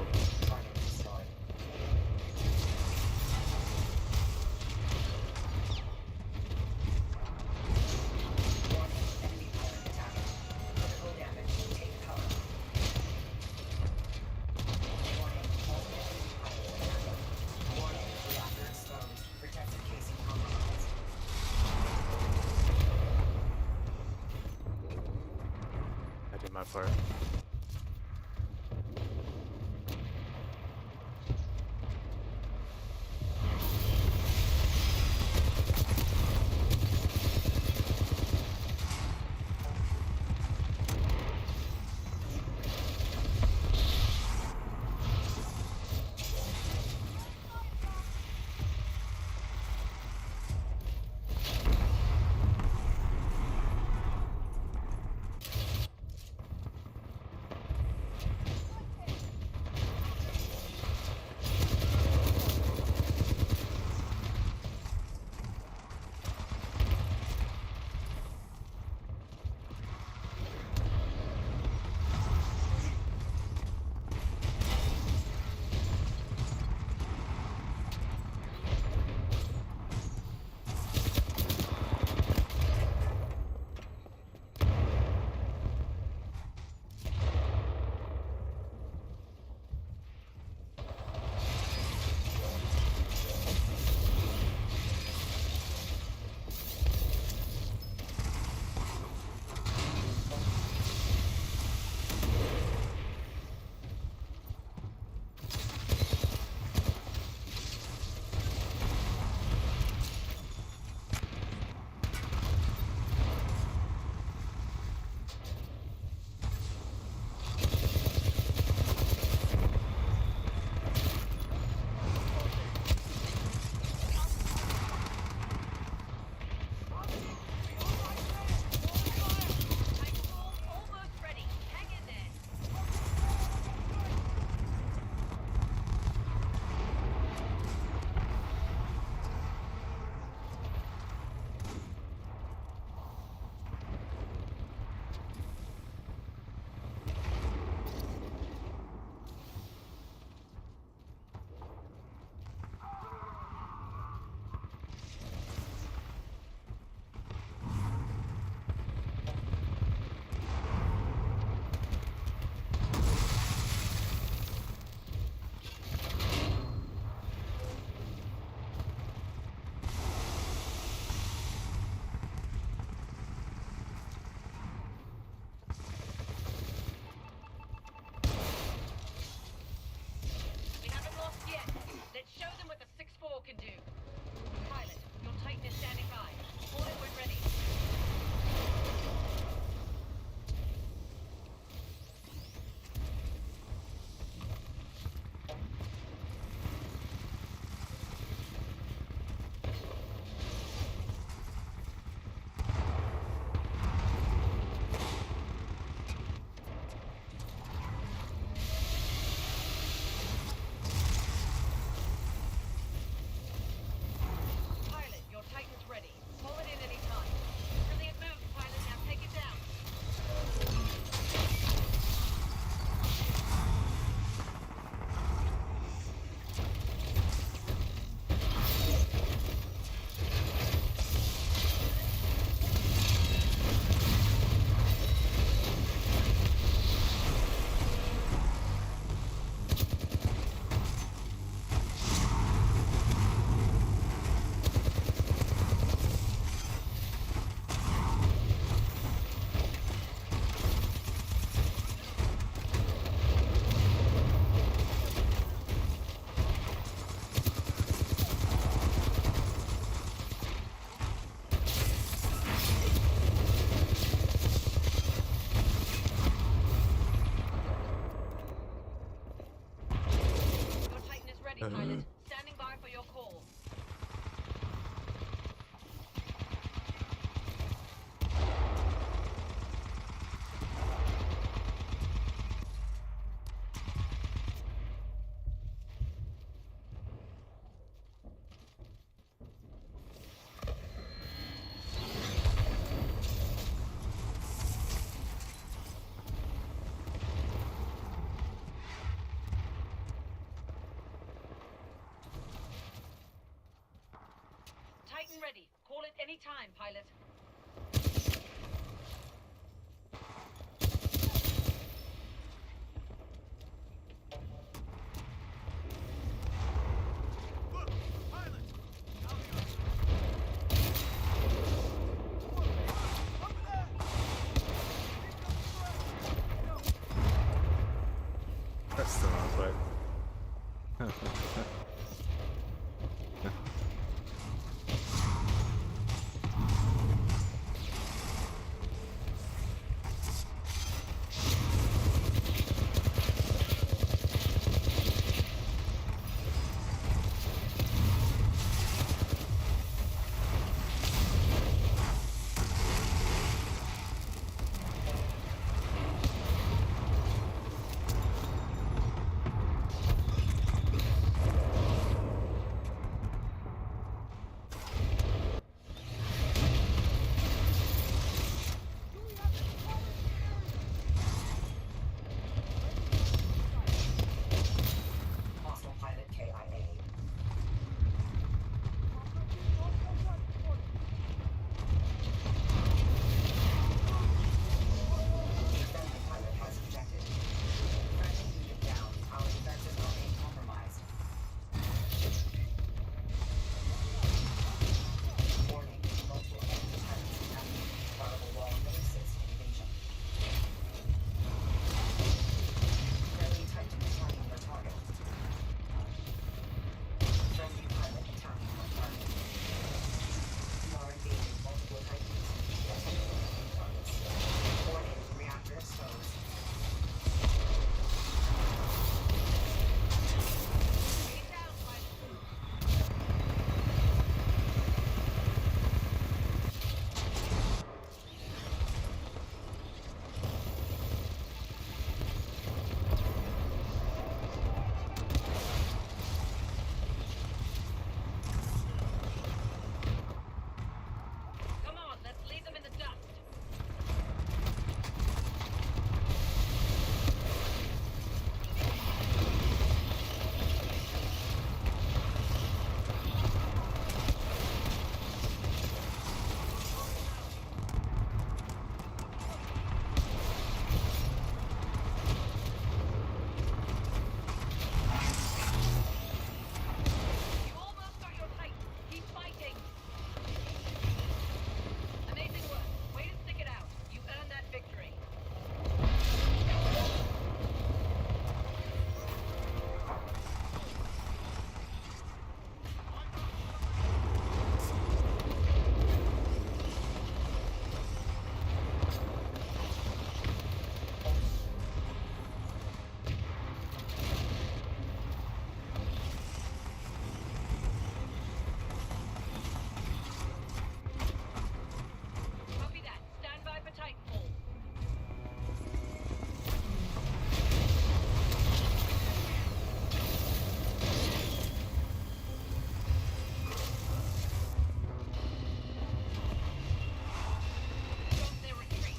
Target destroyed. Warning, enemy pilot attacking. Critical damage. Take cover. Warning, all enemy pilot attacking. Warning, reactor exposed. Protected casing compromised. I did my part. ready. Call it any time, pilot. Look! Pilot! Down here! Up there! That's the wrong button. Hostile pilot KIA. The friendly pilot has ejected. Friendly unit down. Our defenses remain compromised. Warning, multiple enemy pilots active. Horrible wall may assist invasion. Friendly Titan attacking your target. Friendly pilot attacking your target. You are engaging multiple Titans. Attacking enemy targets. Warning, reactor exposed. Get down, pilot. Come on, let's leave them in the dust. You almost got your Titan. Keep fighting. Amazing work. Way to stick it out. You earned that victory. Copy that. Stand by for Titanfall. Stop their retreat.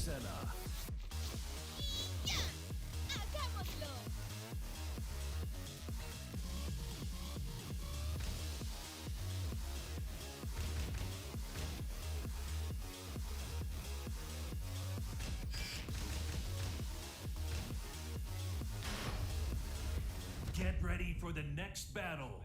Senna. ¡Hagámoslo! Get ready for the next battle.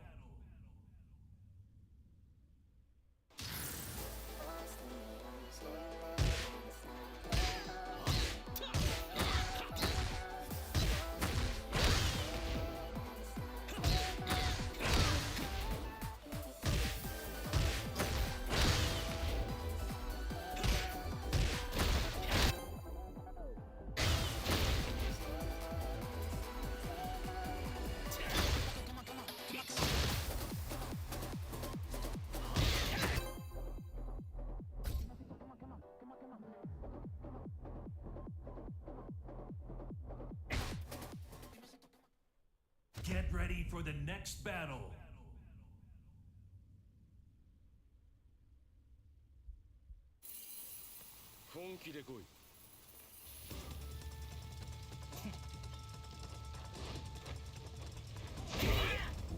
Get ready for the next battle.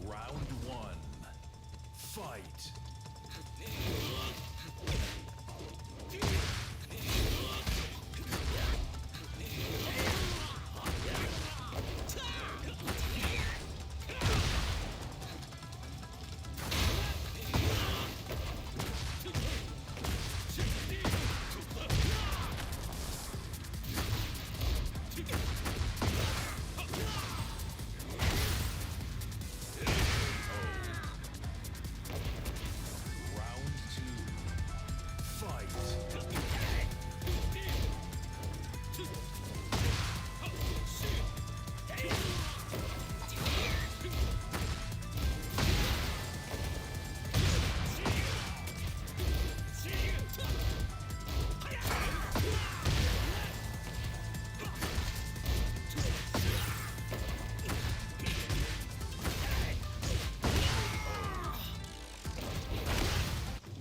Round one. Fight. Round two. Fight.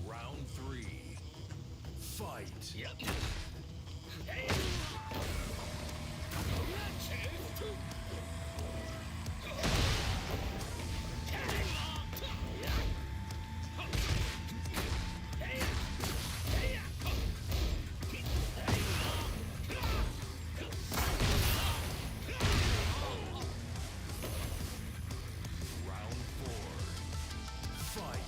Round three. Fight. Round four. Fight.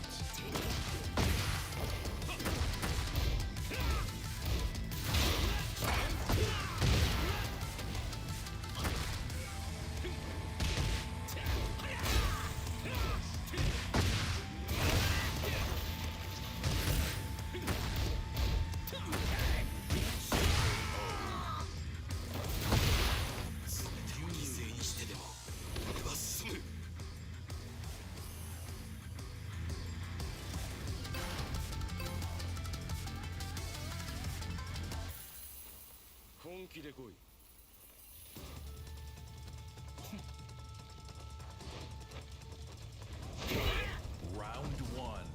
Round one.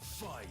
Fight.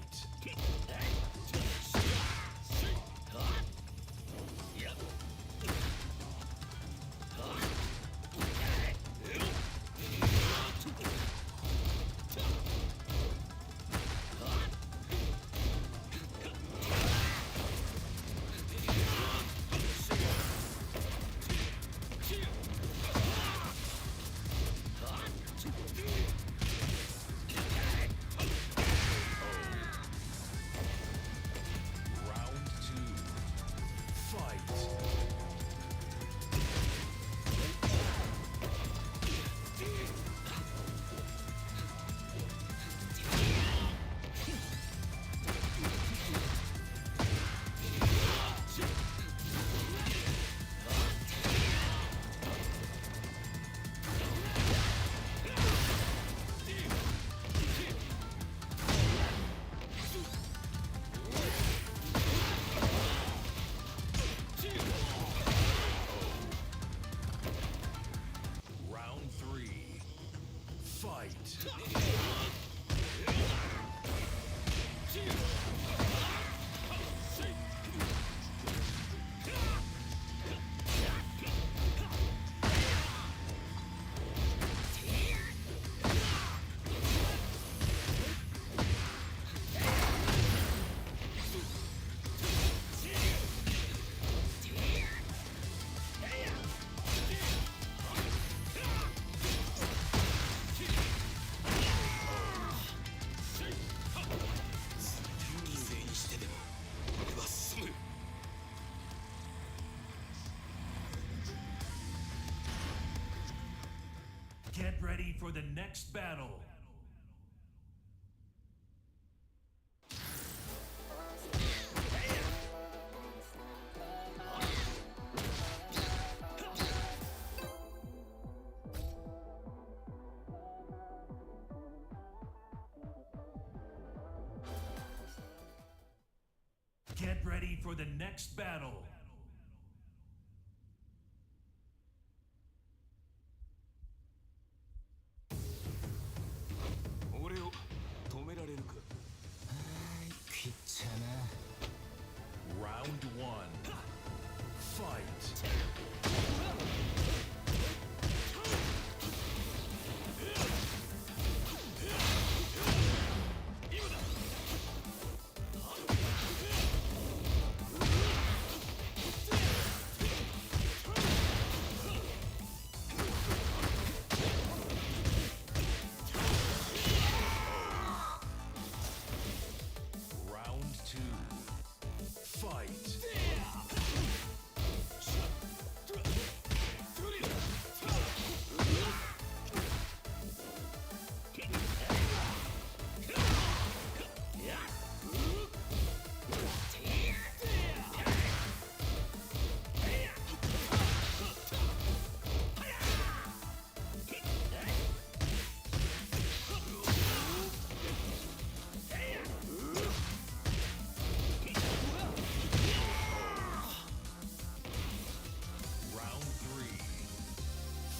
Get ready for the next battle. Get ready for the next battle. 俺を止められるか。食っちゃな。 Round 1. Fight. Round 2. Fight. Round 3.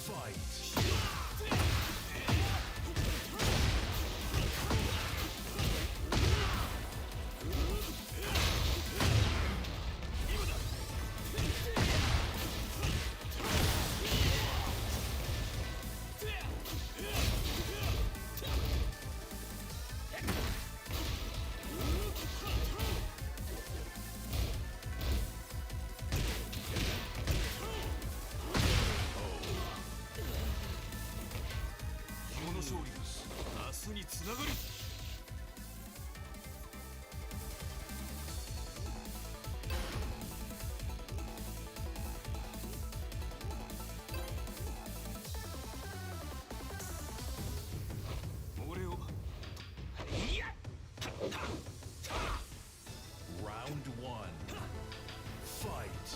Fight. Oh. この勝利が明日につながる。俺を Round 1. Fight.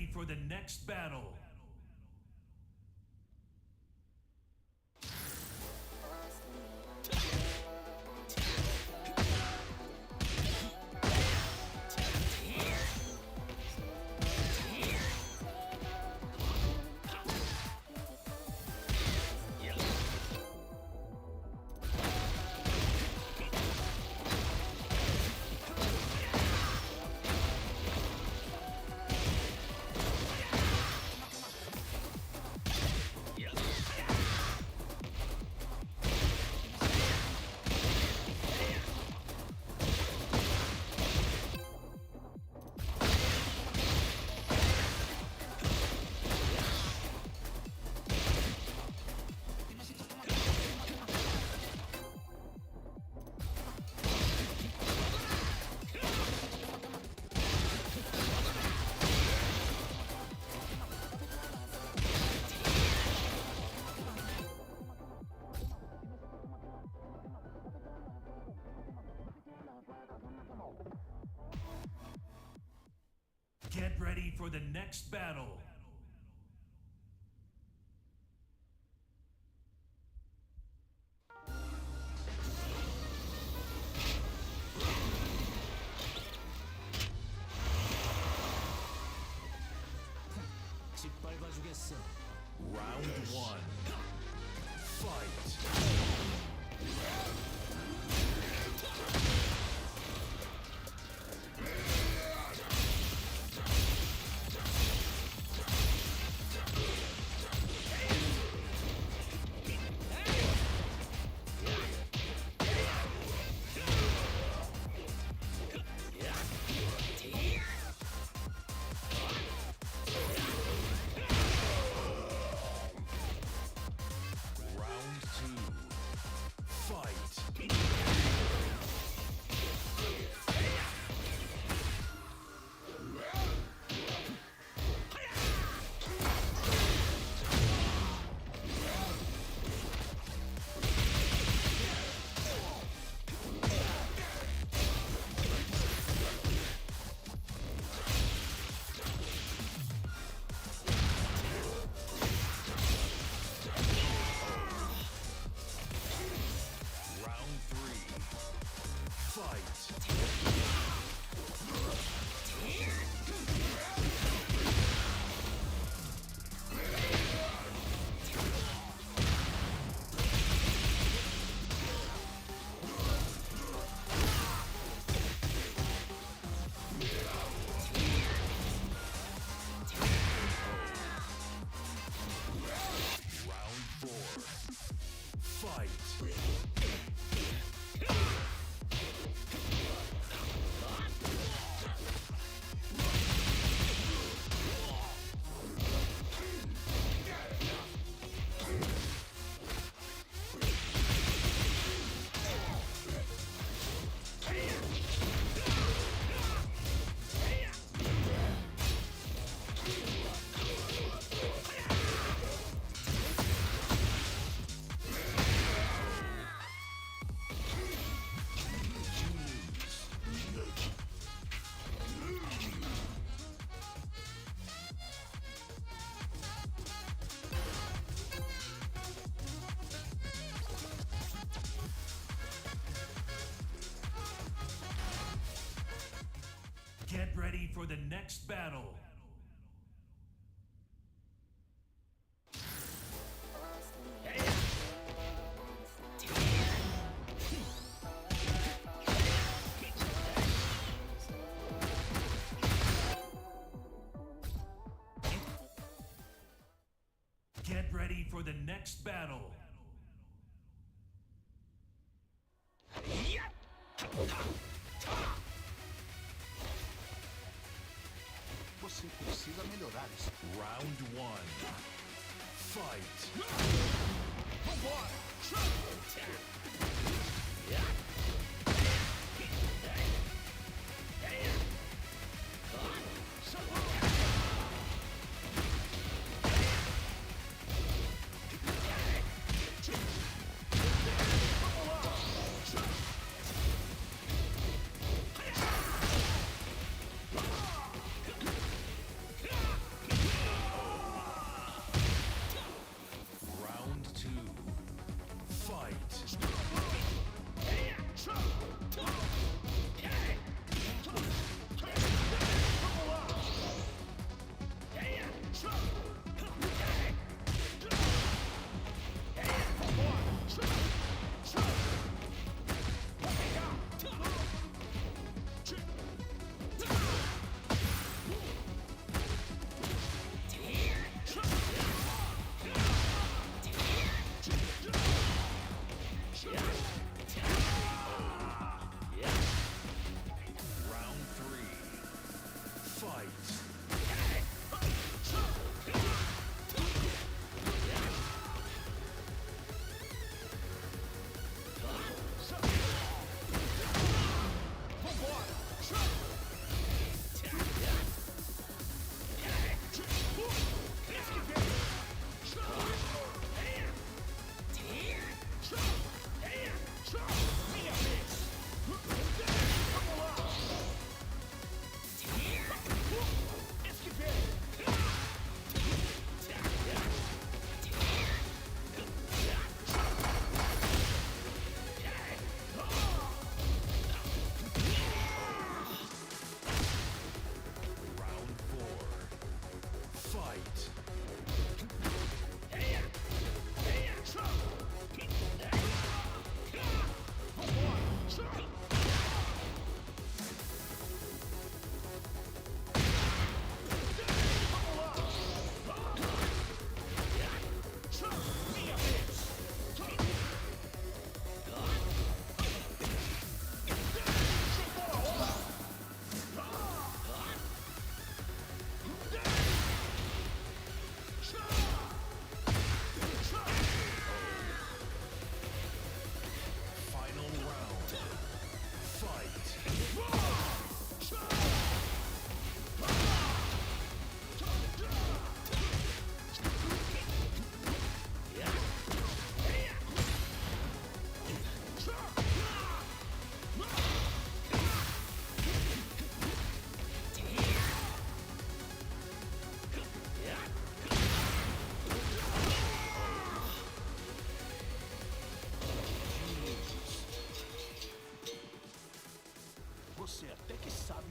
ready for the next battle. Get ready for the next battle. 짓밟아주겠어. Round 1. Fight. Round 2. Fight. Round 3. Fight. Round 4. Fight. Get ready for the next battle. Get ready for the next battle. Você precisa melhorar isso. Round 1. Fight.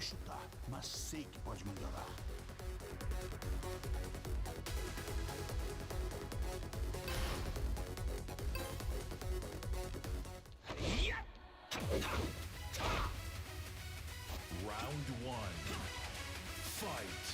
chutar, mas sei que pode melhorar. Round one. Fight.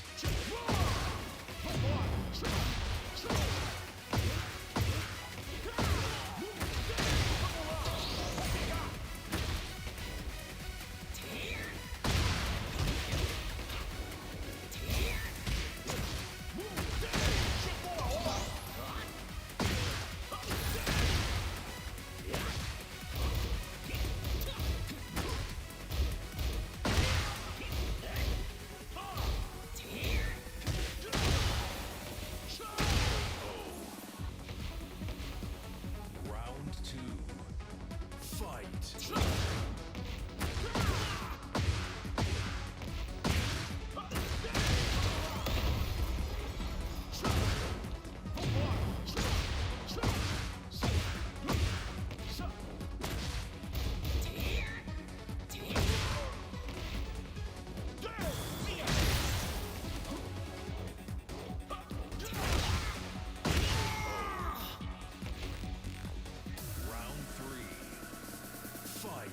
Round two. Fight. Round three. Fight.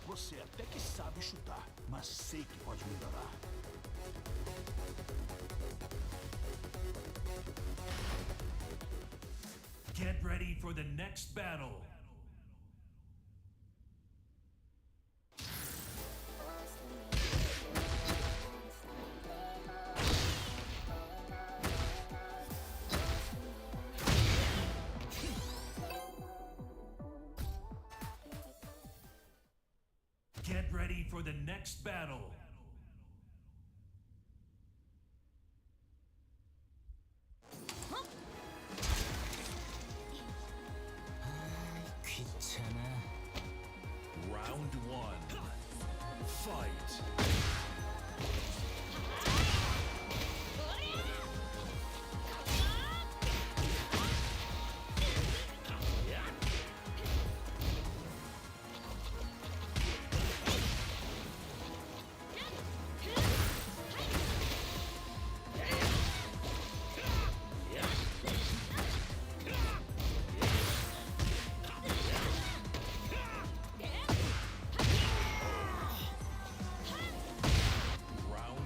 Você até que sabe chutar, mas sei que pode melhorar. Get ready for the next battle. Get ready for the next battle. 귀찮아. Round one. Fight. Round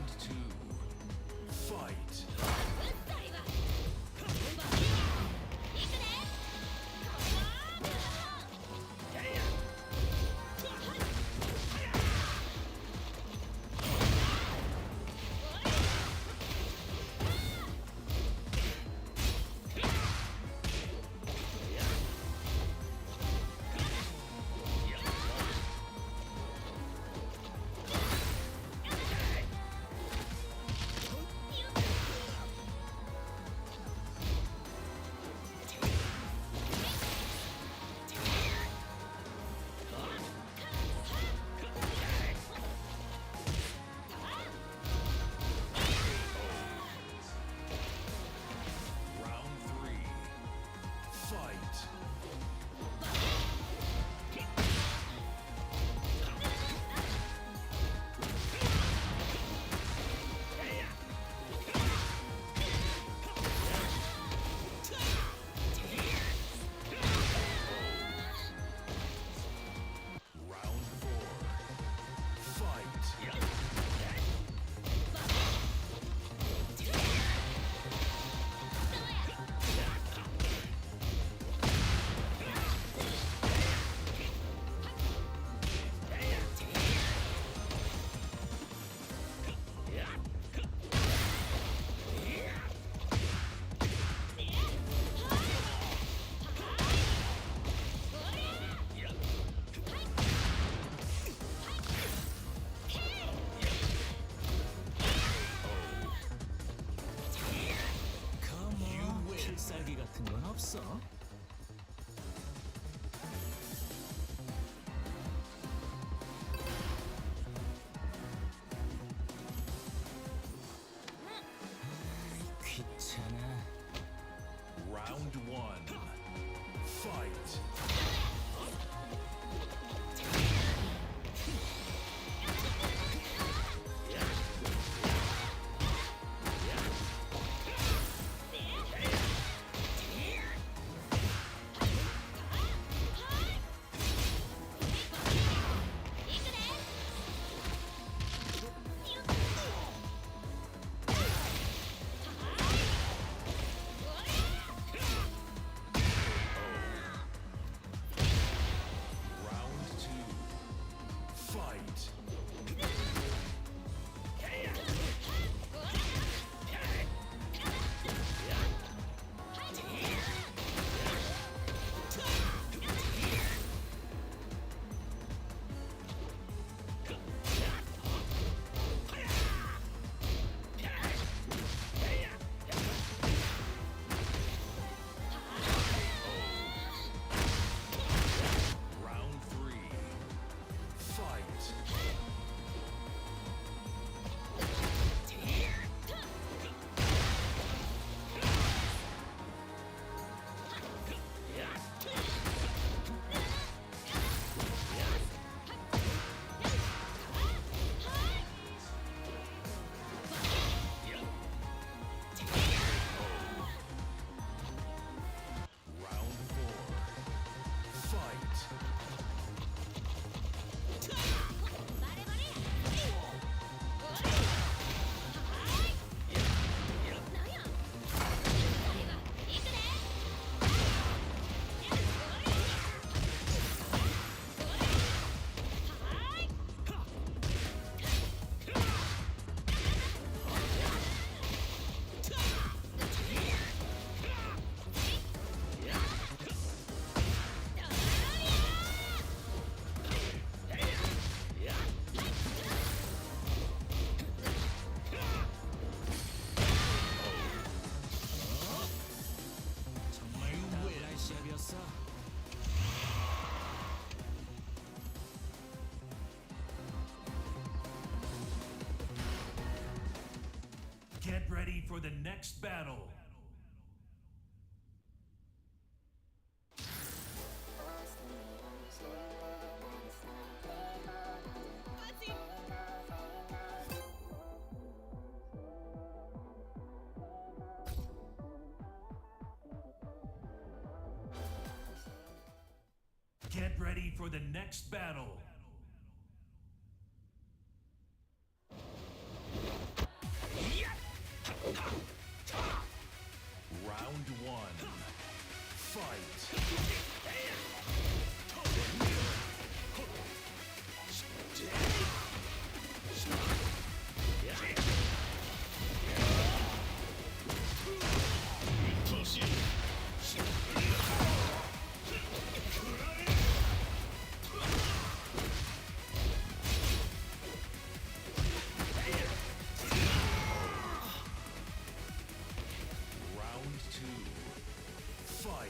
귀찮아. Round one. Fight. Round two. Fight. Round three. Fight. Round four. Fight. 정말 따라할 시합이었어. Get ready for the next battle. Get ready for the next battle. Round one. Fight. Round two. Fight.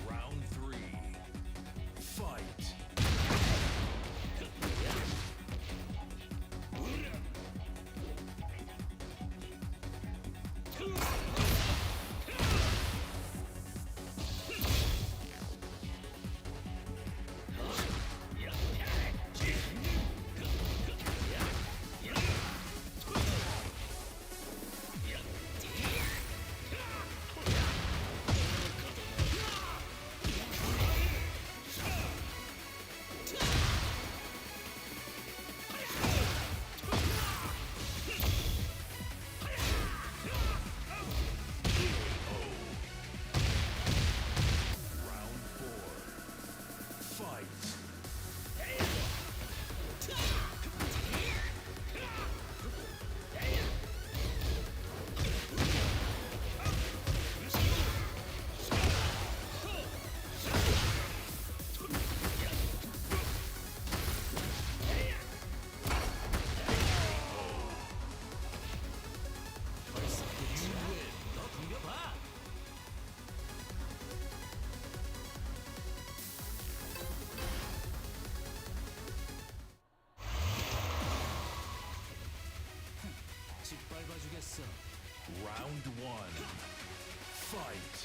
Round three. Fight. Round four. Fight. Round one. Fight.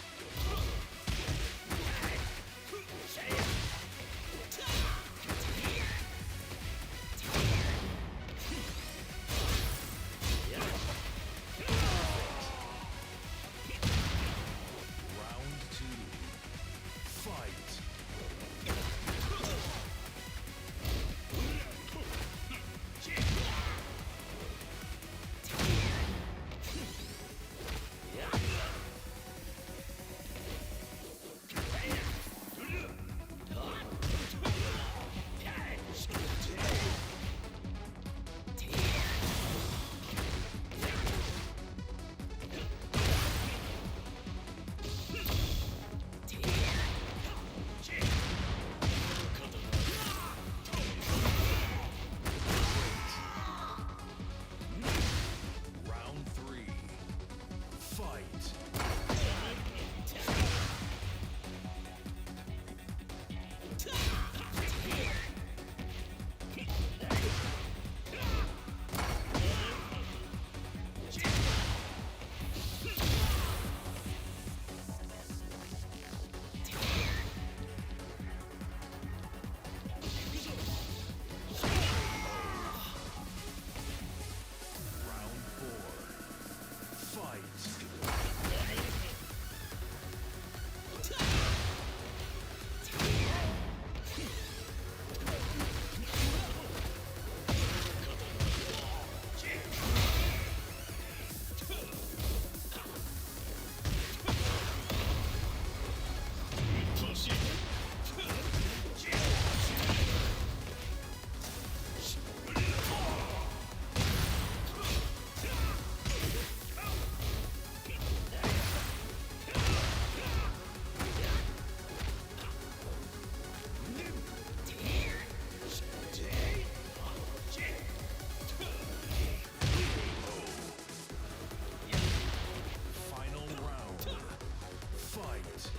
Round two. Fight. Round three. Fight. Round four. Fight. Final round. Fight.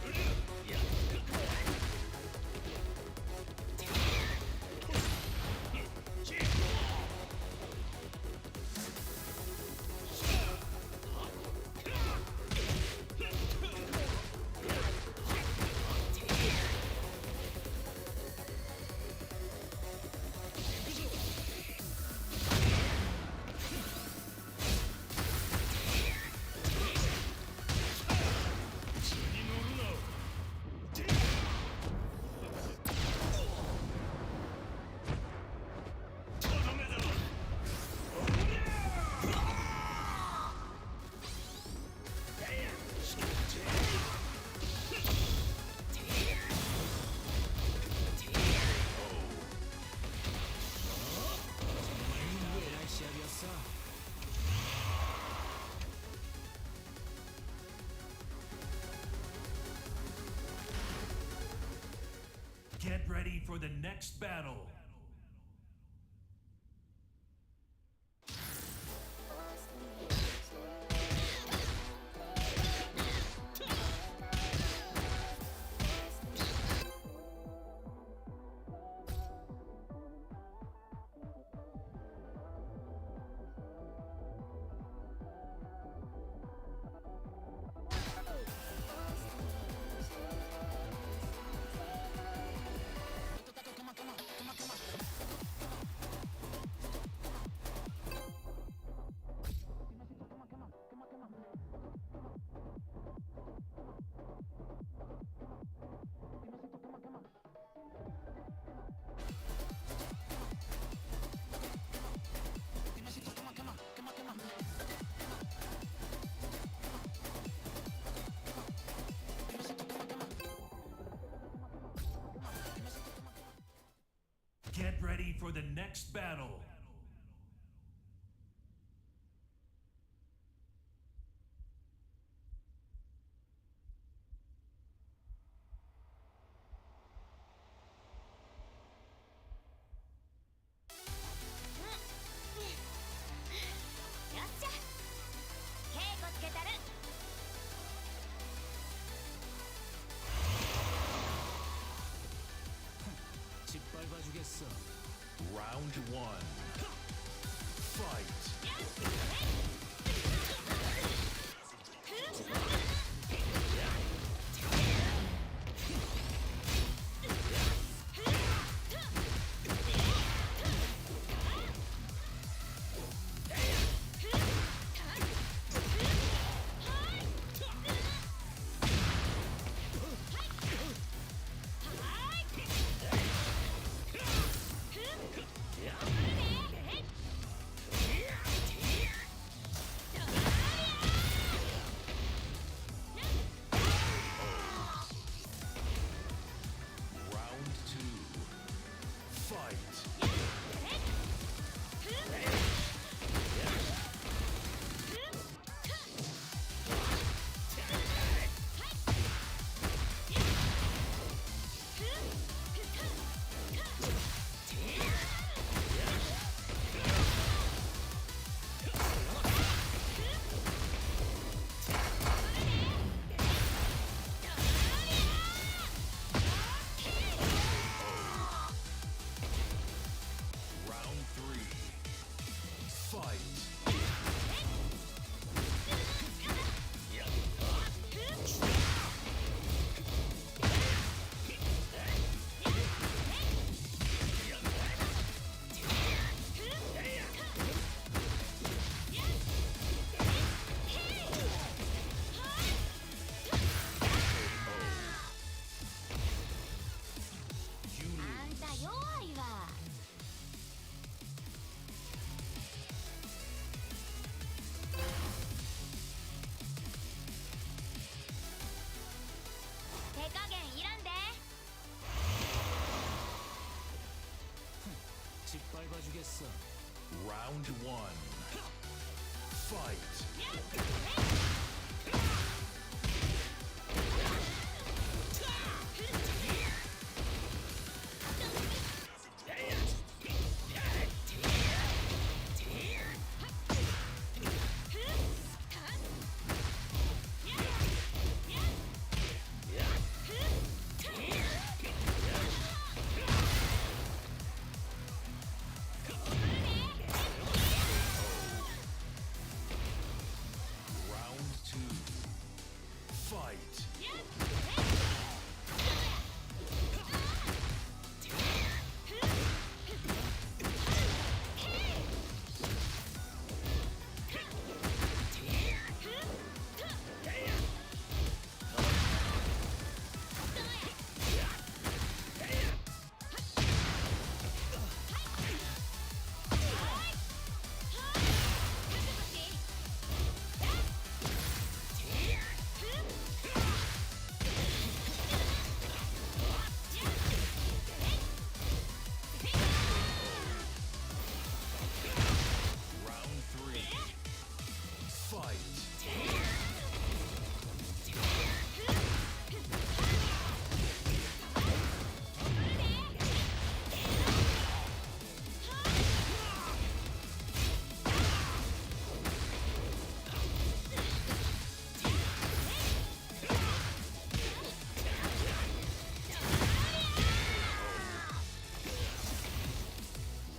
Get ready for the next battle. Get ready for the next battle. 짓밟아주겠어. Round one. Fight. Round two. Fight. Round three. Fight. You あんた弱いわ。手加減いらんで。失敗は受けっさ Round one. Fight. Round two. Fight. Round three. Fight.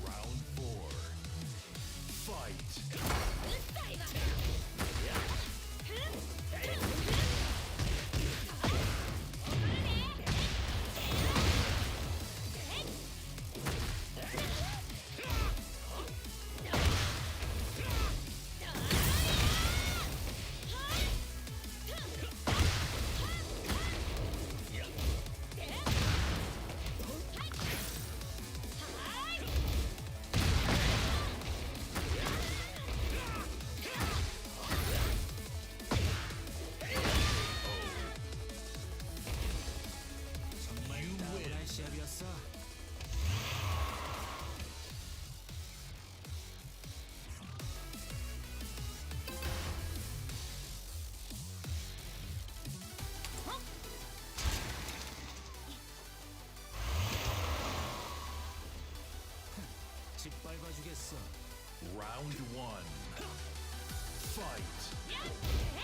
Round four. Fight. 정말 따분한 시합이었어. 짓밟아 주겠어. Round one. Fight.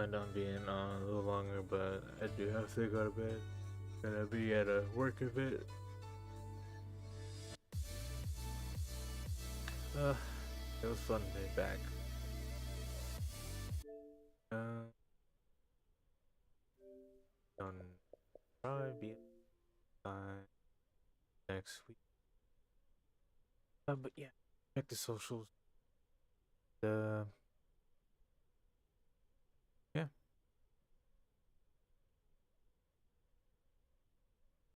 planned on being on a little longer, but I do have to go to bed. Gonna be at a work event. It was fun to be back. On probably be next week. But yeah, check the socials.